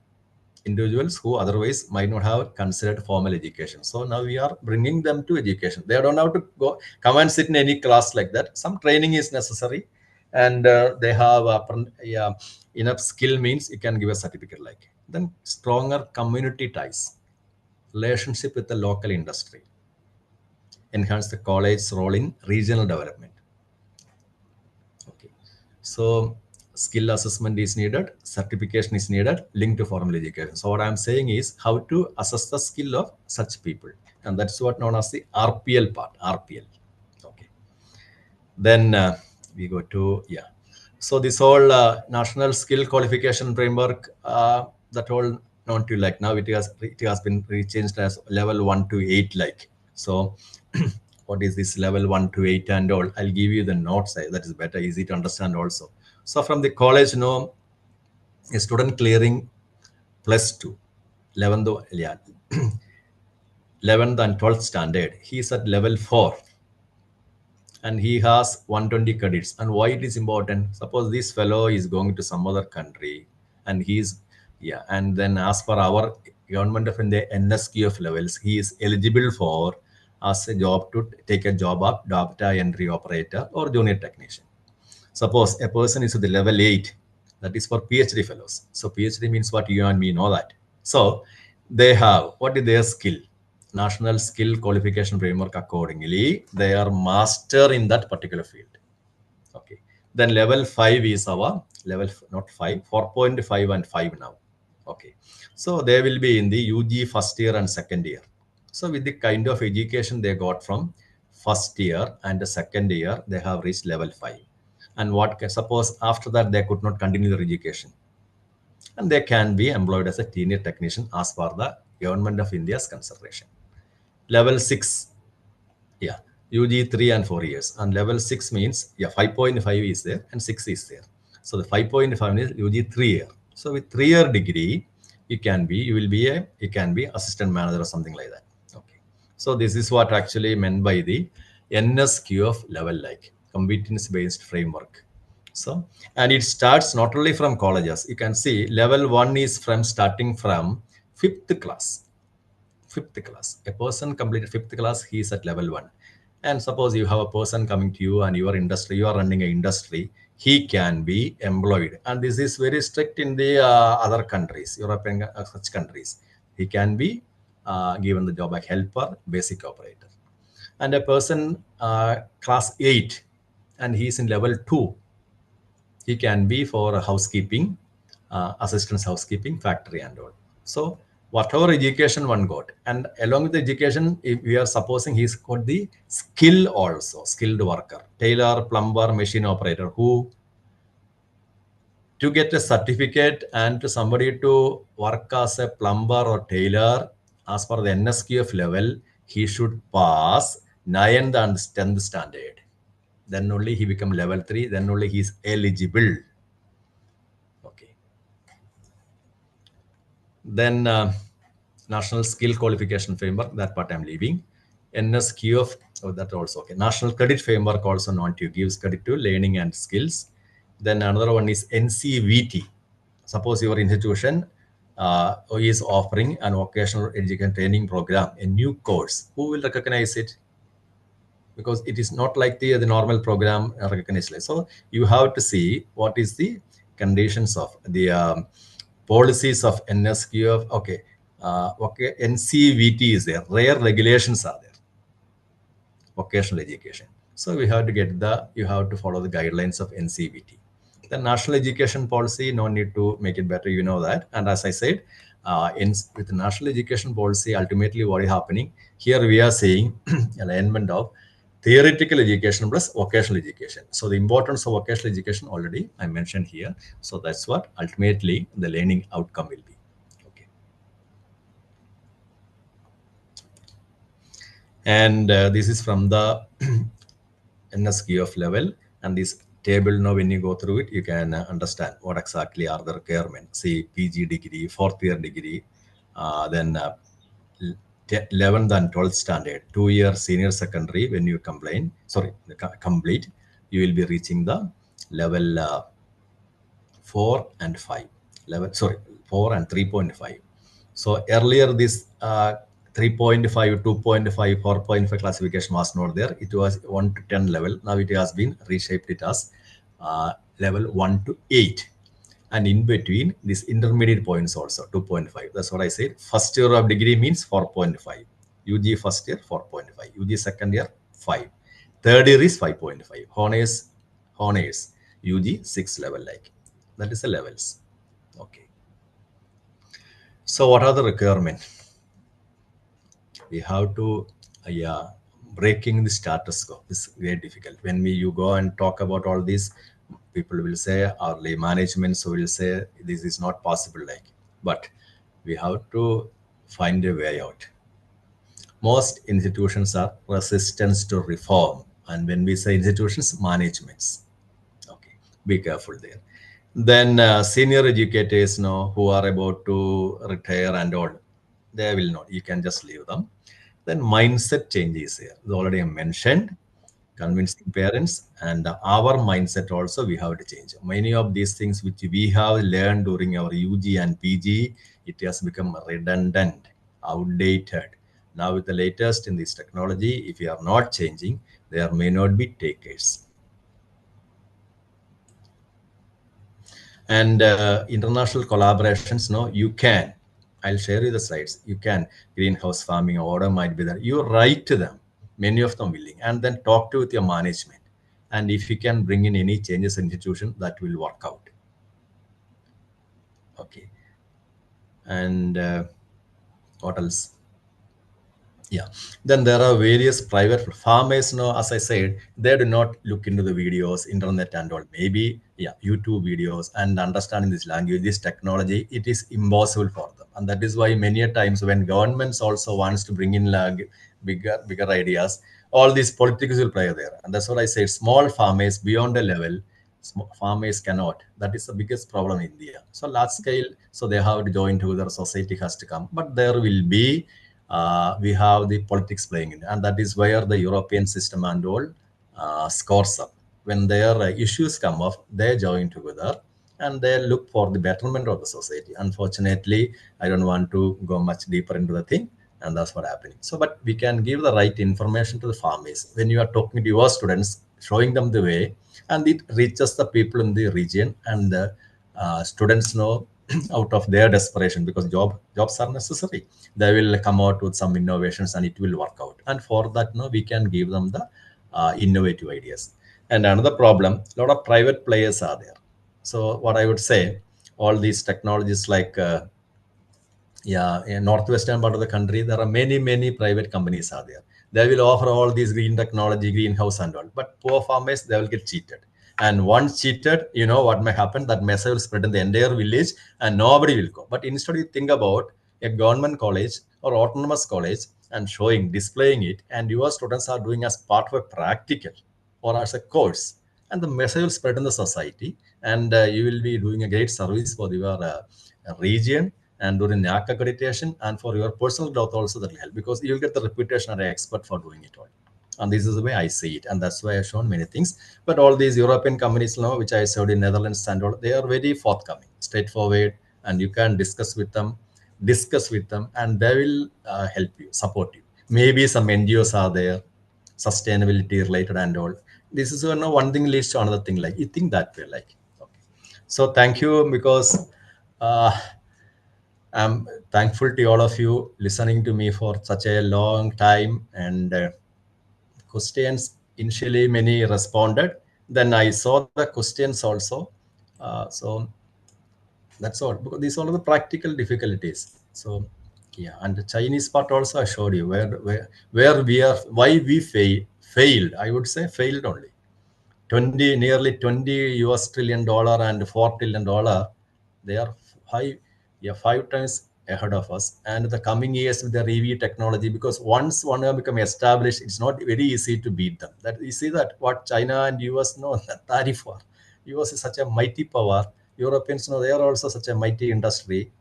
individuals who otherwise might not have considered formal education. So now we are bringing them to education. They don't have to go come and sit in any class like that. Some training is necessary, and they have yeah, enough skill means you can give a certificate like. Then stronger community ties, relationship with the local industry, enhance the college's role in regional development. Okay. So skill assessment is needed, certification is needed, linked to formal education. So what I'm saying is how to assess the skill of such people. And that's what known as the RPL part, RPL. Okay. Then we go to, yeah. So this whole national skill qualification framework, that whole known to like now it has been rechanged as level 1 to 8 like. So what is this level 1 to 8 and all? I'll give you the notes. That is better, easy to understand also. So from the college, a student clearing +2, 11th, yeah, 11th and 12th standard, he's at level 4 and he has 120 credits. And why it is important? Suppose this fellow is going to some other country and he's, yeah, and then as per our government of India NSQF levels, he is eligible for as a job to take a job of data entry operator or junior technician. Suppose a person is at the level 8, that is for PhD fellows. So PhD means what you and me know that. So they have, what is their skill? National Skill Qualification Framework accordingly, they are master in that particular field. Okay. Then level 5 is our level, not 5, 4.5 and 5 now. Okay. So they will be in the UG first year and second year. So with the kind of education they got from first year and the second year, they have reached level 5. And what suppose after that they could not continue their education, and they can be employed as a senior technician as per the government of India's consideration. Level 6, yeah, UG 3 and 4 years, and level 6 means, yeah, 5.5 is there and 6 is there. So the 5.5 is UG 3 year. So with 3-year degree, you can be assistant manager or something like that. Okay. So this is what actually meant by the NSQF level like competence based framework. So, and it starts not only from colleges. You can see level 1 is starting from 5th class. 5th class. A person completed 5th class, he is at level 1. And suppose you have a person coming to you and your industry, you are running an industry, he can be employed. And this is very strict in the other countries, European such countries. He can be given the job like helper, basic operator. And a person class 8 and he is in level 2, he can be for housekeeping, assistance housekeeping, factory and all. So whatever education one got, and along with the education, if we are supposing he's got the skill also, skilled worker, tailor, plumber, machine operator, who to get a certificate and to somebody to work as a plumber or tailor, as per the NSQF level, he should pass 9th and 10th standard. Then only he become level 3, then only he is eligible. Okay. Then National Skill Qualification Framework, that part I'm leaving. NSQF, that also okay. National Credit Framework also known to gives credit to learning and skills. Then another one is NCVT. Suppose your institution is offering an vocational education training program, a new course. Who will recognize it? Because it is not like the normal program recognized. So you have to see what is the conditions of the policies of NSQF. Okay, okay, NCVT is there. Rare regulations are there. Vocational education. So we have to you have to follow the guidelines of NCVT. The National Education Policy, no need to make it better, you know that. And as I said, with the National Education Policy, ultimately what is happening here, we are saying alignment of theoretical education plus vocational education. So the importance of vocational education already I mentioned here. So that's what ultimately the learning outcome will be. Okay. And this is from the NSQF level. And this table now, when you go through it, you can understand what exactly are the requirements. See, PG degree, fourth year degree, then 11th and 12th standard, 2-year senior secondary. When you complete, you will be reaching the level 4 and 5. 4 and 3.5. So earlier this 3.5, 2.5, 4.5 classification was not there. It was 1 to 10 level. Now it has been reshaped it as level 1 to 8. And in between, these intermediate points also 2.5. That's what I said. First year of degree means 4.5. UG first year 4.5. UG second year 5. Third year is 5.5. Honors. UG 6 level like. That is the levels. Okay. So what are the requirements? We have to breaking the status quo is very difficult. When you go and talk about all this, people will say, our lay management so will say this is not possible like. But we have to find a way out. Most institutions are resistant to reform, and when we say institutions, managements. Okay, be careful there. Then senior educators who are about to retire and all, they will not. You can just leave them. Then mindset changes here. It's already mentioned, convincing parents, and our mindset also we have to change. Many of these things which we have learned during our UG and PG, it has become redundant, outdated. Now with the latest in this technology, if you are not changing, there may not be takers. And international collaborations, you can. I'll share you the slides. You can greenhouse farming order might be there. You write to them, many of them willing, and then talk to with your management. And if you can bring in any changes in institution, that will work out. Okay. And what else? Yeah, then there are various private farmers as I said, they do not look into the videos, internet and all. Maybe YouTube videos and understanding this language, this technology, it is impossible for them. And that is why many a times when governments also wants to bring in bigger ideas, all these politics will play there. And that's what I said, small farmers beyond a level, farmers cannot. That is the biggest problem in India. So large scale, so they have to join together, society has to come, but there will be we have the politics playing in, and that is where the European system and all scores up. When their issues come up, they join together and they look for the betterment of the society. Unfortunately, I don't want to go much deeper into the thing, and that's what happening. So, but we can give the right information to the farmers. When you are talking to your students, showing them the way, and it reaches the people in the region, and the students know out of their desperation, because jobs are necessary, they will come out with some innovations and it will work out. And for that we can give them the innovative ideas. And another problem, a lot of private players are there. So what I would say, all these technologies like in northwestern part of the country, there are many private companies are there. They will offer all these green technology, greenhouse and all, but poor farmers, they will get cheated. And once cheated, you know what may happen, that message will spread in the entire village and nobody will go. But instead you think about a government college or autonomous college and displaying it, and your students are doing as part of a practical or as a course, and the message will spread in the society, and you will be doing a great service for your region and during NAC accreditation, and for your personal growth also that will help, because you'll get the reputation as an expert for doing it all. And this is the way I see it, and that's why I've shown many things. But all these European companies now, which I showed in Netherlands and all, they are very forthcoming, straightforward, and you can discuss with them, and they will help you, support you. Maybe some NGOs are there, sustainability related and all. This is one thing leads to another thing, like you think that way, like. Okay. So thank you, because I'm thankful to all of you listening to me for such a long time, and questions initially many responded. Then I saw the questions also. So that's all, because these are all the practical difficulties. So yeah, and the Chinese part also I showed you where we are, why we failed. I would say failed only. Nearly 20 US trillion dollar and $4 trillion. They are five times ahead of us, and the coming years with their EV technology, because once one have become established, it's not very easy to beat them. That you see that what China and US know, that tariff war. US is such a mighty power. Europeans know they are also such a mighty industry.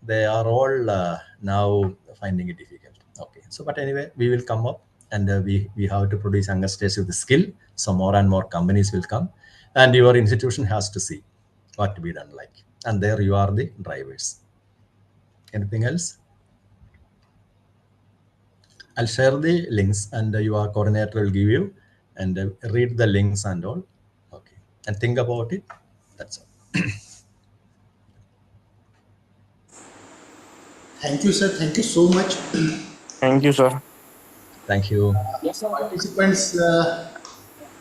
They are all now finding it difficult. Okay, so but anyway, we will come up, and we have to produce youngsters with the skill. So more and more companies will come, and your institution has to see what to be done like. And there you are the drivers. Anything else? I'll share the links, and your coordinator will give you, and read the links and all. Okay, and think about it. That's all. Thank you, sir. Thank you so much. Thank you, sir. Thank you. Participants,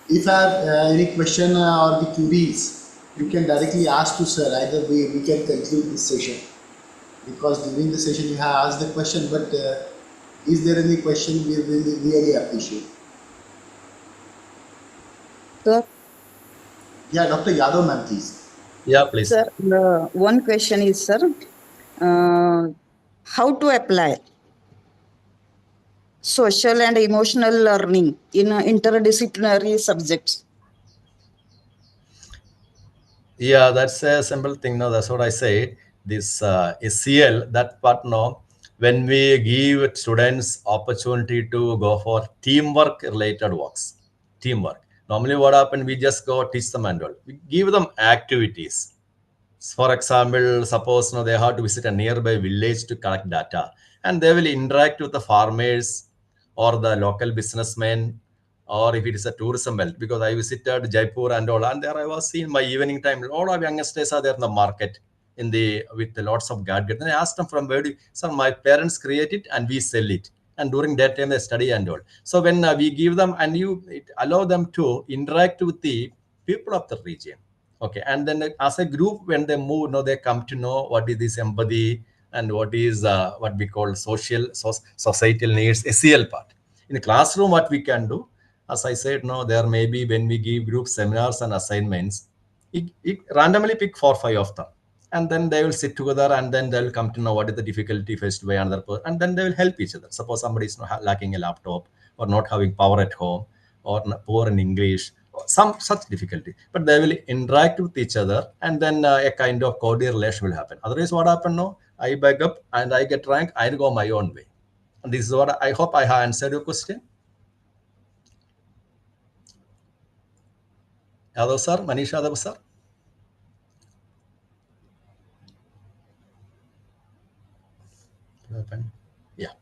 if you have any question or the queries, you can directly ask to sir. Either way, we can conclude this session, because during the session you have asked the question, but is there any question we really appreciate? Sir, Yeah, Dr. Yadav ma'am, please. Yeah, please. sir, one question is, sir, how to apply social and emotional learning in interdisciplinary subjects? Yeah, that's a simple thing. No, that's what I say. This SCL, that part, no, when we give students opportunity to go for teamwork related works, teamwork. Normally, what happen? We just go teach them and all. We give them activities. For example, suppose they have to visit a nearby village to collect data, and they will interact with the farmers or the local businessmen, or if it is a tourism belt, because I visited Jaipur and all, and there I was seeing my evening time, a lot of youngsters are there in the market in the with lots of gadgets. And I asked them from where do you, so my parents create it and we sell it. And during that time they study and all. So when we give them and allow them to interact with the people of the region. Okay, and then as a group, when they move, they come to know what is this empathy and what is what we call societal needs, SEL part. In the classroom, what we can do, as I said, there may be when we give group seminars and assignments, it randomly pick 4 or 5 of them, and then they will sit together, and then they will come to know what is the difficulty faced by another person, and then they will help each other. Suppose somebody is lacking a laptop, or not having power at home, or poor in English, some such difficulty, but they will interact with each other, and then a kind of cordial relation will happen. Otherwise, what happen? No, I back up and I get rank, I go my own way. And this is what I hope I have answered your question. Yadav sir, Manish Yadav sir. What happened? Yeah.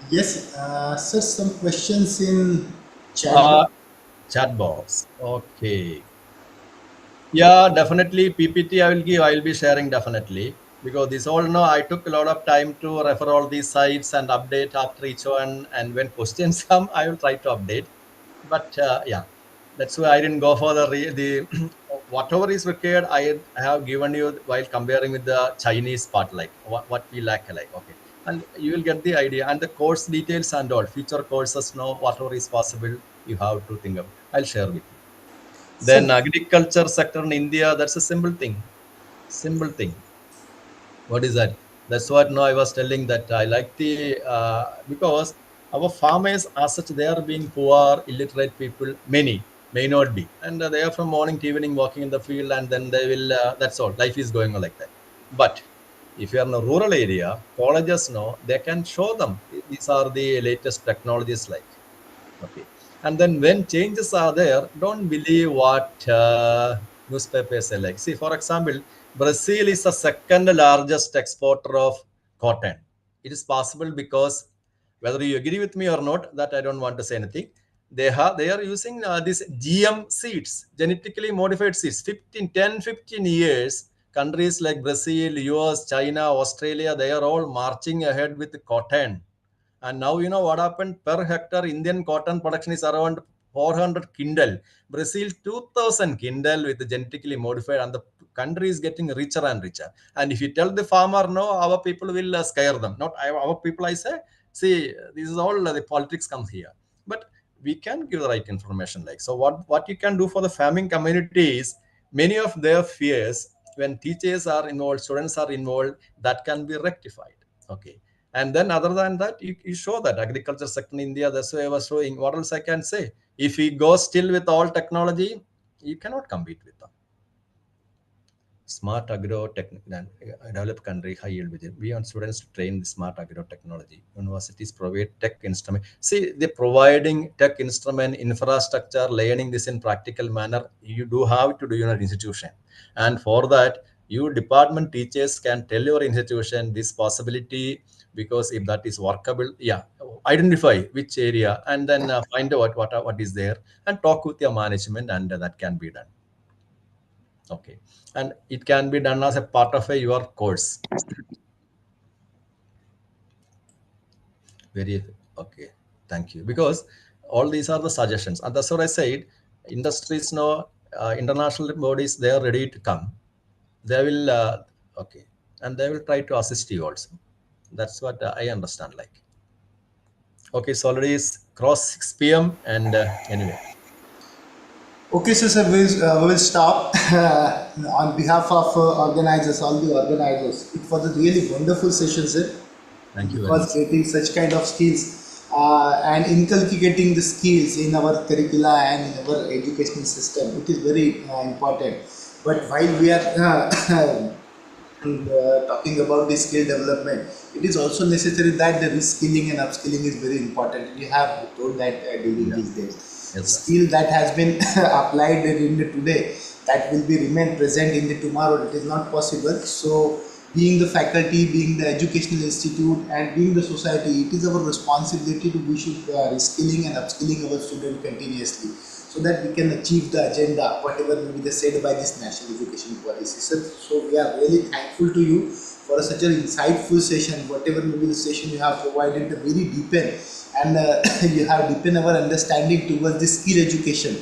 Yes, sir, some questions in chat. Chat box. Okay. Yeah, definitely. PPT I will be sharing definitely, because this all I took a lot of time to refer all these sites and update after each one. And when questions come, I will try to update. But yeah, that's why I didn't go for the whatever is required. I have given you while comparing with the Chinese part, like what we lack, like okay, and you will get the idea, and the course details and all future courses. Whatever is possible, you have to think of. I'll share with you. Then agriculture sector in India, that's a simple thing. Simple thing. What is that? That's what now I was telling that I like the because our farmers as such, they are being poor, illiterate people, many may not be, and they are from morning to evening walking in the field, and then they will. That's all. Life is going on like that. But if you are in a rural area, colleges know they can show them these are the latest technologies like. Okay. And then when changes are there, don't believe what newspapers say. Like, see, for example, Brazil is the second largest exporter of cotton. It is possible because whether you agree with me or not, that I don't want to say anything. They are using these GM seeds, genetically modified seeds. 15 years, countries like Brazil, US, China, Australia, they are all marching ahead with cotton. And now you know what happened per hectare. Indian cotton production is around 400 quintal. Brazil 2000 quintal with genetically modified, and the country is getting richer and richer. And if you tell the farmer no, our people will scare them. Not our people, I say. See, this is all the politics comes here. But we can give the right information. Like so, what you can do for the farming community is many of their fears, when teachers are involved, students are involved, that can be rectified. Okay. And then other than that, you show that agriculture sector in India, that's why I was showing. What else I can say? If we go still with all technology, you cannot compete with them. Smart agro developed country, high yield vision. We want students to train the smart agro technology. Universities provide tech instrument. See, they're providing tech instrument, infrastructure, learning this in practical manner. You do have to do your institution. And for that, you department teachers can tell your institution this possibility, because if that is workable, yeah, identify which area and then find out what is there and talk with your management, and that can be done. Okay. And it can be done as a part of your course. Very okay. Thank you. Because all these are the suggestions. And that's what I said. Industries know, international bodies, they are ready to come. They will, okay. And they will try to assist you also. That's what I understand like. Okay, so already it's cross 6 p.m. and anyway. Okay, so we will stop. On behalf of organizers, all the organizers, it was a really wonderful session, sir. Thank you very Because much. creating such kind of skills and inculcating the skills in our curricula and in our educational system, it is very important. But while we are talking about the skill development, it is also necessary that the reskilling and upskilling is very important. You have told that during Yeah. these days. Yes, sir. Skill that has been applied in the today, that will be remain present in the tomorrow. It is not possible. So being the faculty, being the educational institute, and being the society, it is our responsibility to we should reskilling and upskilling our students continuously, so that we can achieve the agenda whatever will be the said by this national education policy. So we are really thankful to you for such an insightful session. Whatever may be the session you have provided, the very deepen, and you have deepened our understanding towards the skill education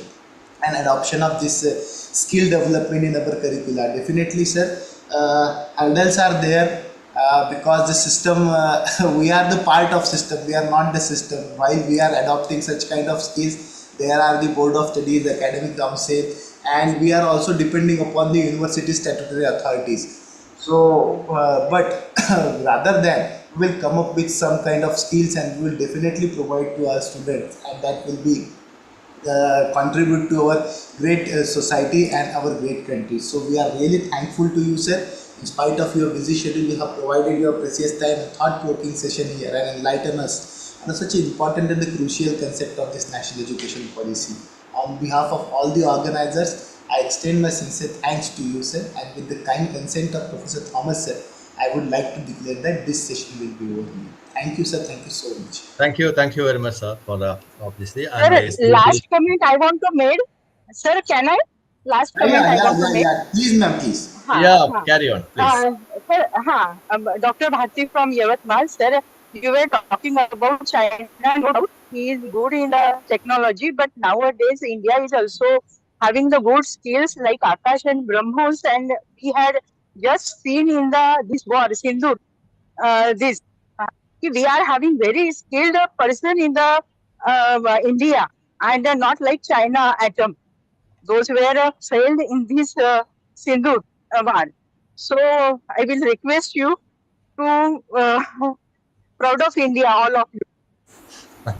and adoption of this skill development in our curricula. Definitely, sir, hurdles are there because the system, we are the part of system, we are not the system. While we are adopting such kind of skills, there are the board of studies, the academic council, and we are also depending upon the university statutory authorities. So, but rather than, we will come up with some kind of skills and we will definitely provide to our students, and that will be contribute to our great society and our great country. So we are really thankful to you, sir. In spite of your busy schedule, you have provided your precious time and thought-provoking session here and enlighten us on such an important and the crucial concept of this national education policy. On behalf of all the organizers, I extend my sincere thanks to you, sir, and with the kind consent of Professor Thomas, sir, I would like to declare that this session will be over. Thank you, sir. Thank you so much. Thank you very much, sir, for the obviously. Sir, And last comment I want to make. Sir, can I? Last comment I want to make. Please, ma'am, please. yeah, carry on, please. Sir, Dr. Bharti from Yavatmal, sir, you were talking about China. No doubt, he is good in the technology, but nowadays India is also having the good skills like Akash and Brahmos, and we had just seen in this war, Sindhu, this. We are having very skilled person in the India, and not like China atom. Those were failed in this Sindhu war. So I will request you to proud of India, all of you.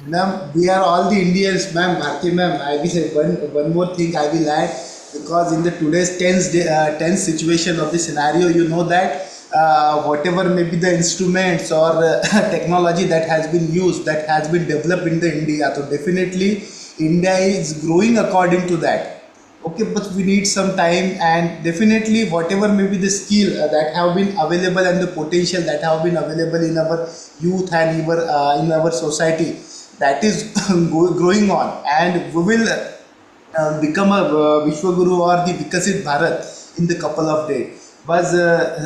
Ma'am, we are all the Indians, ma'am. Bharti ma'am, I will say one more thing I will add, because in the today's tense situation of the scenario, you know that whatever may be the instruments or technology that has been used, that has been developed in the India, so definitely India is growing according to that. Okay, but we need some time, and definitely whatever may be the skill that have been available and the potential that have been available in our youth and in our society, that is growing on, and we will become a Vishwaguru or the Vikasit Bharat in the couple of days. But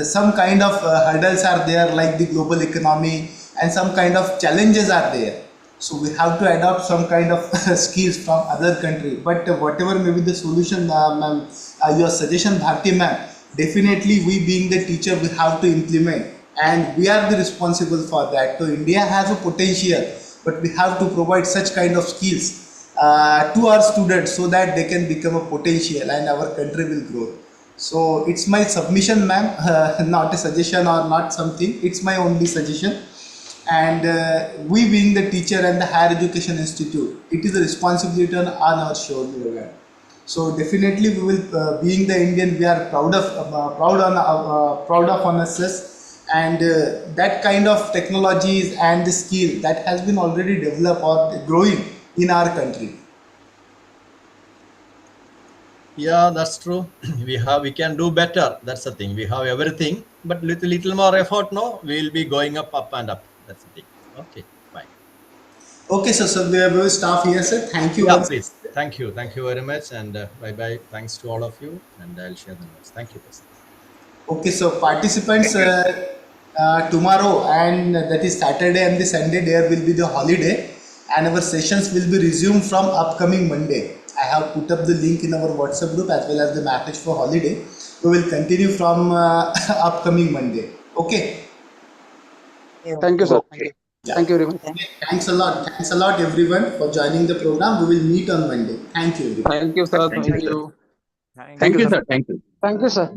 some kind of hurdles are there, like the global economy, and some kind of challenges are there. So we have to adopt some kind of skills from other country. But whatever may be the solution, ma'am, your suggestion, Bharti ma'am, definitely we being the teacher, we have to implement, and we are the responsible for that. So India has a potential, but we have to provide such kind of skills to our students so that they can become a potential and our country will grow. So it's my submission, ma'am, not a suggestion or not something. It's my only suggestion. And we being the teacher and the higher education institute, it is a responsibility on our shoulder. So definitely we will, being the Indian, we are proud of honestness, and that kind of technologies and the skill that has been already developed or growing in our country. Yeah, that's true. We can do better. That's the thing. We have everything, but little more effort. No, we will be going up and up. That's the thing. Okay, bye. Okay, so we will stop here, sir. Thank you Yeah, once. please. Thank you very much, and bye bye. Thanks to all of you, and I'll share the notes. Thank you. Okay, so participants, tomorrow and that is Saturday and the Sunday, there will be the holiday, and our sessions will be resumed from upcoming Monday. I have put up the link in our WhatsApp group as well as the message for holiday. We will continue from upcoming Monday. Okay. Thank you, sir. Okay. Yeah. Thank you very much. Okay. Thanks a lot. Thanks a lot, everyone, for joining the program. We will meet on Monday. Thank you, everyone. Thank you, sir. Thank Thank you, sir. you. Thank you, sir. Thank you. Thank you, sir.